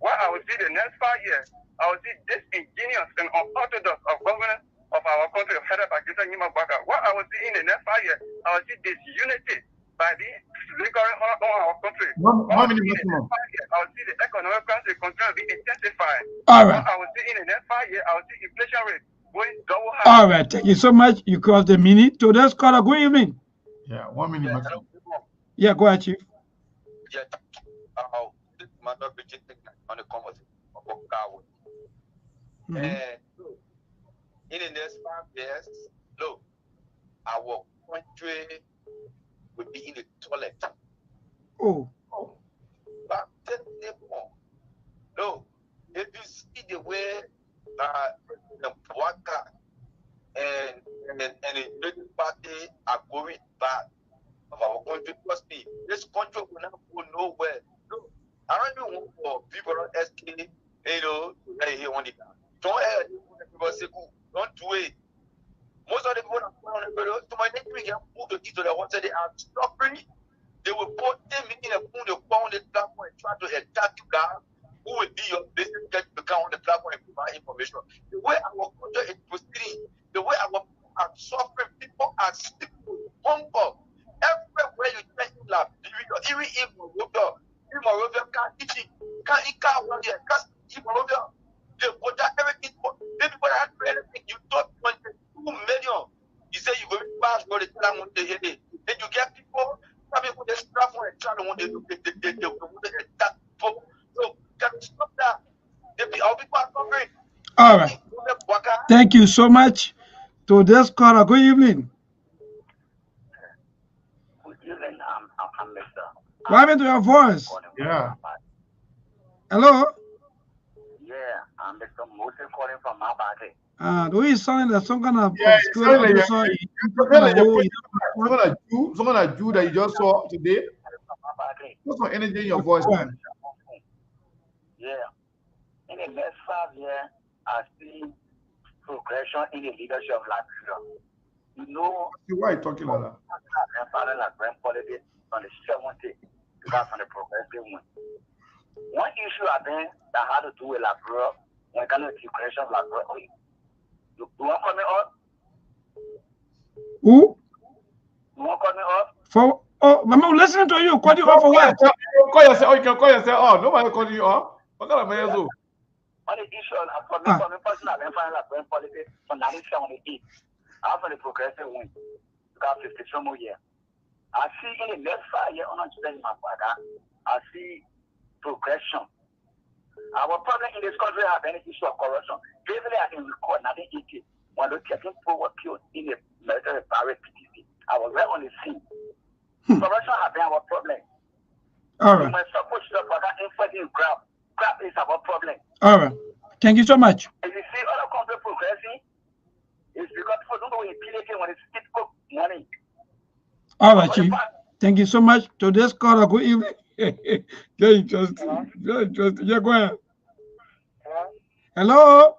What I will see the next 5 years, I will see disingenuous and unorthodox of governance of our country headed by Joseph Boakai. What I will see in the next 5 years, I will see disunity by the legal on our country. How many maximum? I will see the economic crisis continue to be intensified. All right. What I will see in the next 5 years, I will see inflation rate going double high. All right. Thank you so much. You crossed the minute. So let's call a good evening. Yeah, 1 minute maximum. Yeah, go ahead, Chief. Yeah, this man not reaching thing on the conversation about Kawa. Mm-hmm. And in the next 5 years, look, our country will be in the toilet. Oh. But tell them more. No, if you see the way President Bwaka and the United Party are going bad of our country, trust me, this country will not go nowhere. No, I don't even want for people on SK, right here on the ground. Don't have people say, don't do it. Most of the people that are on the road, to my next week, move to Israel, they are suffering. They will put them in a pool of on the platform and try to attack you guys. Who will be your business get to come on the platform and provide information? The way our culture is proceeding, the way our people are suffering, people are sick with hunger. Everywhere you check in lab, even if Morovia can't eat it, can't eat cow one year, can't eat Morovia. They put that everything, people that do anything, you thought 22 million. You say you go pass for the time when they hit it. Then you get people. Some people they strap on a child when they attack people. So can you stop that? Our people are suffering. All right. Thank you so much. To this caller, good evening. Good evening, I'm Mr. What happened to your voice? Yeah. Hello? Yeah, I'm Mr. Moses calling from my party. The way you sound like some kind of Yeah, obscure someone like producer. someone like you that you just saw today. From my party. Put some energy in your voice, man. Yeah. In the next 5 years, I see progression in the leadership of Liberia. You know, Why are you talking like that? grandfather like grand politics on the 70s because on the progressive one. One issue I think that had to do with Liberia when kind of the creation of Liberia. You want to call me up? Who? You want to call me up? I'm listening to you. Call you off for what? Call yourself. You can call yourself. Oh, nobody calling you up. What kind of man is who? On the issue for me personally, I find like grand politics from 1978. After the progressive one, because 50 some more years. I see in the next 5 years, on my father, I see progression. Our problem in this country has been an issue of corruption. Basically, I can record 1980 when the taking forward killed in the military barrack PTC. I was right on the scene. Corruption has been our problem. All right. When support stuff like that, infighting grab is our problem. All right. Thank you so much. If you see other countries progressing, it's because people don't know when it's typical money. All right, Chief. Thank you so much. To this caller, good evening. Very interesting. Very interesting. Yeah, go ahead. Hello?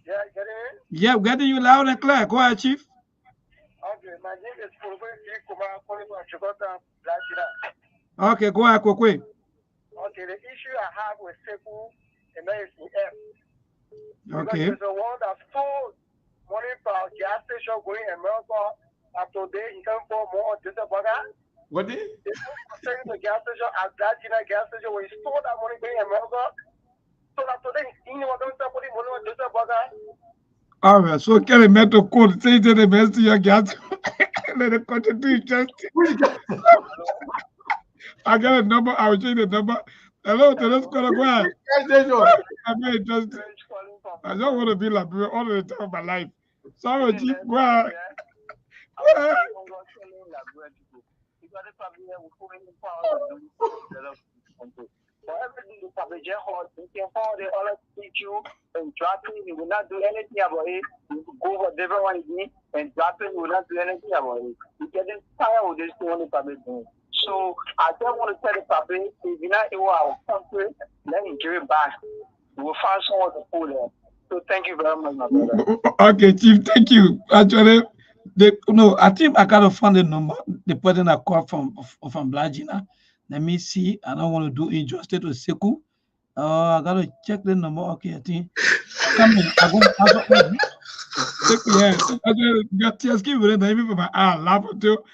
Yeah, get in. Yeah, I'm getting you loud and clear. Go ahead, Chief. Okay, my name is Fulgui Kumar, calling from Chicago, Nigeria. Okay, go ahead, quick. Okay, the issue I have with Sekou and MSCF. Okay. Because there's a one that stole money from gas station going in America, and today he can for more on this burger. What did? They saying the gas station at that gas station when he stole that money going in America. So that today he was going to put money on this burger. All right, so can a metal code say to the best of your gas? Let it continue justice. I got a number. I'll change the number. Hello, let's go ahead. I'm very interested. I don't want to be like all the time of my life. Sorry, Chief. Go ahead. For everything you probably just hold, you can hold it, all teach you and dropping, you will not do anything about it. You go for different one again and dropping, you will not do anything about it. You're getting tired with this thing on the public doing. So I just want to tell the public, if you're not in our country, let me give it back. We will find someone to pull there. So thank you very much, my brother. Okay, Chief, thank you. Actually, I think I gotta find the number, the person I called from Blajina. Let me see. I don't want to do injustice to Sekou. I gotta check the number. Okay, I think. Come in. I'm going to answer. Yeah, just give it a name for my laugh until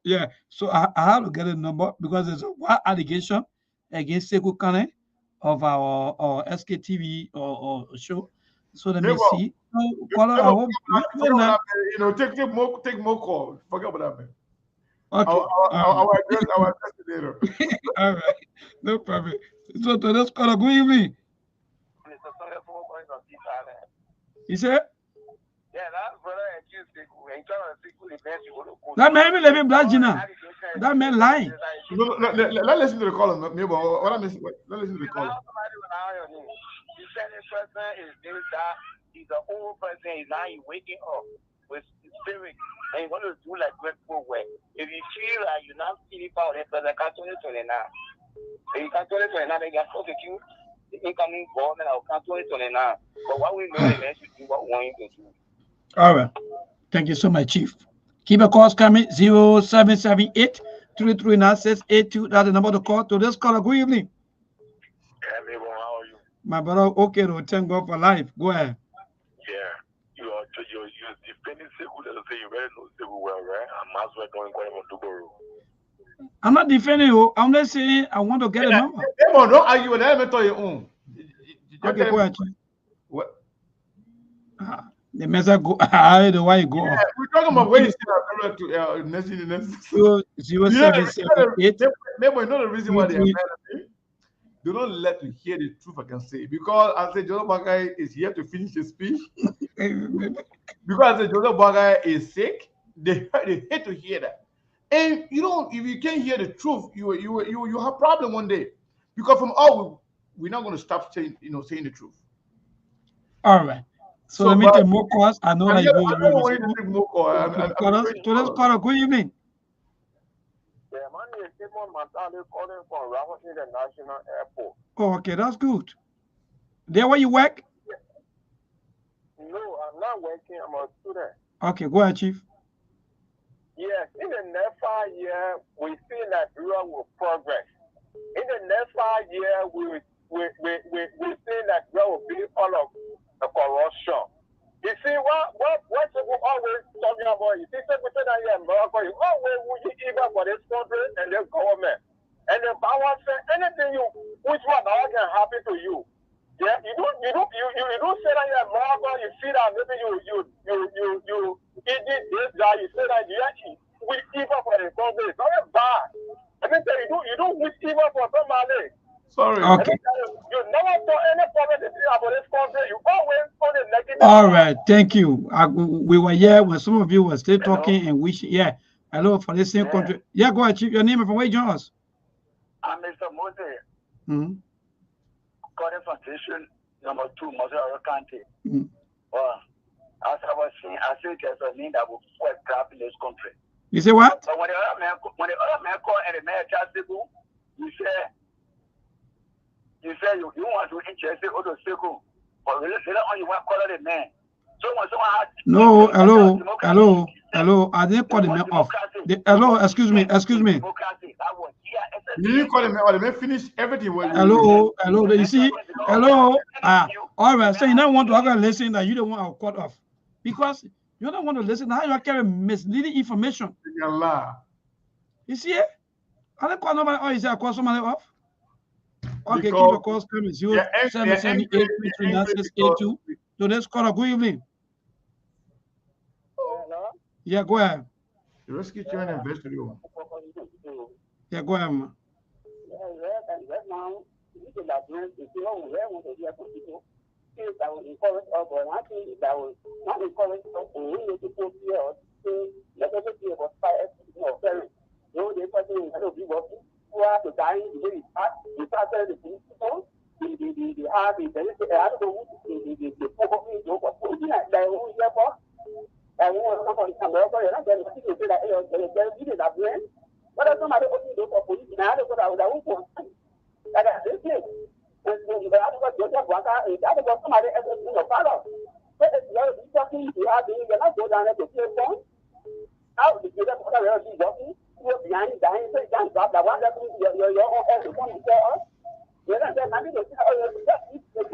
yeah. So I have to get a number because there's a wild allegation against Sekou Kane of our SKTV or show. So let me see. Take more calls. Forget about that, man. Okay. Our address later. All right. No problem. So to this call, good evening. You said? Yeah, that's brother and you That man be living black Gina. That man lying. Let's listen to the caller. Maybe what I missed. Let's listen to the caller. The second person is this that he's an old person. He's now waking up with his spirit and you want to do like great work. If you feel like you're not feeling power, then I can't tell you now. If you can't tell you now, then you have to you the incoming government. I can't tell you now. But what we know is that you do what we want you to do. All right. Thank you so much, Chief. Keep a calls coming 0778 339 That's the number to call. To this caller, good evening. Hey, how are you? My brother, okay, thank God for life. Go ahead. Yeah, you're defending Sekou. Let's say you very know Sekou well, right? I'm as well going on Duboro. I'm not defending you. I'm just saying I want to get a number. Don't argue with them. Tell your own. Okay, go ahead, Chief. What? The message go. I know why you go off. We're talking about where you see our next. 0778. Maybe you know the reason why they are mad at me. They don't let me hear the truth. I can say because I said Joseph Bagai is here to finish his speech. Because I said Joseph Bagai is sick. They hate to hear that. And you don't. If you can't hear the truth, you have problem one day. Because from all we're not going to stop saying the truth. All right. So let me take more calls. I know that you will. I don't want you to take more calls. To this caller, good evening. Yeah, my name is Simon Matale calling from Ramos International Airport. Oh, okay, that's good. There where you work? No, I'm not working. I'm a student. Okay, go ahead, Chief. Yes, in the next 5 years, we see that Liberia will progress. In the next 5 years, we see that Liberia will be all of the corruption. You see, what people always talking about, you see, people say that you're America, you always would you even for this country and this government. And the power say anything which one can happen to you. Yeah, you don't say that you're America, you see that maybe you eat this guy, you say that you actually wish evil for the country. It's not bad. I mean, you don't wish evil for somebody. Sorry. Okay. You never saw any problem about this country. You always saw the negative. All right. Thank you. We were here when some of you were still talking and wishing. Yeah. Hello for the same country. Yeah, go ahead, Chief. Your name and from where you join us? I'm Mr. Mose. Current Foundation number 2, Mosera County. Well, as I was saying, I think there's a need that will fight crap in this country. You say what? But when the other man call and the man charge people, you say you want to interest in other people, but really on you want to call the man. So when someone has no, hello. I didn't call the man off. Hello, excuse me. You didn't call the man, or the man finished everything. Hello. You see, hello. All right. So you don't want to listen that you don't want to cut off because you don't want to listen. How you carry misleading information? You see it? I don't call nobody. Oh, is there a call somebody off? Okay, keep a call coming 0778 So let's call a good evening. Yeah, go ahead. The rescue chairman invested you. Yeah, go ahead, man.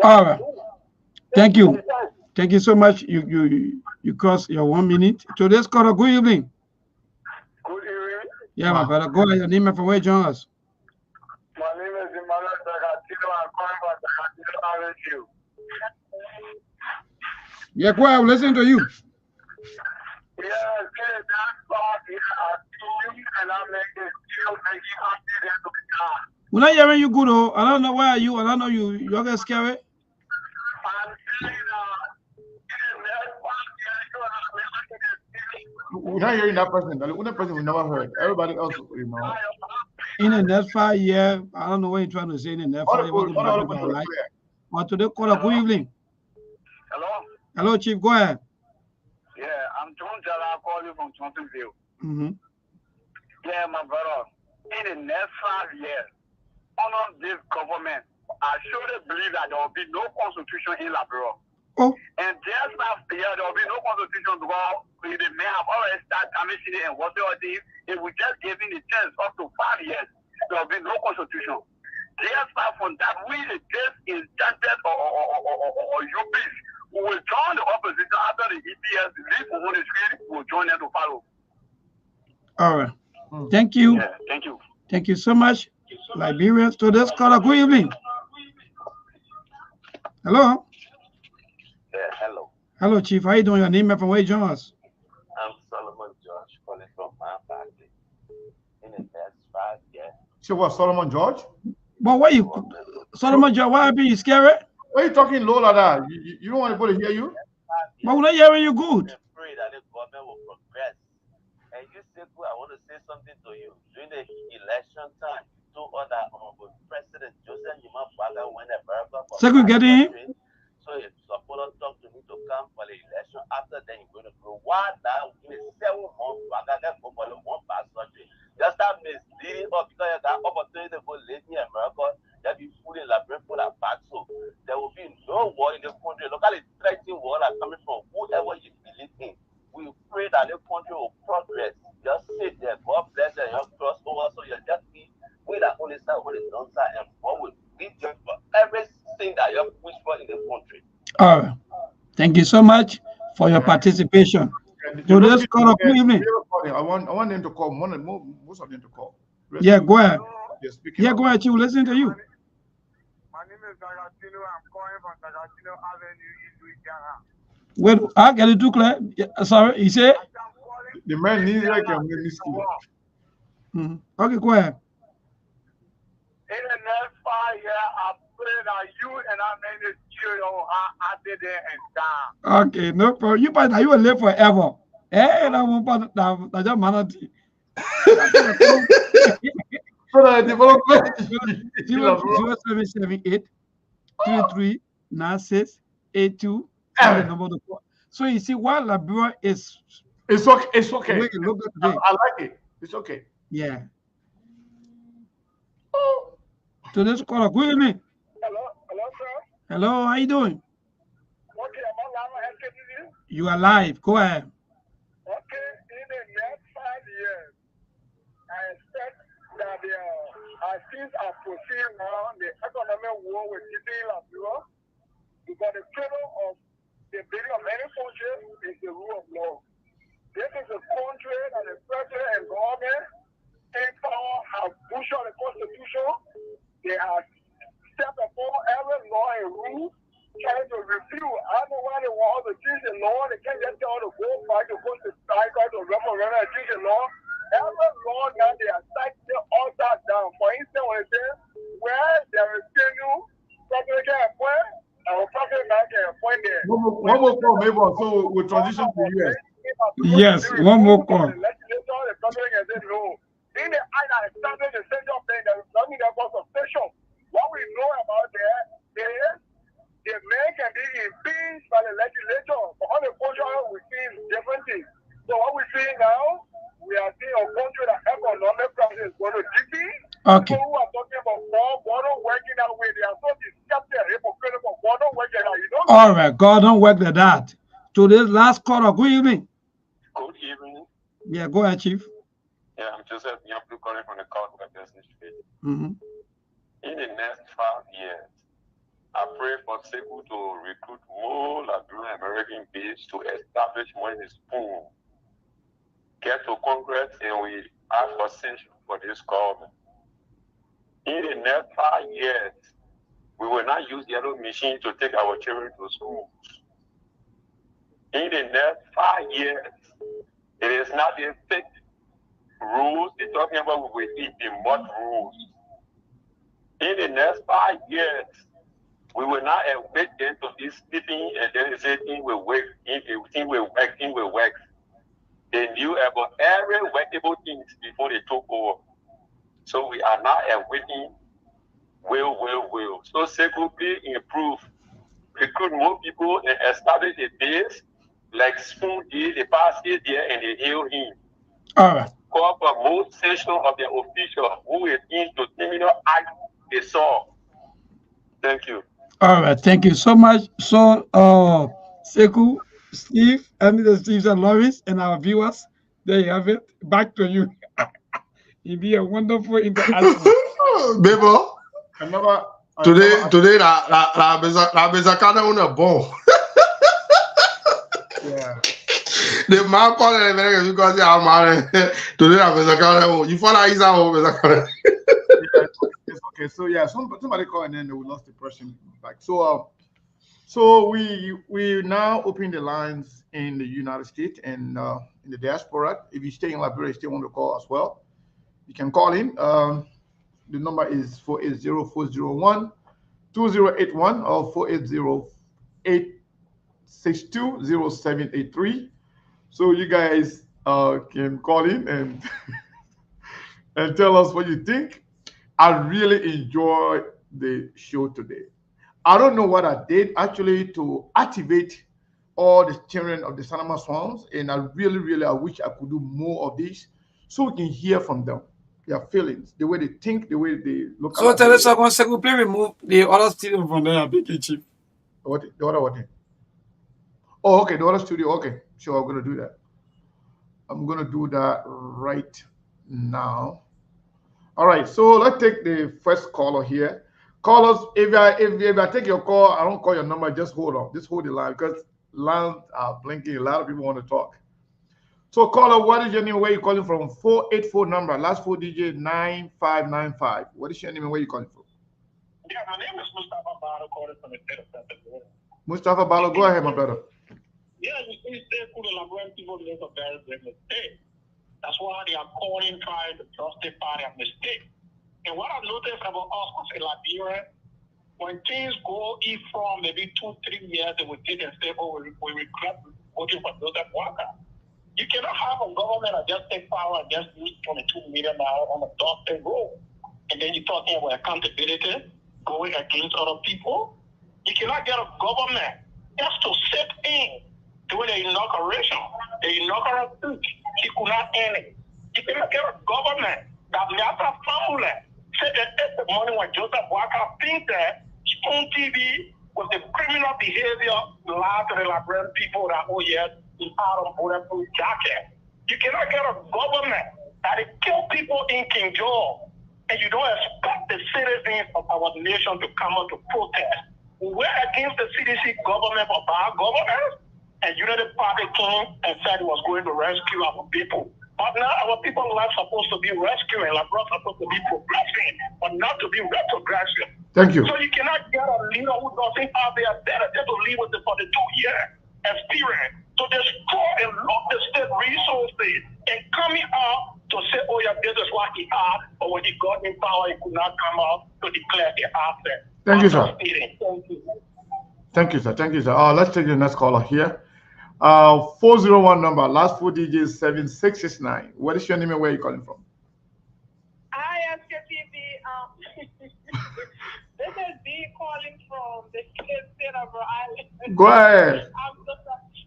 All right. Thank you. Thank you so much. You crossed your 1 minute. So let's call a good evening. Good evening. Yeah, my brother. Go ahead. Your name and from where you join us. My name is Emmanuel Dagatino. I'm calling from Dagatino Avenue. Yeah, go ahead. Listen to you. We're not hearing you good, oh. I don't know where are you. I don't know you. You're getting scary. We're not hearing that person. The only person we never heard. Everybody else, In the next 5 years, I don't know what you're trying to say in the next 5 years. But today, call a good evening. Hello? Hello, Chief. Go ahead. Yeah, I'm John Jala. I call you from Johnsonville. Mm-hmm. Yeah, my brother. In the next 5 years, under this government, I surely believe that there will be no constitution in Liberia. Oh. And just last year, there will be no constitution because the men have already started commissioning and whatever it is. If we just give him the chance up to 5 years, there will be no constitution. Just like from that, we the just enchanted or UPs who will join the opposition after the EPS leave on the street, will join them to follow. All right. Thank you. Yeah, thank you. Thank you so much. Liberians, to this caller, good evening. Hello. Yeah, hello. Hello, Chief. How you doing? Your name and from where you join us? I'm Solomon George, calling from my family. In the next 5 years. So what, Solomon George? But why you, Solomon George, why are you scared? Why are you talking low like that? You don't want people to hear you? But we're not hearing you good. I pray that the government will progress. And you say, I want to say something to you. During the election time, two other President Joseph Yuma Baga went America for Segregating. So if supporters talk to me to come for the election, after then you're going to grow. Why now? Give me 7 months Baga can go for the one pass surgery. Just start misleading us because you got opportunity to go live in America. They'll be fully elaborate for that back. So there will be no war in the country. Look at the threatening war that's coming from whoever you believe in. We pray that the country will progress. Just sit there. God bless you. You cross over. So you just be with the only side, with the downside, and forward. We just for everything that you wish for in the country. All right. Thank you so much for your participation. To this call, good evening. I want them to call. Most of them to call. Yeah, go ahead. Yeah, go ahead. Chief, listen to you. My name is Dagatino. I'm calling from Dagatino Avenue, East Louisiana. Wait, I get it too clear. Sorry, he said. The man needs like a Okay, go ahead. In the next 5 years, I pray that you and I made this children I did there and down. Okay, no problem. You better you will live forever. Eh, that one part that just manati. 0778 339682. So you see, while Liberia is it's okay. It's okay. I like it. It's okay. Yeah. To this caller, good evening. Hello, sir. Hello, how you doing? Okay, am I live? You are live. Go ahead. Okay, in the next 5 years, I expect that as things are proceeding now, the economic war will keep Liberia because the kernel of the building of any country is the rule of law. This is a country that the president and government in power have pushed on the constitution. They have stepped upon every law and rule, trying to review. I don't know why they want to change the law. They can't just tell to go back to go to strike or to referendum and change the law. Every law now they are citing all that down. For instance, when they say where there is new public appointment, our public can appoint there. One more call, maybe. So we'll transition to US. Yes, one more call. The legislature, the public has said no. In the either establish the central thing that is nothing that was of session. What we know about that is the man can be impeached by the legislature. For all the culture, we see different things. So what we see now, we are seeing a country that economic process is going to deepen. Okay. People who are talking about God don't working that way, they are so disgusted, hypocritical. God don't work that, you know? All right, God don't work like that. To this last caller, good evening. Good evening. Yeah, go ahead, Chief. Yeah, I'm Joseph Nyaplu calling from the Court Workers Institute. Mm-hmm. In the next 5 years, I pray for SECU to recruit more Liberian American beings to establish one spoon. Get to Congress and we ask for censure for this government. In the next 5 years, we will not use yellow machine to take our children to schools. In the next 5 years, It is not a fixed rules. They're talking about we will see the mud rules. In the next 5 years, we will not wait into this sleeping and then say thing will work, thing will work. They knew about every workable things before they took over. So we are not waiting. Will. So secretly improve, recruit more people and establish a base like Spoon did the past year there and they hail him. All right. Call for more session of the official who is into criminal act they saw. Thank you. All right. Thank you so much. So, Sekou, Steve, Mr. Steve and Loris, and our viewers, there you have it. Back to you. It'd be a wonderful interaction. Bebo, today, la bezakana on a bon. Yeah. The man calling America because they are married. Today, la bezakana. You find out he's out bezakana. It's okay. So yeah, somebody called and then we lost the person back. So we now open the lines in the United States and in the diaspora. If you stay in Liberia, you still want to call as well, you can call in. The number is 480-401-2081 or 480-862-0783. So you guys can call in and and tell us what you think. I really enjoyed the show today. I don't know what I did actually to activate all the children of the Sanama Swamps, and I really I wish I could do more of this so we can hear from them, their feelings, the way they think, the way they look. So tell us, Sekou, please remove the other studio from there, big chief. What the other what? Oh, okay, the other studio. Okay, sure, I'm gonna do that. I'm gonna do that right now. All right, so let's take the first caller here. Callers, if I take your call, I don't call your number, just hold on. Just hold the line because lines are blinking. A lot of people want to talk. So caller, what is your name? Where you calling from? 484 number, last 4 digit 9595. What is your name and where you calling from? Yeah, my name is Mustafa Balo, calling from the state of Pennsylvania. Mustafa Balo, go ahead, my brother. Yeah, you see, they could elaborate people make a very great mistake. That's why they are calling, trying to justify their mistake. And what I've noticed about us as a Liberian, when things go from maybe 2-3 years, they will take and say, oh, we regret voting for Joseph Walker. You cannot have a government that just take power and just use $22 million on a doorstep road. And then you're talking about accountability, going against other people. You cannot get a government just to sit in doing the inauguration. The inaugural speech, he could not end it. You cannot get a government that matter family. Said that the morning when Joseph Walker painted Spoon TV with the criminal behavior lied to the Liberian people that, oh yes, he's out of bulletproof jacket. You cannot get a government that kill people in King George, and you don't expect the citizens of our nation to come out to protest. We're against the CDC government of our government, and United Party came and said it was going to rescue our people. But now our people are not supposed to be rescuing, like we're supposed to be progressing, but not to be retrogressing. Thank you. So you cannot get a leader who doesn't have their data to lead with the 42-year experience to destroy and loot the state resources and coming out to say, oh yeah, this is what he had, but when he got in power, he could not come out to declare the asset. Thank you, sir. Thank you. Thank you, sir. Thank you, sir. Let's take the next caller here. 401 number, last 4 digits 7669. What is your name and where are you calling from? Hi, SKTV. This is B calling from the state of Rhode Island. Go ahead.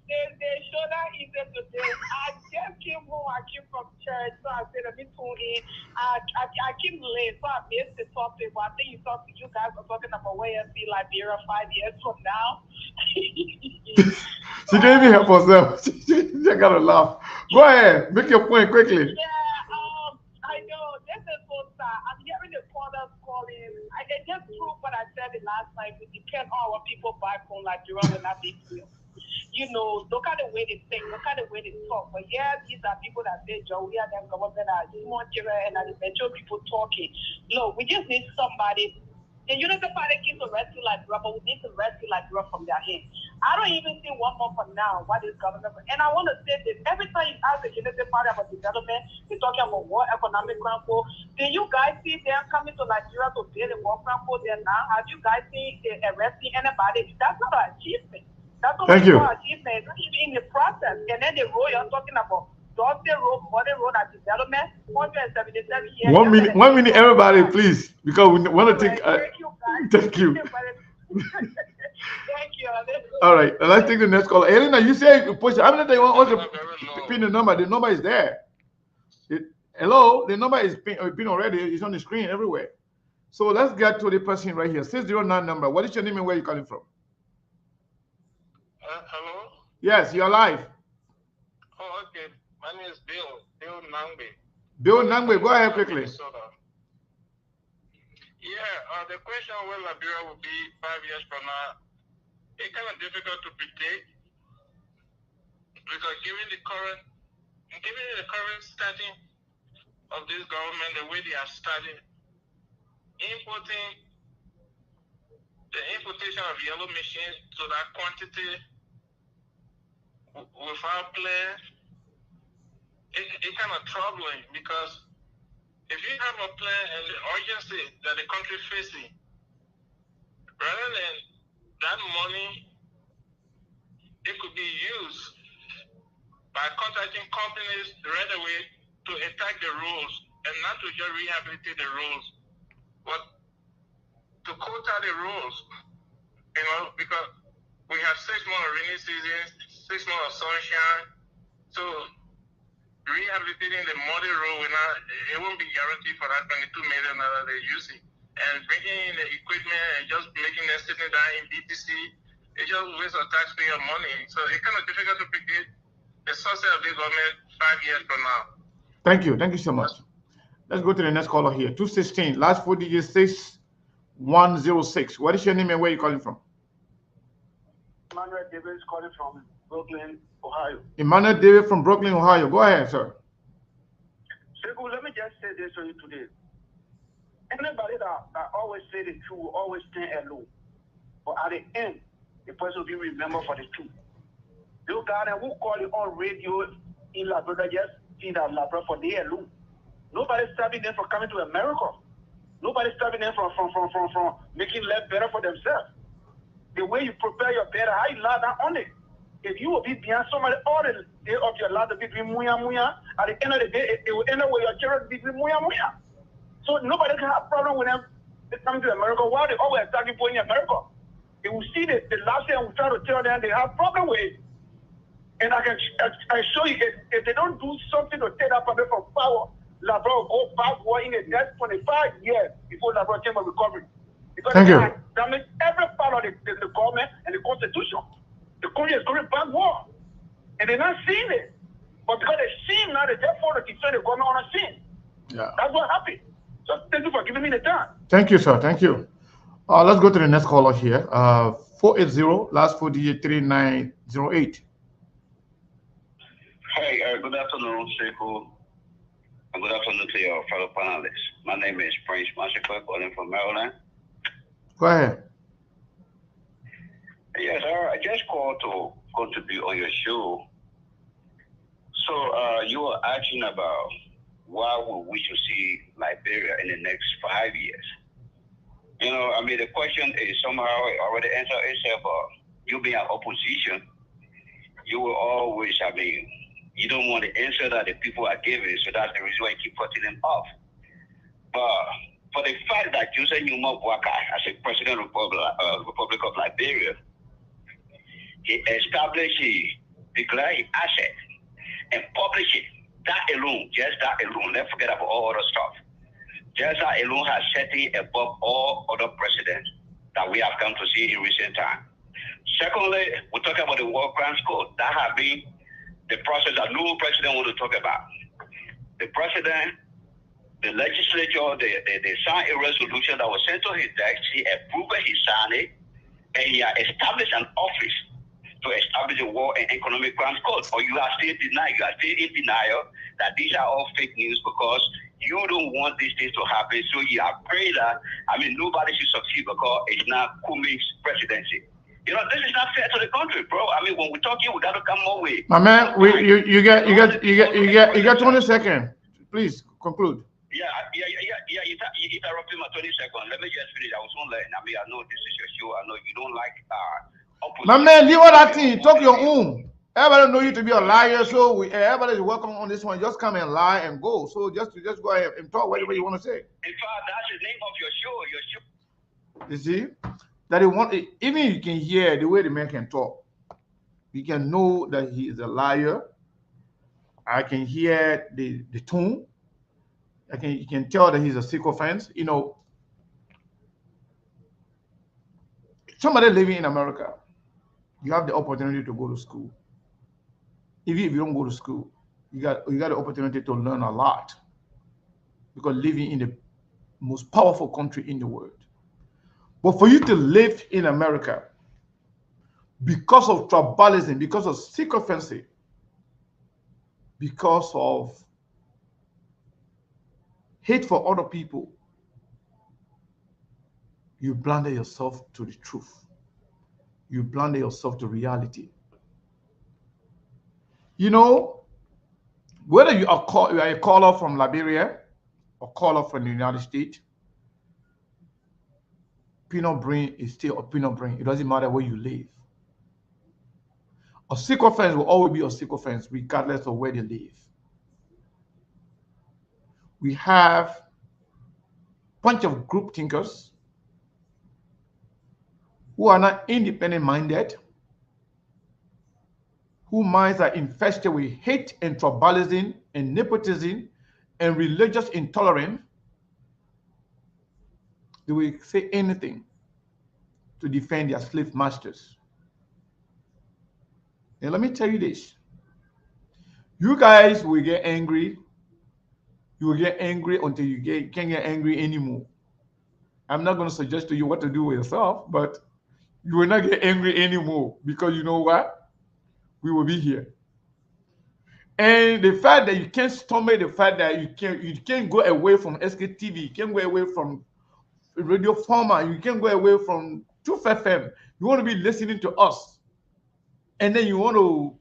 The show that is today. I just came home. I came from church, so I said, let me tune in. I came late, so I missed the topic. But I think you guys are talking about where you see Liberia 5 years from now. She can't even help herself. She gotta laugh. Go ahead, make your point quickly. Yeah, I know. This is so sad. I'm hearing the callers calling. I can just prove what I said the last night. We depend on our people back home. Liberia will not be killed. You know, look at the way they think, look at the way they talk. But yeah, these are people that say, Joe, we are them government are small children and are the mature people talking. No, we just need somebody The Unity Party keeps to rescue Liberia, but we need to rescue Liberia from their hand. I don't even see 1 month from now what is government. And I want to say this, every time you ask the Unity Party about development, they're talking about war, economic crumble. Did you guys see them coming to Nigeria to build a war crumble there now? Have you guys seen arresting anybody? That's not an achievement. That's not an achievement. It's not even in the process. And then the road you're talking about, Dorothy Road, Modern Road and development, 177 years. 1 minute, 1 minute, everybody, please, because we want to take. Thank you. Thank you. All right, let's take the next caller. Elena, you say you push. I'm not the pin the number. The number is there. Hello, the number is pin already. It's on the screen everywhere. So let's get to the person right here. 609 number. What is your name and where are you calling from? Hello? Yes, you're live. Oh, okay. My name is Bill Nangbe. Bill Nangbe, go ahead quickly. Yeah, the question where Liberia will be 5 years from now, it's kind of difficult to predict because given the current starting of this government, the way they are starting, the importation of yellow machines to that quantity without plan, it's kind of troubling because if you have a plan and the urgency that the country is facing, rather than that money, it could be used by contacting companies right away to attack the rules and not to just rehabilitate the rules, but to quota the rules, because we have 6 months of rainy season, 6 months of sunshine, so rehabilitating the muddy road, it won't be guaranteed for that $22 million that they're using. And bringing in the equipment and just making them sitting down in BTC, it just wastes our taxpayer money. So it's kind of difficult to predict the success of this government 5 years from now. Thank you. Thank you so much. Let's go to the next caller here. 216, last 4 digits, 6106. What is your name and where are you calling from? Emmanuel Davis calling from Brooklyn, Ohio. Emmanuel David from Brooklyn, Ohio. Go ahead, sir. Sekou, let me just say this to you today. Anybody that always say the truth will always stand alone. But at the end, the person will be remembered for the truth. You got them who call it on radio in Liberia, just see that Liberia for they alone. Nobody's stopping them from coming to America. Nobody's stopping them from making life better for themselves. The way you prepare your bed, how you lie down on it. If you will be behind somebody all the day of your life to be doing muya muya, at the end of the day, it will end up with your children to be doing muya muya. So nobody can have a problem with them coming to America. Why they always attacking people in America? They will see the last year and we try to tell them they have problem with it. And I show you, if they don't do something to take that problem from power, Liberia will go backward in the next 25 years before Liberia came a recovery. Because Thank you. That means every part of the government and the constitution. The country is going backward. And they're not seeing it. But because they see it now, they therefore they defend the government on a scene. Yeah. That's what happened. So thank you for giving me the time. Thank you, sir. Thank you. Let's go to the next caller here. 480, last 4 digit 3908. Hey, good afternoon, Sekou. And good afternoon to your fellow panelists. My name is Prince Mashiko, calling from Maryland. Go ahead. Yes, I just called to contribute on your show. So you were asking about why we wish to see Liberia in the next 5 years. The question is somehow already answered itself. You being an opposition, you will always, you don't want the answer that the people are giving, so that's the reason why you keep putting them off. But for the fact that Joseph Numa Bouaka, as a president of Republic of Liberia, he established, declared his asset, and published it. That alone, just that alone, let's forget about all other stuff. Just that alone has set him above all other presidents that we have come to see in recent time. Secondly, we talk about the War Crimes Code. That has been the process that no president want to talk about. The president, the legislature, they signed a resolution that was sent to his desk. He approved it, he signed it, and he has established an office to establish a War and Economic Crimes Code. Or you are still in denial that these are all fake news because you don't want these things to happen. So you are praying that, nobody should succeed because it's not Kumi's presidency. This is not fair to the country, bro. When we talk here, we got to come our way. My man, you get 20 seconds. Please conclude. Yeah. You interrupted my 20 seconds. Let me just finish. I was on letting. I know this is your show. I know you don't like my man, leave all that thing. Talk your own. Everybody know you to be a liar, so everybody is welcome on this one. Just come and lie and go. So just go ahead and talk whatever you want to say. In fact, that's the name of your show. You see that even you can hear the way the man can talk. You can know that he is a liar. I can hear the tone. You can tell that he's a sycophant. Somebody living in America, you have the opportunity to go to school. Even if you don't go to school, you got the opportunity to learn a lot, because living in the most powerful country in the world. But for you to live in America, because of tribalism, because of sycophancy, because of hate for other people, you blunder yourself to the truth. You blunder yourself to reality. Whether you are a caller from Liberia or caller from the United States, peanut brain is still a peanut brain. It doesn't matter where you live. A sycophant will always be a sycophant regardless of where they live. We have a bunch of group thinkers who are not independent-minded, whose minds are infested with hate and tribalism and nepotism and religious intolerance. They will say anything to defend their slave masters. And let me tell you this. You guys will get angry. You will get angry until you can't get angry anymore. I'm not going to suggest to you what to do with yourself, but you will not get angry anymore, because you know what? We will be here. And the fact that you can't stomach the fact that you can't go away from SKTV, you can't go away from Radio Format, you can't go away from Truth FM. You want to be listening to us, and then you want to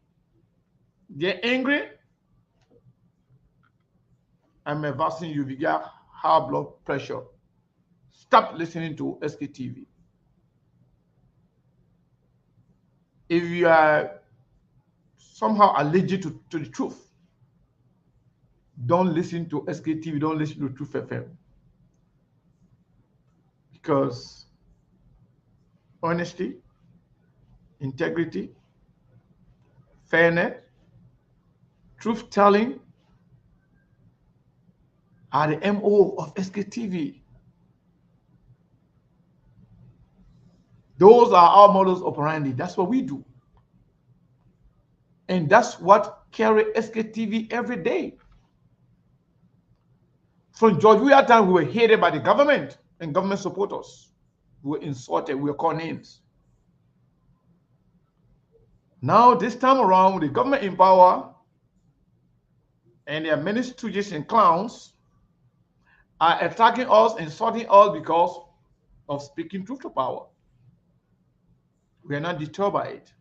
get angry. I'm advising you, if you got high blood pressure, stop listening to SKTV. If you are somehow allergic to the truth, don't listen to SKTV, don't listen to Truth FM. Because honesty, integrity, fairness, truth telling are the MO of SKTV. Those are our models operandi. That's what we do. And that's what carry SKTV every day. From George Weah time, we were hated by the government and government supporters. We were insulted, we were called names. Now, this time around, with the government in power, and there are many stooges and clowns are attacking us, insulting us because of speaking truth to power. We are not deterred by it.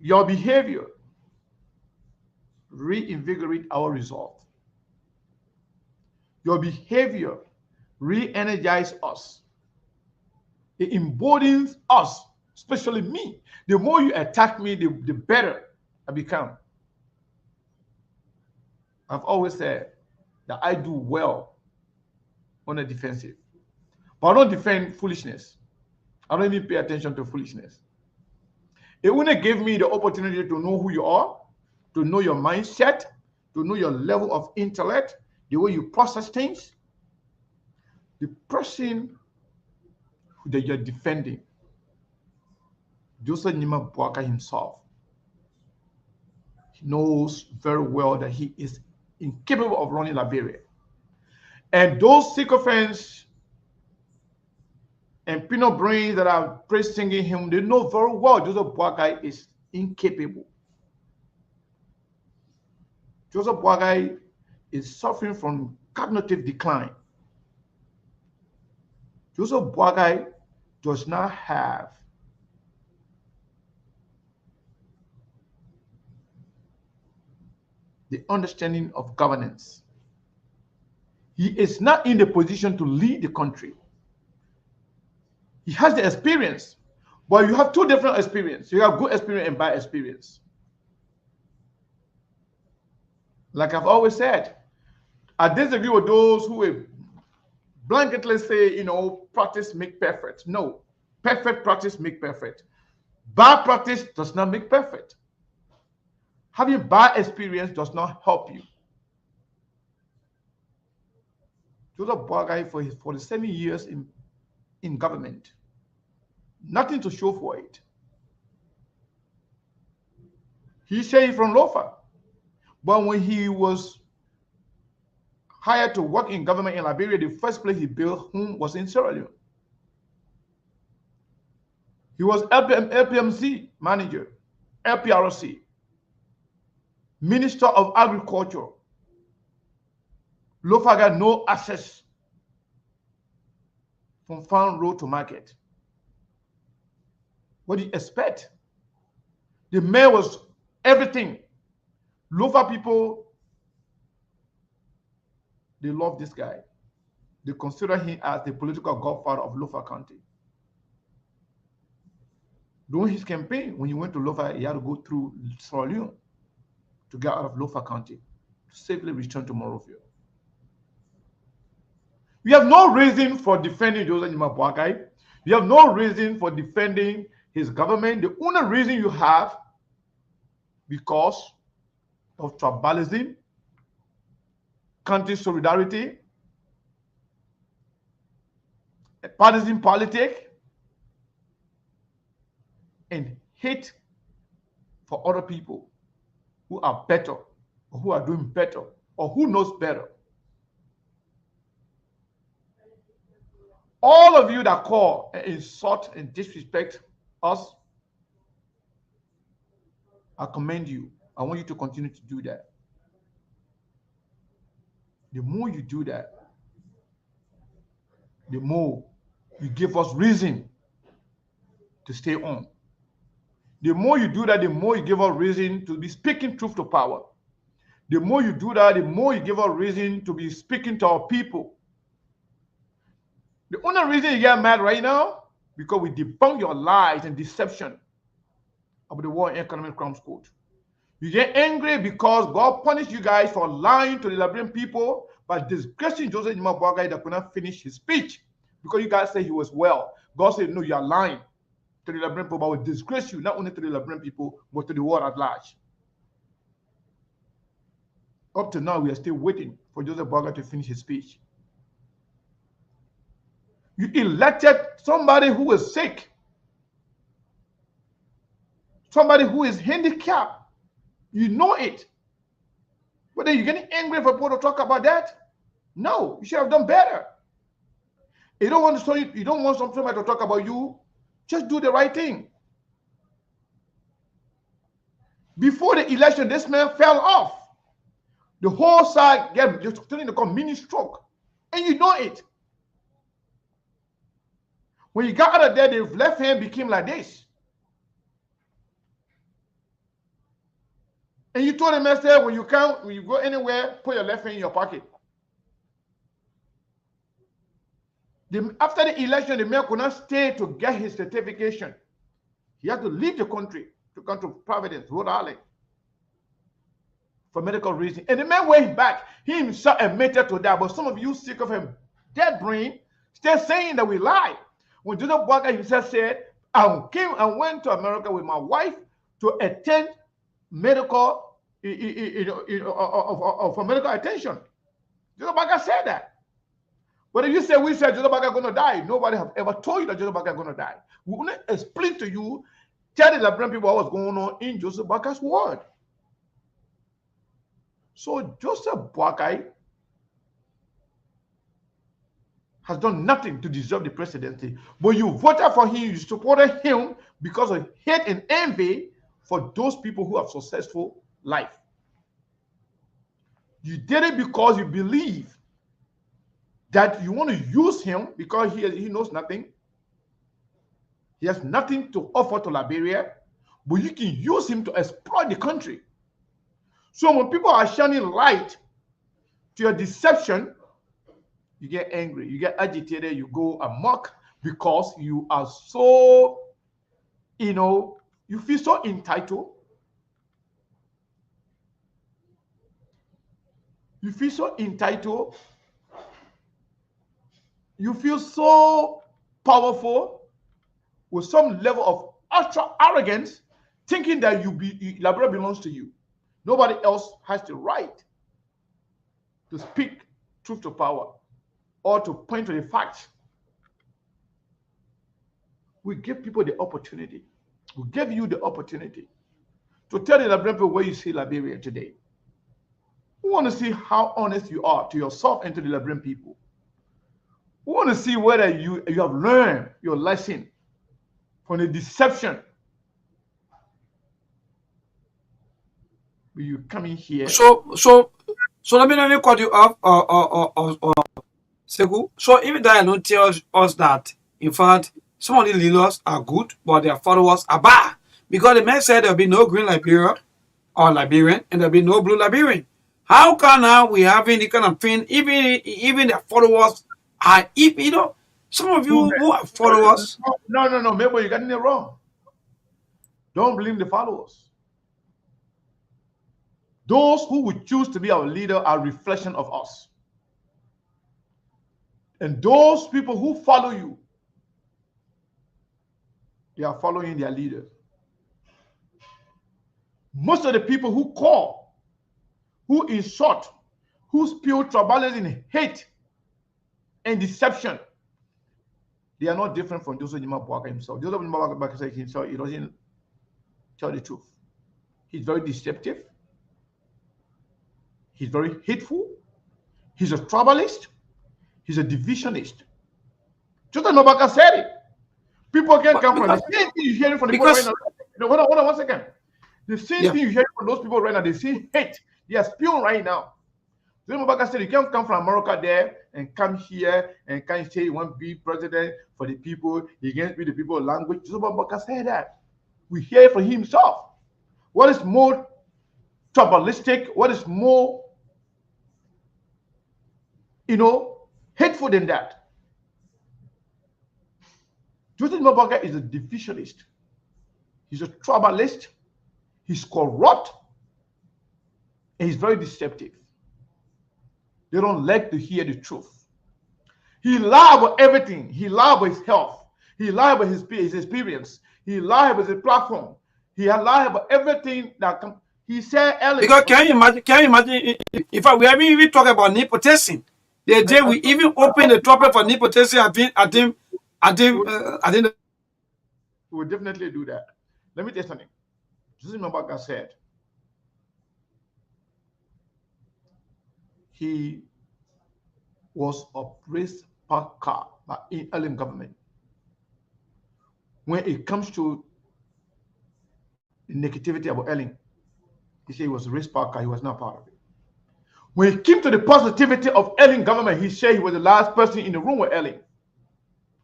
Your behavior reinvigorate our resolve. Your behavior re-energize us. It emboldens us, especially me. The more you attack me, the better I become. I've always said that I do well on the defensive. But I don't defend foolishness. I don't even pay attention to foolishness. It wouldn't give me the opportunity to know who you are, to know your mindset, to know your level of intellect, the way you process things. The person that you're defending, Joseph Nima Boaka himself, he knows very well that he is incapable of running Liberia. And those sycophants and peanut brains that are praise singing him, they know very well Joseph Boakai is incapable. Joseph Boakai is suffering from cognitive decline. Joseph Boakai does not have the understanding of governance. He is not in the position to lead the country. He has the experience, but you have two different experiences. You have good experience and bad experience. Like I've always said, I disagree with those who will blanketly say, practice make perfect. No, perfect practice make perfect. Bad practice does not make perfect. Having bad experience does not help you. Joseph Boakai, for his 47 years in government, nothing to show for it. He said he's from Lofa, but when he was hired to work in government in Liberia, the first place he built home was in Sierra Leone. He was LPMC manager, LPRC, Minister of Agriculture. Lofa got no access from farm road to market. What do you expect? The mayor was everything. Lofa people, they love this guy. They consider him as the political godfather of Lofa County. During his campaign, when he went to Lofa, he had to go through Sierra Leone to get out of Lofa County to safely return to Monrovia. You have no reason for defending Joseph Boakai. You have no reason for defending his government. The only reason you have, because of tribalism, country solidarity, partisan politics, and hate for other people who are better, or who are doing better, or who knows better. All of you that call and insult and disrespect us, I commend you. I want you to continue to do that. The more you do that, the more you give us reason to stay on. The more you do that, the more you give us reason to be speaking truth to power. The more you do that, the more you give us reason to be speaking to our people. The only reason you get mad right now, because we debunk your lies and deception about the World Economic Crimes Code. You get angry because God punished you guys for lying to the Liberian people by disgracing Joseph Boakai that could not finish his speech because you guys say he was well. God said, no, you are lying to the Liberian people, but will disgrace you, not only to the Liberian people, but to the world at large. Up to now, we are still waiting for Joseph Boakai to finish his speech. You elected somebody who is sick, somebody who is handicapped. You know it. But then you're getting angry for people to talk about that? No, you should have done better. You don't want somebody to talk about you. Just do the right thing. Before the election, this man fell off. The whole side just starting to come mini stroke. And you know it. When you got out of there, the left hand became like this. And you told the man, say, when you go anywhere, put your left hand in your pocket. After the election, the man could not stay to get his certification. He had to leave the country to come to Providence, Rhode Island, for medical reasons. And the man went back. He himself admitted to that. But some of you sick of him, dead brain, still saying that we lie. When Joseph Boakai himself said, I went to America with my wife to attend medical for medical attention. Joseph Boakai said that. But if you say we said Joseph Boakai is going to die, nobody have ever told you that Joseph Boakai is going to die. We want to explain to you, tell the Liberian people what was going on in Joseph Boakai's word. So Joseph Boakai has done nothing to deserve the presidency. But you voted for him, you supported him because of hate and envy for those people who have successful life. You did it because you believe that you want to use him because he knows nothing. He has nothing to offer to Liberia, but you can use him to exploit the country. So when people are shining light to your deception, you get angry, you get agitated, you go amok because you are so, you feel so entitled. You feel so entitled. You feel so powerful with some level of ultra arrogance, thinking that Liberia belongs to you. Nobody else has the right to speak truth to power or to point to the facts. We give people the opportunity. We give you the opportunity to tell the Liberian people where you see Liberia today. We want to see how honest you are to yourself and to the Liberian people. We want to see whether you have learned your lesson from the deception. You coming here. So let me cut you off or Segu. So even that don't tell us that in fact some of the leaders are good, but their followers are bad. Because the man said there'll be no green Liberia or Liberian and there'll be no blue Liberian. How can now we having the kind of thing, even their followers are, some of you who are followers. No, maybe you got it wrong. Don't blame the followers. Those who would choose to be our leader are a reflection of us. And those people who follow you, they are following their leaders. Most of the people who call, who insult, who spew tribalism, hate, and deception, they are not different from Joseph Nimabwaka himself. Joseph Nimabwaka said himself, he doesn't tell the truth. He's very deceptive. He's very hateful. He's a tribalist. He's a divisionist. Joseph Nimabwaka said it. People can come from the same thing you're hearing from the people right now. Hold on 1 second. The same thing you hear from those people right now, they see hate. They are spewing right now. Joseph Nimabwaka said you can't come from America there and come here and can't say you want to be president for the people, you can't speak the people's language. Joseph Nimabwaka said that. We hear it from himself. What is more tribalistic? What is more, hateful than that? Joseph Nimabwaka is a divisionist. He's a tribalist. He's corrupt. And he's very deceptive. They don't like to hear the truth. He lied about everything. He lied about his health. He lied about his experience. He lied about his platform. He lied about everything that comes. He said earlier. Because can you imagine if we haven't even talked about nepotism. The day we even open the topic for nepotism, I think we will definitely do that. Let me tell you something. Joseph Nimabwaka said he was a race park car in Ellen government. When it comes to the negativity about Ellen, he said he was a race park car, he was not part of it. When it came to the positivity of Ellen government, he said he was the last person in the room with Ellen.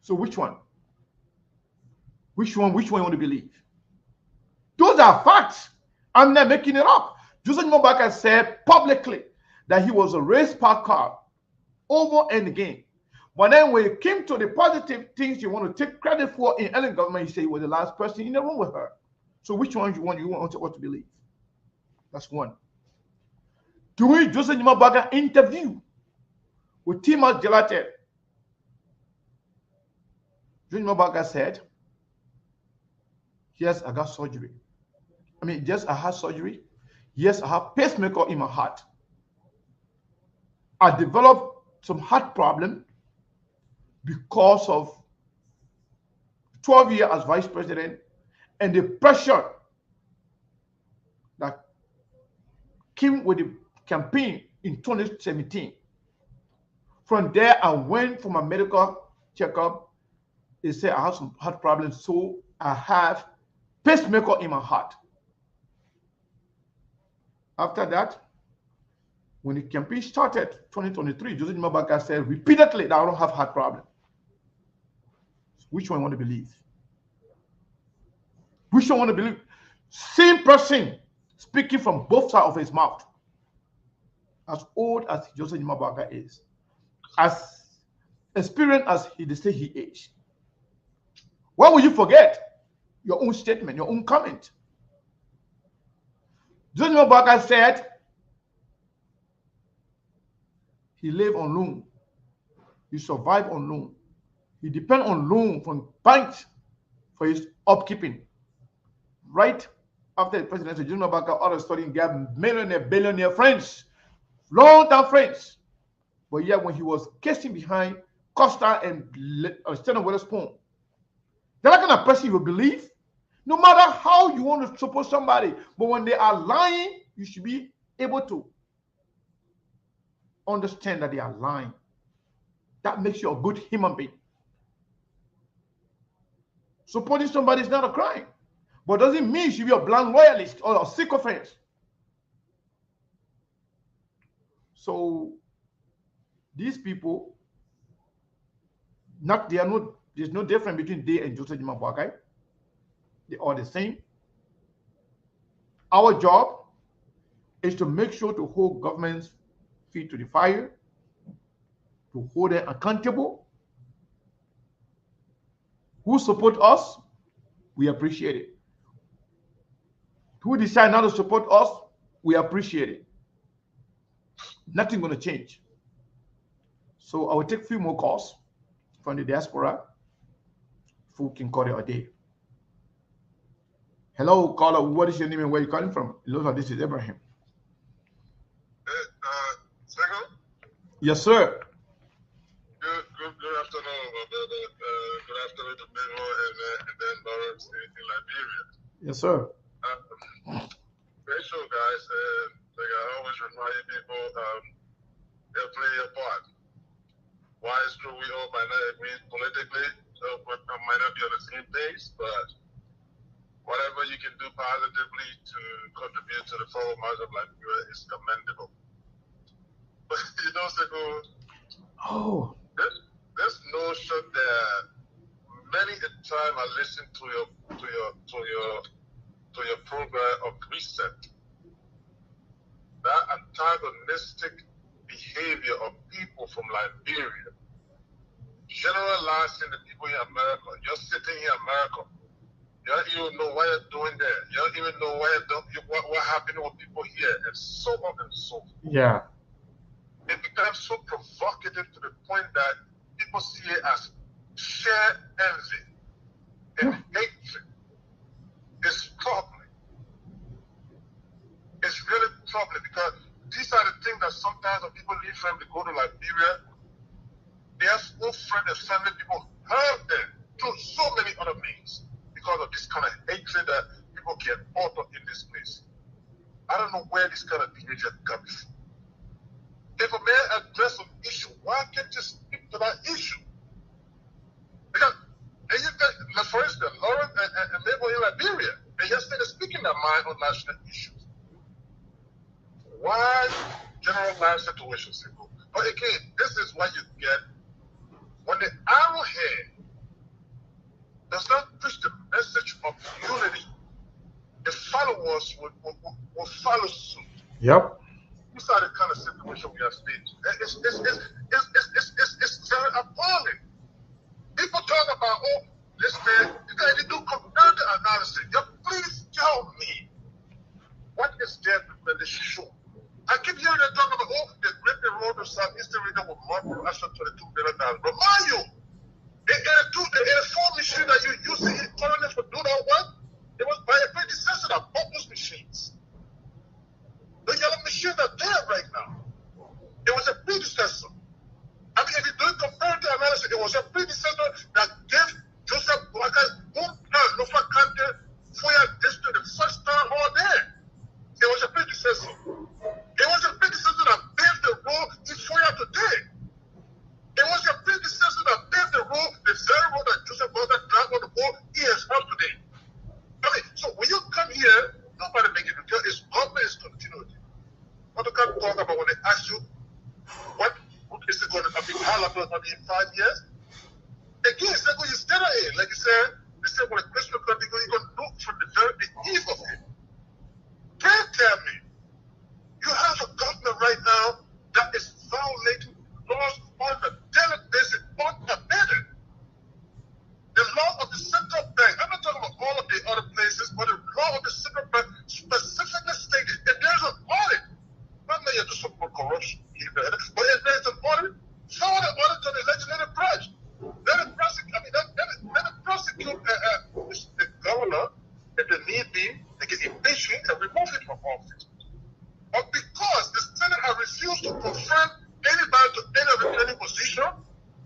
So which one? Which one you want to believe? Those are facts. I'm not making it up. Joseph Nimabwaka said publicly that he was a race park car over and again. But then when it came to the positive things you want to take credit for in Ellen government, he said he was the last person in the room with her. So which one you want to believe? That's one. During Joseph Nimabwaka interview with Timas Gelate, Joseph Nimabwaka said, yes, I got surgery. Yes, I had surgery. Yes, I have pacemaker in my heart. I developed some heart problem because of 12 years as vice president and the pressure that came with the campaign in 2017. From there, I went for my medical checkup. They said I have some heart problems, so I have pacemaker in my heart. After that, When the campaign started, 2023, Joseph Mabaka said repeatedly that I don't have heart problem. Which one you want to believe? Which one want to believe? Same person speaking from both sides of his mouth. As old as Joseph Mabaka is, as experienced as they say he is. Why would you forget your own statement, your own comment? Joseph Mabaka said he lived on loan. He survived on loan. He depends on loan from banks for his upkeeping. Right after the presidency, Joseph Mabaka all of a sudden got millionaire, billionaire friends, long-term friends. But yet when he was casing behind Costa and Stephen Witherspoon, they're not kind of person you will believe. No matter how you want to support somebody, but when they are lying, you should be able to understand that they are lying. That makes you a good human being. Supporting somebody is not a crime, but doesn't mean you should be a blind loyalist or a sycophant. So these people, there's no difference between they and Joseph Mabaka. They are the same. Our job is to make sure to hold government's feet to the fire, to hold them accountable. Who support us, we appreciate it. Who decide not to support us, we appreciate it. Nothing going to change. So I will take a few more calls from the diaspora who can call it a day. Hello, caller. What is your name and where are you calling from? Hello, this is Abraham. Yes, sir. Good afternoon, brother. Good afternoon to Benmo and then Lawrence in Liberia. Yes, sir. Great show, guys. Like I always remind people, they play a part. Why is true we all might not agree politically, so might not be on the same page, but whatever you can do positively to contribute to the forward march of Liberia is commendable. But you know, Seko, this notion that many a time I listen to your program of reset, that antagonistic behavior of people from Liberia, generalizing the people in America. You're sitting here in America. You don't even know what you're doing there. You don't even know what happened with people here, and so on and so forth. Yeah. It becomes so provocative to the point that people see it as shared envy and hatred. It's troubling. It's really troubling because these are the things that sometimes when people leave from to go to Liberia, their own friends and family people hurt them through so many other means because of this kind of hatred that people can author in this place. I don't know where this kind of behavior comes from. If a man addresses an issue, why can't you speak to that issue? Because, and you think, like for instance, Lauren and Mabel in Liberia, they yesterday speaking their mind on national issues. Why generalize situations? But again, this is what you get when the arrowhead does not preach the message of unity. The followers will follow suit. Yep. These are the kind of situation we are staged. It's very appalling. People talk about, listen, you guys do comparative analysis. Yeah, please tell me what is there that they show. I keep hearing them talk about, the great road of Southeastern region with more production $22 billion. Remind you, the 84 machine that you use in colonies for do that work, it was by a predecessor that bought those machines. The yellow machines are there right now. It was a predecessor. I mean, if you do comparative analysis, it was a predecessor that gave Joseph Boakai hometown, Nova County, Foya District, the first town hall there. It was a predecessor. It was a predecessor that paved the road in Foya today. It was a predecessor that paved the road, the very road that Joseph Boakai dragged on the road he has helped today. Okay, so when you come here, nobody make it because it's government is continuity. What you can talk about when they ask big halaku in 5 years. Again, so you stay there, like you said, they say, well, a Christian country, you're going to look from the very eve of it. Can't tell me, you have a government right now that is violating laws on a daily basis, unabated. The law of the central bank, I'm not talking about all of the other places, but the law of the central bank specifically stated that there's an audit. Not that you're just talking about corruption, but if there's an audit, forward the audit to the legislative branch. Let it prosecute the governor, if they need be, they get impeachment and remove him from office. But because the Senate has refused to confirm anybody to any of the training position,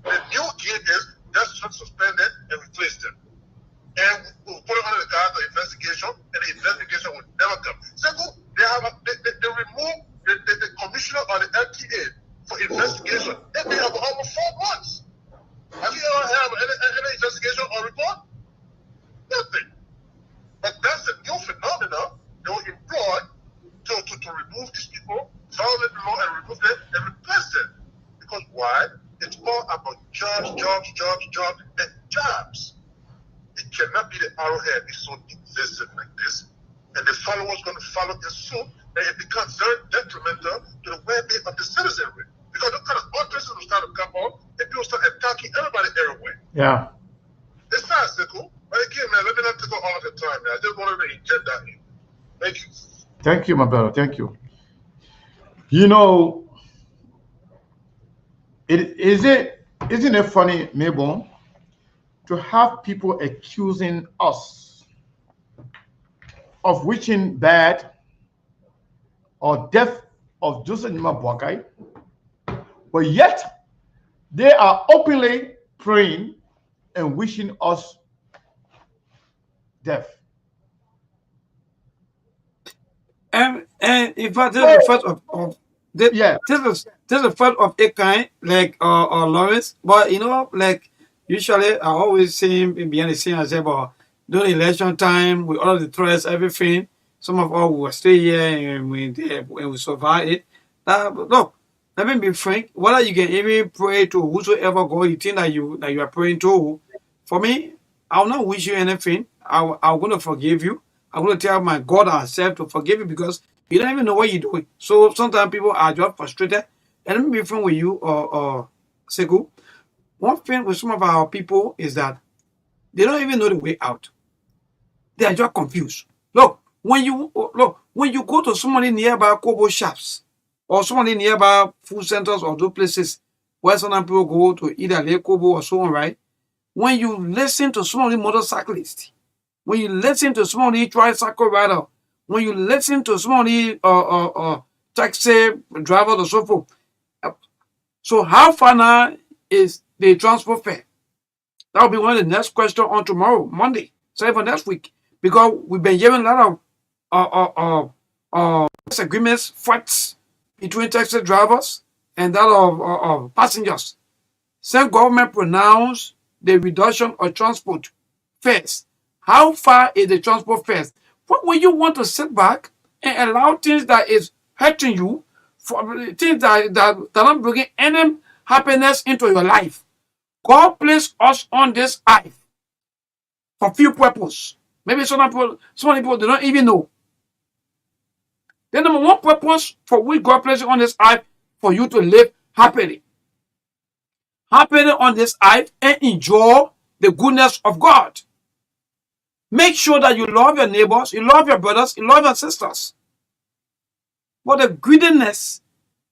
the new game is just suspend it and replace them. And we'll put it under the guise of investigation, and the investigation will never come. Second, they remove the commissioner or the LTA for investigation. They've been for almost 4 months. Have you ever had any investigation or report? Nothing. But that's a new phenomenon they were employed to remove these people, violate the law and remove them and replace them. Because why? It's all about jobs, and jobs. It cannot be the arrowhead is so existent like this. And the followers going to follow in suit, and it becomes very detrimental to the well-being of the citizenry. Because those kind of authors will start to come up and people start attacking everybody everywhere. Yeah. It's not simple. But again, man, let me not take all of the time, man. I just wanted to inject that in. Thank you. Thank you, my brother. Thank you. You know, isn't it funny, Mabel, to have people accusing us of wishing bad or death of Joseph Boakai, but yet they are openly praying and wishing us death. And in fact, this is the first of this, this is the first of a kind, like Lawrence. But you know, like usually I always see him behind the scene and say, but during election time, with all of the threats, everything, some of us will stay here and we survive it. Look, let me be frank. Whether you can even pray to whosoever God you think that you are praying to, for me, I will not wish you anything. I'm going to forgive you. I'm going to tell my God ourselves to forgive you because you don't even know what you're doing. So sometimes people are just frustrated. And let me be frank with you, Sekou. One thing with some of our people is that they don't even know the way out. They are just confused. Look, when you go to somebody nearby Kobo shops or somebody nearby food centers or those places where some people go to either Lake Kobo or so on, right? When you listen to some of the motorcyclists, when you listen to some of the tricycle rider, when you listen to some of the taxi drivers or so forth, so how far now is the transport fare? That will be one of the next questions on tomorrow, Monday, sorry for next week, because we've been hearing a lot of disagreements, fights between taxi drivers and that of passengers. Same government pronounced the reduction of transport fares. How far is the transport fares? What will you want to sit back and allow things that is hurting you, for things that are not bringing any happiness into your life? God placed us on this earth for few purposes. Maybe some people do not even know. The number one purpose for which God placed you on this earth for you to live happily. Happily on this earth and enjoy the goodness of God. Make sure that you love your neighbors, you love your brothers, you love your sisters. But the greediness,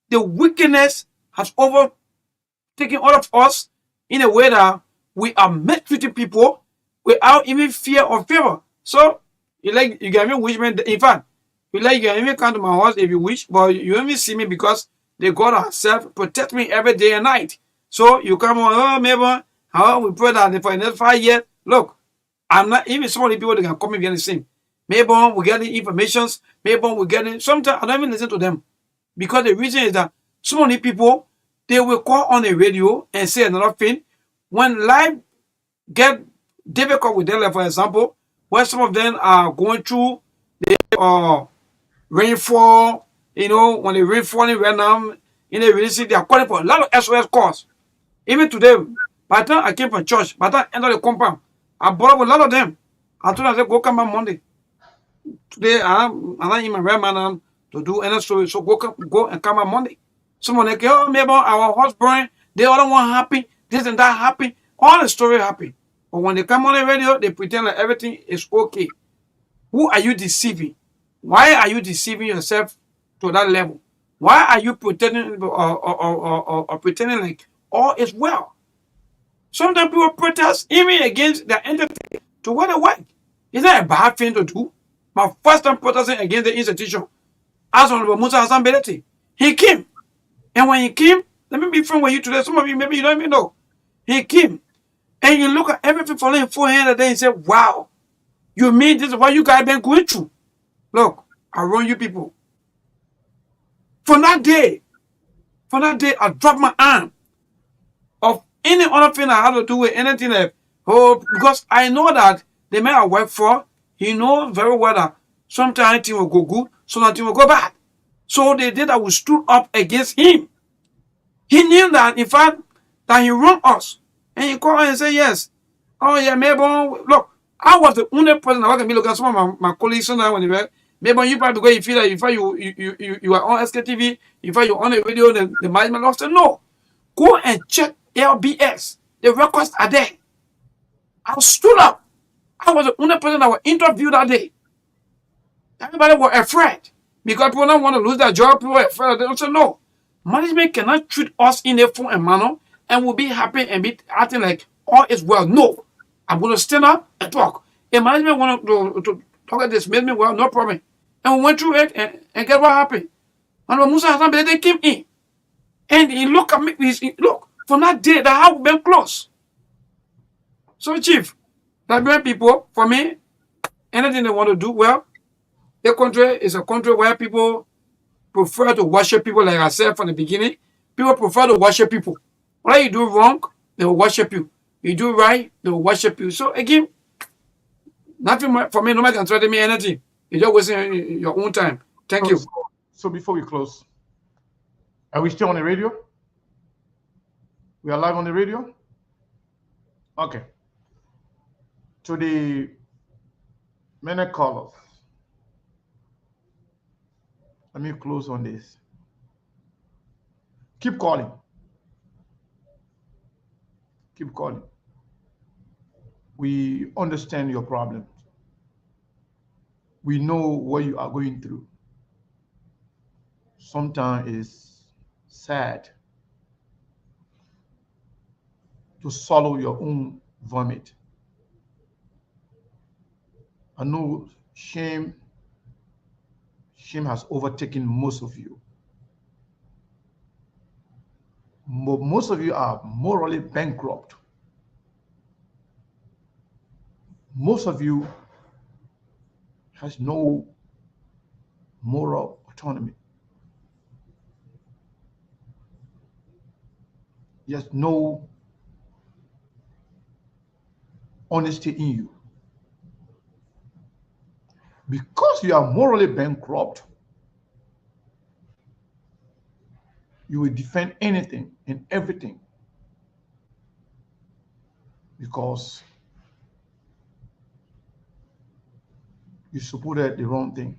the wickedness has overtaken all of us in a way that we are mistreating people without even fear or favor. So, you can even wish me, in fact, you can even come to my house if you wish, but you only see me because the God herself protect me every day and night. So, you come on, maybe, we pray that for the next 5 years, look, I'm not even some of the people that can come and get the same. Maybe we get the informations, maybe we get it. Sometimes I don't even listen to them. Because the reason is that some of the people, they will call on the radio and say another thing. When life get difficult with them, like for example, where some of them are going through the rainfall, when the rainfall right now in the city, they are calling for a lot of SOS calls. Even today, by the time I came from church, by the time I entered the compound, I brought up a lot of them. I told them, I said, go come on Monday. Today, I'm not in my right man to do any story. So go and come on Monday. Someone like, oh, maybe our husband, the other one happy, this and that happy. All the story happy. But when they come on the radio, they pretend like everything is okay. Who are you deceiving? Why are you deceiving yourself to that level? Why are you pretending or pretending like all is well? Sometimes people protest even against their entity to what they want. Is that a bad thing to do? My first time protesting against the institution, as Honorable Musa Hassan Beleti, he came. And when he came, let me be frank with you today. Some of you, maybe you don't even know. He came. And you look at everything falling in full hand and then he said, wow, you mean this is what you guys been going through? Look, I run you people. From that day, I dropped my arm of any other thing I had to do with anything else. Oh, because I know that the man I work for, he knows very well that sometimes things will go good, sometimes things will go bad. So they did that we stood up against him. He knew that, in fact, that he wronged us. And he called and said, yes. Oh, yeah, maybe, look, I was the only person that can be looking at some of my colleagues sometimes when they were, maybe you probably because you feel that if you are on SKTV, if you're on the radio, the management officer, no. Go and check LBS. The records are there. I stood up. I was the only person that was interviewed that day. Everybody was afraid because people don't want to lose their job. People were afraid. They don't say no. Management cannot treat us in a form and manner and we'll be happy and be acting like all is well. No. I'm going to stand up and talk. If management want to talk at this, made me well, no problem. And we went through it and get what happened. And Musa Hassan, they came in. And he looked at me. Look, from that day, the house been closed. So, Chief, Liberian people, for me, anything they want to do, well, the country is a country where people prefer to worship people, like I said from the beginning. People prefer to worship people. When you do wrong, they will worship you. You do right, they will worship you. So, again, nothing for me, nobody can threaten me anything. You're just wasting your own time. Thank you. So, before we close, are we still on the radio? We are live on the radio? Okay. To the many callers, let me close on this. Keep calling. Keep calling. We understand your problems. We know what you are going through. Sometimes it's sad to swallow your own vomit. I know shame has overtaken most of you. Most of you are morally bankrupt. Most of you has no moral autonomy. There's no honesty in you. Because you are morally bankrupt, you will defend anything and everything because you supported the wrong thing.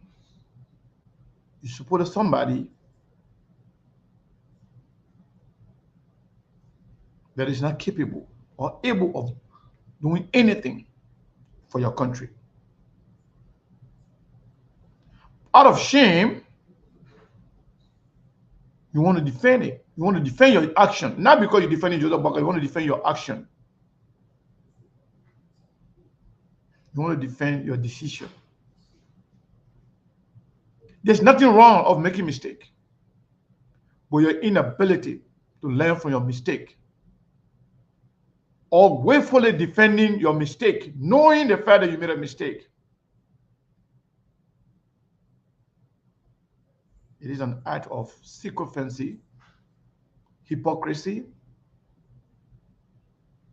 You supported somebody that is not capable or able of doing anything for your country. Out of shame, you want to defend it. You want to defend your action, not because you're defending Joseph Baka, you want to defend your action. You want to defend your decision. There's nothing wrong of making mistake, but your inability to learn from your mistake or willfully defending your mistake, knowing the fact that you made a mistake, it is an act of sycophancy, hypocrisy,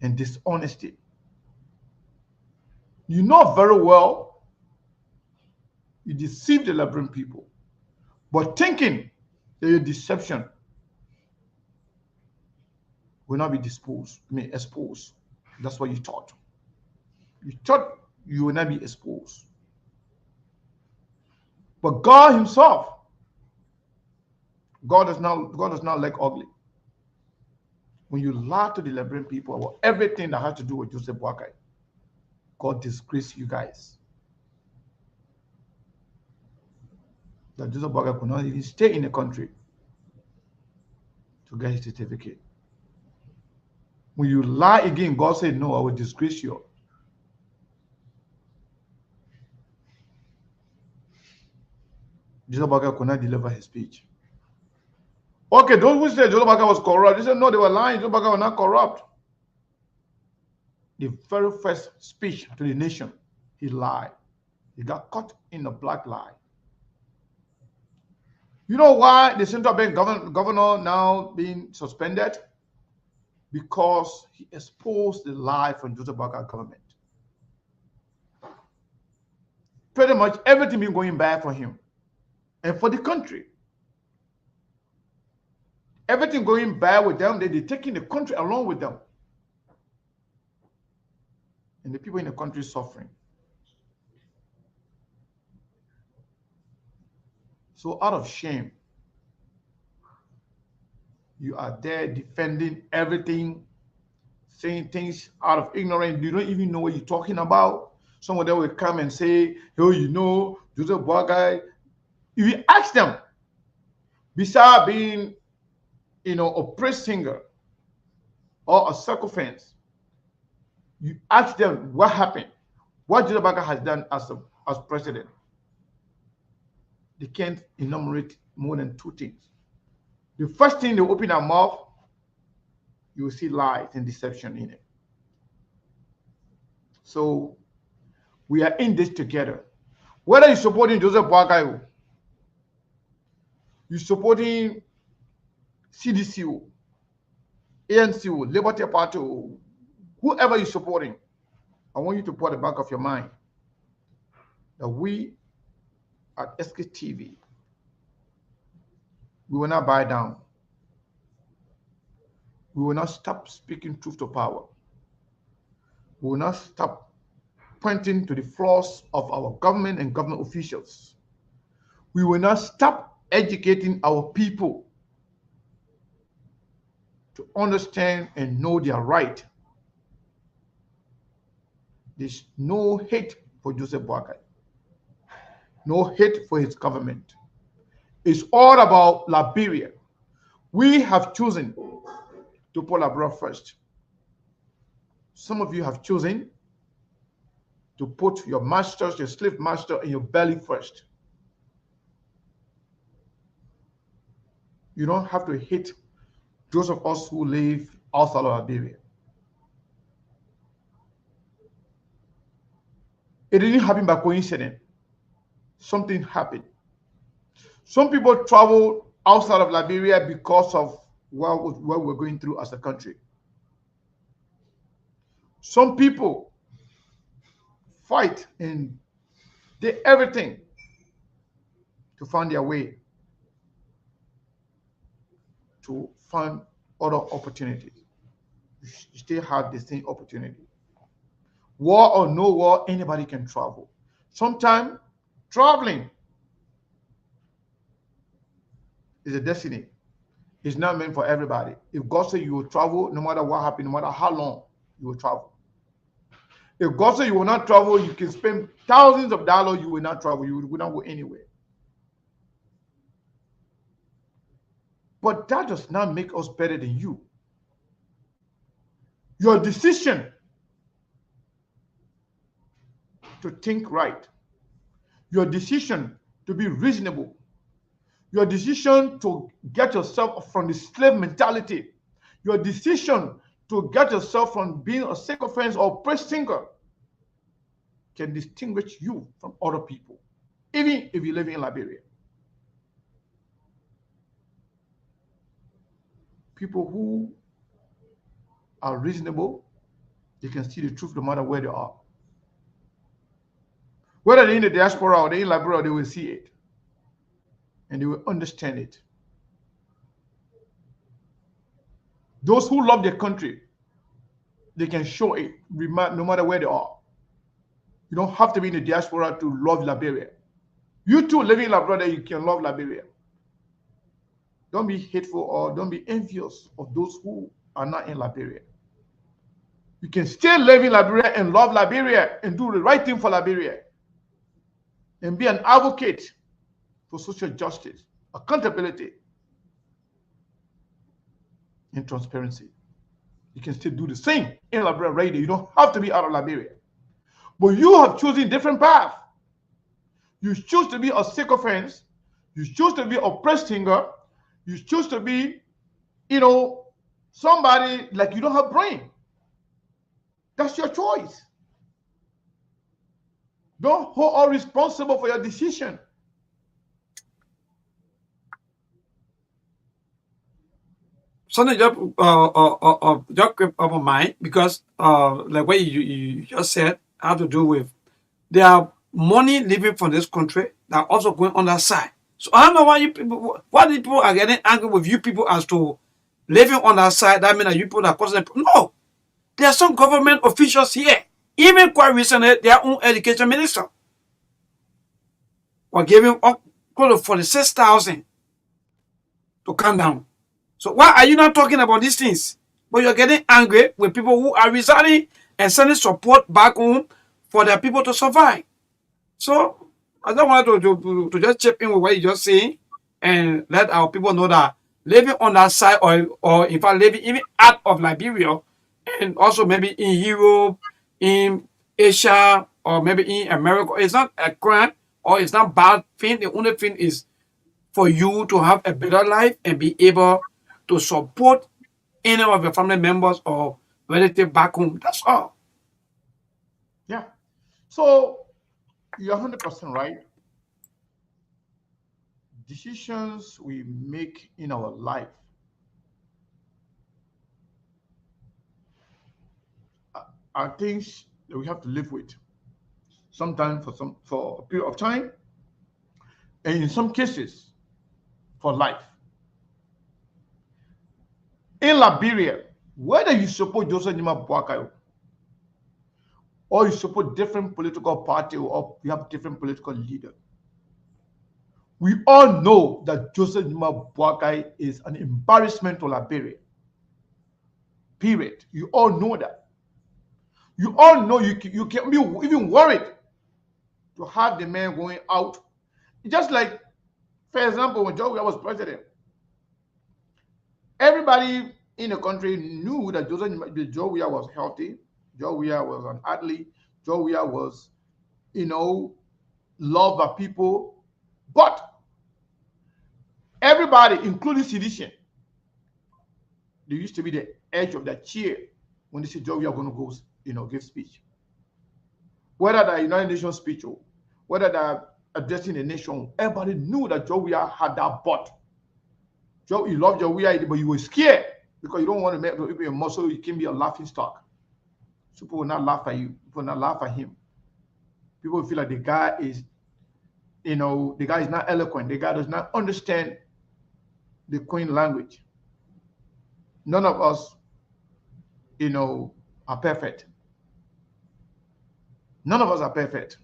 and dishonesty. You know very well you deceive the Liberian people, but thinking that your deception will not be exposed. That's what you thought. You thought you will not be exposed. But God Himself, God does not like ugly. When you lie to the Liberian people about everything that has to do with Joseph Boakai, God disgrace you guys. That Joseph Boakai could not even stay in the country to get his certificate. When you lie again, God said, no, I will disgrace you. Joseph Boakai could not deliver his speech. Okay, those who said Joseph Boakai was corrupt, they said, no, they were lying. Joseph Boakai was not corrupt. The very first speech to the nation, he lied. He got caught in a black lie. You know why the central bank governor now being suspended? Because he exposed the lie from Joseph Boakai government. Pretty much everything been going bad for him and for the country. Everything going bad with them, they're taking the country along with them. And the people in the country suffering. So out of shame, you are there defending everything, saying things out of ignorance. You don't even know what you're talking about. Some of them will come and say, oh, you know, Joseph Boakai. If you ask them, besides being, a praise singer or a sycophant, you ask them what happened, what Joseph Boakai has done as president. They can't enumerate more than two things. The first thing they open their mouth, you will see lies and deception in it. So we are in this together. Whether you're supporting Joseph Boakai, you're supporting CDC, ANC, Liberty Party, whoever you're supporting, I want you to put at the back of your mind that we at SKTV, we will not buy down. We will not stop speaking truth to power. We will not stop pointing to the flaws of our government and government officials. We will not stop educating our people to understand and know their right. There's no hate for Joseph Boakai, no hate for his government. It's all about Liberia. We have chosen to put Liberia first. Some of you have chosen to put your masters, your slave master, in your belly first. You don't have to hate those of us who live outside of Liberia. It didn't happen by coincidence. Something happened. Some people travel outside of Liberia because of what we're going through as a country. Some people fight and did everything to find their way to find other opportunities. You still have the same opportunity. War or no war, anybody can travel. Sometimes traveling is a destiny. It's not meant for everybody. If God said you will travel, no matter what happens, no matter how long, you will travel. If God said you will not travel, you can spend thousands of dollars, you will not travel. You will not go anywhere. But that does not make us better than you. Your decision to think right, your decision to be reasonable, your decision to get yourself from the slave mentality, your decision to get yourself from being a sycophant or praise singer can distinguish you from other people, even if you live in Liberia. People who are reasonable, they can see the truth no matter where they are. Whether they're in the diaspora or they're in Liberia, they will see it and they will understand it. Those who love their country, they can show it no matter where they are. You don't have to be in the diaspora to love Liberia. You too, living in Liberia, you can love Liberia. Don't be hateful or don't be envious of those who are not in Liberia. You can still live in Liberia and love Liberia and do the right thing for Liberia and be an advocate for social justice, accountability, and transparency. You can still do the same in Liberia right there. You don't have to be out of Liberia. But you have chosen different path. You choose to be a sycophant. You choose to be a press singer. You choose to be, somebody like you don't have brain. That's your choice. Don't hold all responsible for your decision. Something just came up on mind because like what you just said have to do with there are money leaving from this country that are also going on that side. So I don't know why the people are getting angry with you people as to living on that side. That means that you people are causing them. No, there are some government officials here. Even quite recently, their own education minister were giving up close to 46,000 to calm down. So why are you not talking about these things? But you're getting angry with people who are resigning and sending support back home for their people to survive. So I just wanted to just chip in with what you just saying and let our people know that living on that side or in fact living even out of Liberia and also maybe in Europe, in Asia, or maybe in America, it's not a crime or it's not bad thing. The only thing is for you to have a better life and be able to support any of your family members or relative back home. That's all. Yeah. So you're 100% right. Decisions we make in our life are things that we have to live with. Sometimes for a period of time, and in some cases, for life. In Liberia, whether you support Joseph Nima Boakai or you support different political party or you have different political leader, we all know that Joseph Nima Boakai is an embarrassment to Liberia. Period. You all know that. You all know you can be even worried to have the man going out. Just like, for example, when Joe was president, everybody in the country knew that Joe was healthy. Joe was an athlete. Joe was, loved by people. But everybody, including Seditian, they used to be the edge of that chair when they said Joe going to go, give speech. Whether the United Nations speech or whether they're addressing the nation, everybody knew that Joe had that butt. Joe, you love Joe, but you were scared because you don't want to make people a muscle. You can be a laughing stock. So people will not laugh at you. People will not laugh at him. People feel like the guy is, the guy is not eloquent. The guy does not understand the Queen language. None of us, are perfect. None of us are perfect.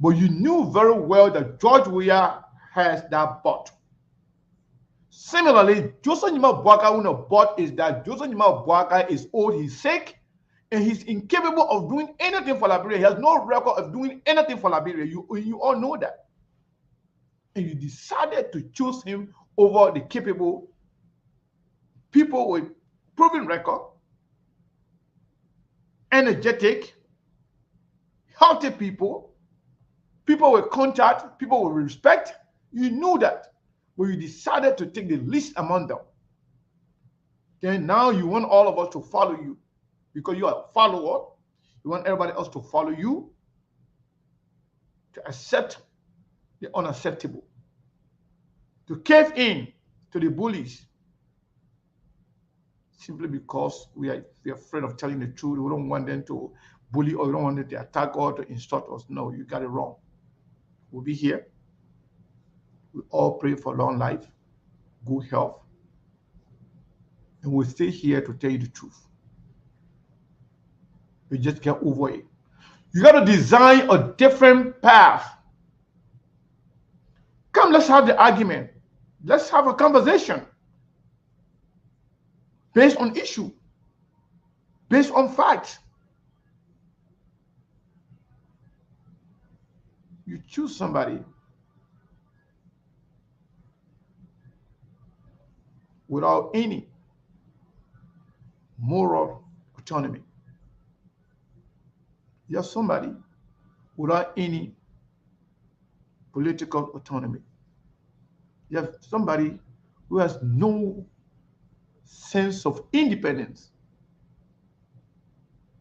But you knew very well that George Weah has that butt. Similarly, Joseph Nima Boakai butt is that Joseph Nima Boakai is old, he's sick, and he's incapable of doing anything for Liberia. He has no record of doing anything for Liberia. You all know that. And you decided to choose him over the capable people with proven record, energetic, healthy people with contact, people with respect. You knew that. But you decided to take the least among them. Then now you want all of us to follow you because you are a follower. You want everybody else to follow you, to accept the unacceptable, to cave in to the bullies simply because we are afraid of telling the truth. We don't want them to bully or we don't want them to attack or to insult us. No, you got it wrong. We'll be here. We all pray for long life, good health, And we'll stay here to tell you the truth. You just get over it. You got to design a different path. Come, let's have the argument. Let's have a conversation based on issue, based on facts. You choose somebody without any moral autonomy. You have somebody without any political autonomy. You have somebody who has no sense of independence.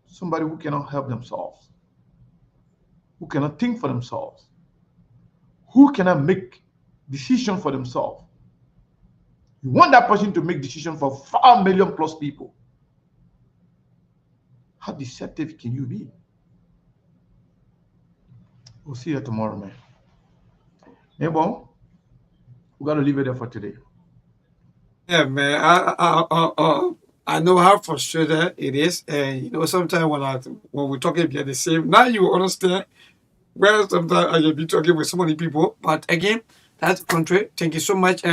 Somebody who cannot help themselves, who cannot think for themselves, who cannot make decisions for themselves. You want that person to make decisions for 5 million plus people. How deceptive can you be? We'll see you tomorrow, man. Hey, bon, we got to leave it there for today. Yeah, man. I know how frustrated it is, and sometimes when we're talking, we are the same. Now you understand. Well, sometimes I can be talking with so many people, but again, that's the country. Thank you so much.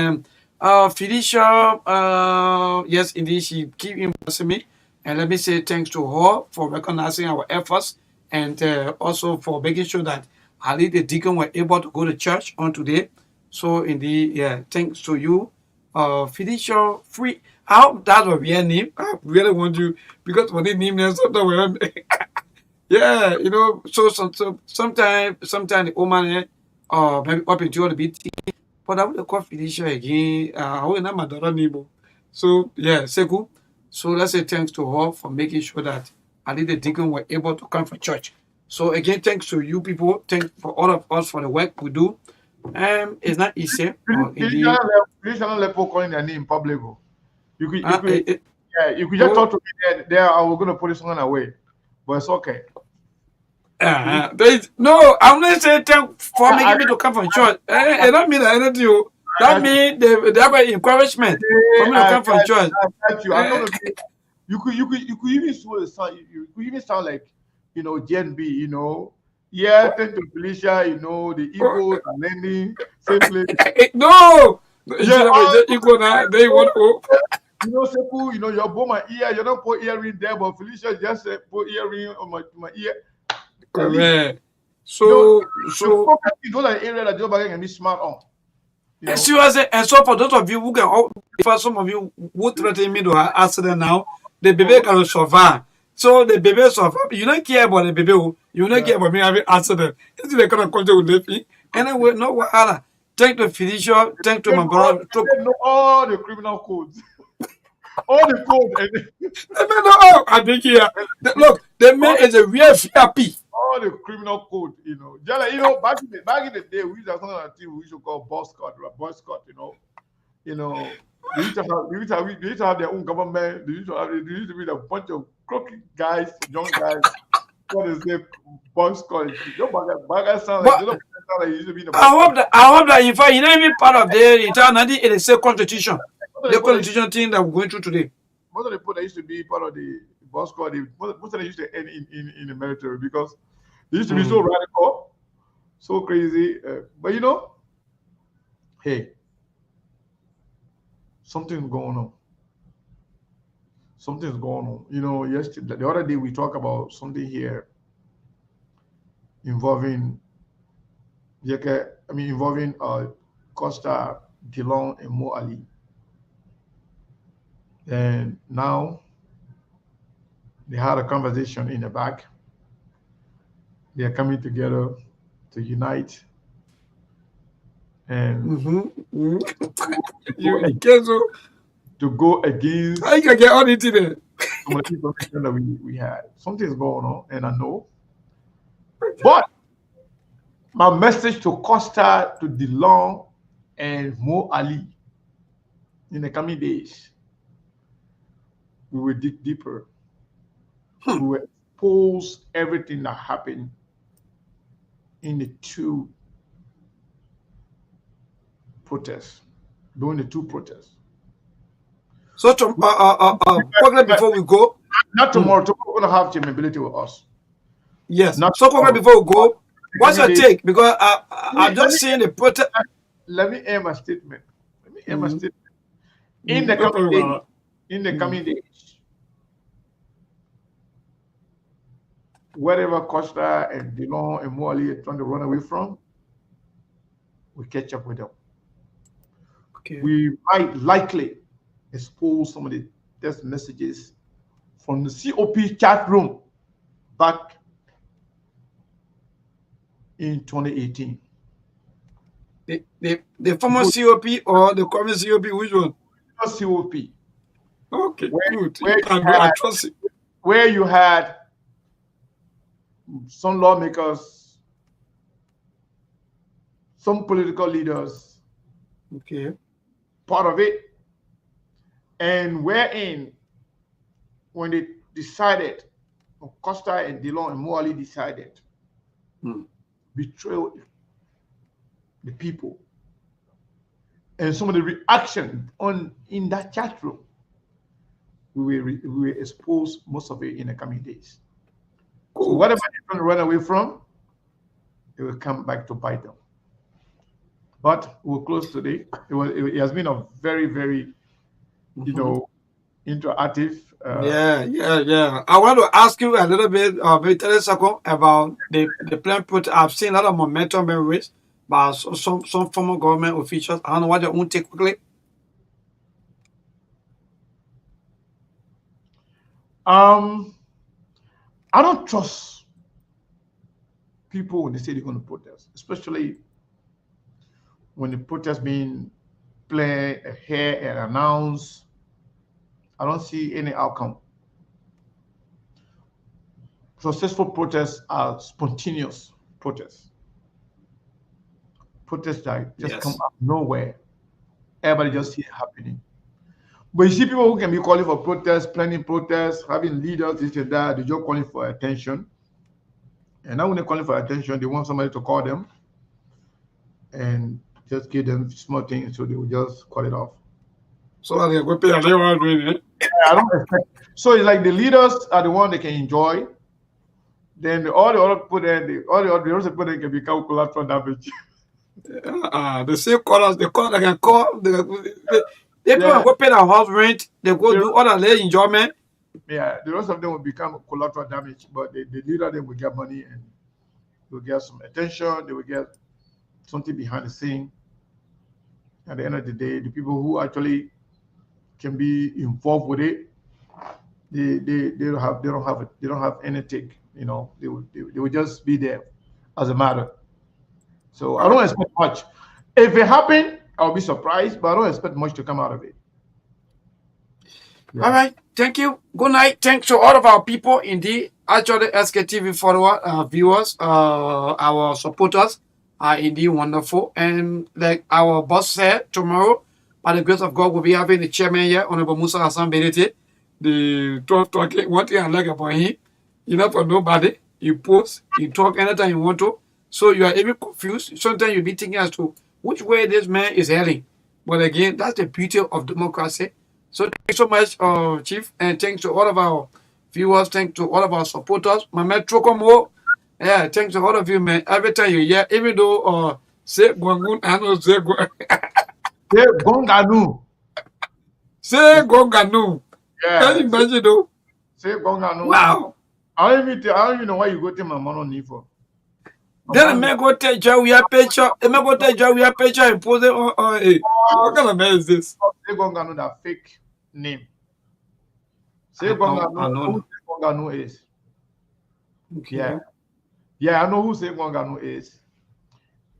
Felicia, yes, indeed, she keep impressing me, and let me say thanks to her for recognizing our efforts, and also for making sure that Ali the deacon were able to go to church on today. So indeed, yeah, thanks to you, Felicia Free. I hope that will be a name. I really want you because for the name, there's something. Yeah, sometimes the old man, maybe up into the BT, but I would call Felicia again. I will not my daughter neighbor. So yeah, Seku. So let's say thanks to her for making sure that Ali the deacon were able to come for church. So again, thanks to you people. Thanks for all of us for the work we do. It's not easy. Please don't let people calling their name public. You could just talk to me there. I was going to put this one away, but it's okay. No, I'm not saying thank for making me to come from church. It don't mean anything. That means they have an encouragement for me to come from church. I got you. I know you could even sound you could even sound like GNB, Yeah, thank to Felicia, the Eagles are lending same place. No, equal now. They want to. Seku, you bought my ear. You don't put earring there, but Felicia just put earring on my ear. Correct. So those are the areas that Joe Biden can be smart on. Seriously, and so for those of you who can, for some of you who threaten me to accident now, the baby can survive. So the baby survive. You don't care about the baby. You don't care about me having accident. This is the kind of country we live in. Anyway, no wahala. Thank to Felicia. Thank to my brother. Know all the criminal codes. All the codes. I think here. Look, the man is a real VIP. All the criminal code, Just like, back in the day, we used to have something on the team we used to call boss cut, they used to have their own government. They used to be a bunch of crooked guys, young guys. What is it? Boss cut. Baga sound like they used to be in the I hope that in fact you're not even part of the entire same constitution. The constitution thing that we're going through today. Most of the people that used to be part of the boss squad, most of them used to end in the military because they used to be so radical, so crazy. But hey, something's going on. Something's going on. Yesterday, the other day we talked about something here involving Costa, Dillon, and Mo Ali. And now they had a conversation in the back. They are coming together to unite and to go against I can get on it today. some of the information that we had. Something's going on, and I know. But my message to Costa, to Dillon, and Mo Ali in the coming days, we will dig deeper. We will expose everything that happened in the two protests, during the two protests. So, quickly before we go. Not tomorrow. Tomorrow we're going to have mobility with us. Yes. Not so, quickly before we go, what's your take? Because I'm just seeing the protest. Let me air my statement. In the coming days, wherever Costa and Dillon and Moali are trying to run away from, we catch up with them. Okay. We might likely expose some of the text messages from the COP chat room back in 2018. The former COP or the current COP, which one? COP. Okay, good. I trust it. Where you had some lawmakers, some political leaders, okay, part of it, and wherein when they decided, Costa and Dillon and Moali decided, betray the people, and some of the reaction in that chat room, we will expose most of it in the coming days. Cool. So whatever they're going to run away from, it will come back to bite them. But we'll close today. It has been a very, very, interactive. Yeah. I want to ask you a little bit, maybe 30 seconds about the planned protest. I've seen a lot of momentum being raised by some former government officials. I don't know what they want to take quickly. I don't trust people when they say they're going to protest, especially when the protest being planned ahead and announced. I don't see any outcome. Successful protests are spontaneous protests. Protests that just come out of nowhere. Everybody just see it happening. But you see people who can be calling for protests, planning protests, having leaders, this and that, they're just calling for attention. And now when they're calling for attention, they want somebody to call them and just give them small things, so they will just call it off. So they go pay doing it. I don't expect. So it's like the leaders are the one they can enjoy. Then all the other people there, the other people there can become collateral damage. The same callers, they can call. They people go pay their house rent. They go do all the little enjoyment. Yeah, the rest of them will become collateral damage, but the leader them will get money and will get some attention. They will get something behind the scene. At the end of the day, the people who actually can be involved with it, they don't have any take. They will just be there as a matter. So I don't expect much. If it happens, I'll be surprised, but I don't expect much to come out of it. Yeah. All right. Thank you. Good night. Thanks to all of our people in the actually SKTV follower, viewers, our supporters are indeed wonderful. And like our boss said, tomorrow, by the grace of God, we'll be having the chairman here, Honorable Musa Hassan Benete. The 12 talking. One thing I like about him, for nobody. You post, you talk anytime you want to. So you are even confused. Sometimes you'll be thinking as to which way this man is heading. But again, that's the beauty of democracy. So thanks so much, Chief, and thanks to all of our viewers, thanks to all of our supporters. My man Trokomo, yeah, thanks to all of you, man. Every time you hear, even though say Gwangun, I know say Gonganu. Say Gonganu. Yeah. Can you imagine though? Say Gonganu. Wow. I don't even know why you go to my money for. Then I may go take your picture. I may go take your picture and put it on. What kind of man is this? Say Gonganu, that fake name. Say Gonganu. Who Say Gonganu is? Okay. Yeah, I know who Say Gonganu is.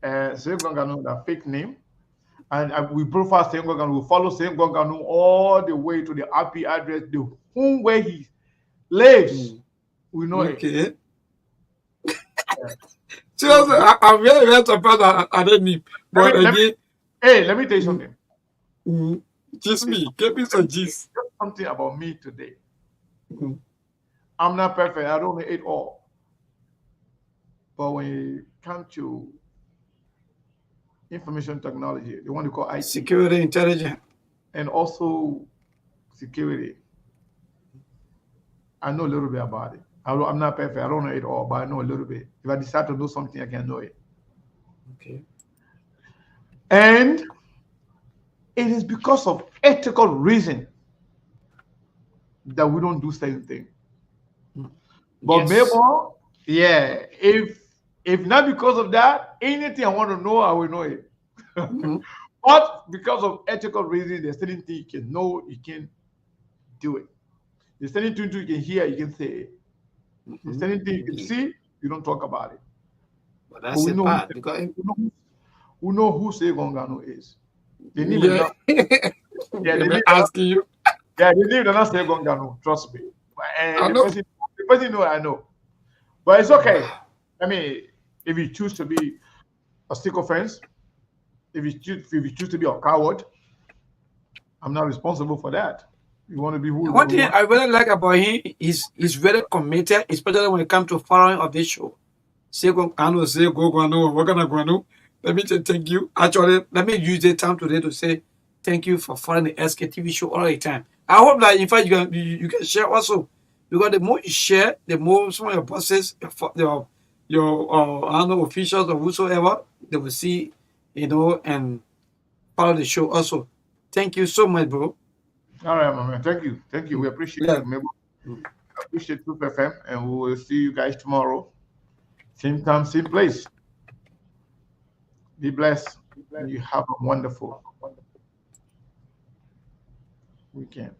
Say Gonganu, that fake name. And we profile Say Gonganu. We follow Say Gonganu all the way to the IP address, the home where he lives. We know it. Okay. Seriously, I'm very, very surprised I didn't need. But let me tell you something. Just me. Give me some gist. Something about me today. I'm not perfect. I don't know it all. But when it comes to information technology, the one you call IT, security, intelligence, and also security. I know a little bit about it. I'm not perfect. I don't know it all, but I know a little bit. If I decide to know something, I can know it. Okay. And it is because of ethical reason that we don't do certain things. But Yes. maybe, yeah, if not because of that, anything I want to know, I will know it. But because of ethical reasons, there's certain things you can know, you can do it. There's certain things you can hear, you can say it. There's certain things you can see, you don't talk about it. But that's a part because we know who Segongano is. They need yeah. they asking you. Yeah, they need not Segongano. Trust me. And I the know. person know I know. But it's okay. I mean, if you choose to be a stick offense, if you choose to be a coward, I'm not responsible for that. You want to be who One you thing want. I really like about him is he's very committed, especially when it comes to following of this show. Say go Kano, say go Guano, we're gonna Guano. Let me say thank you. Actually, let me use the time today to say thank you for following the SKTV show all the time. I hope that in fact you can share also. Because the more you share, the more some of your bosses, your I don't know, officials or whosoever, they will see, and follow the show also. Thank you so much, bro. All right, my man. Thank you. Thank you. We appreciate Yeah. you. Maybe appreciate Truth FM, and we will see you guys tomorrow. Same time, same place. Be blessed. You have a wonderful weekend.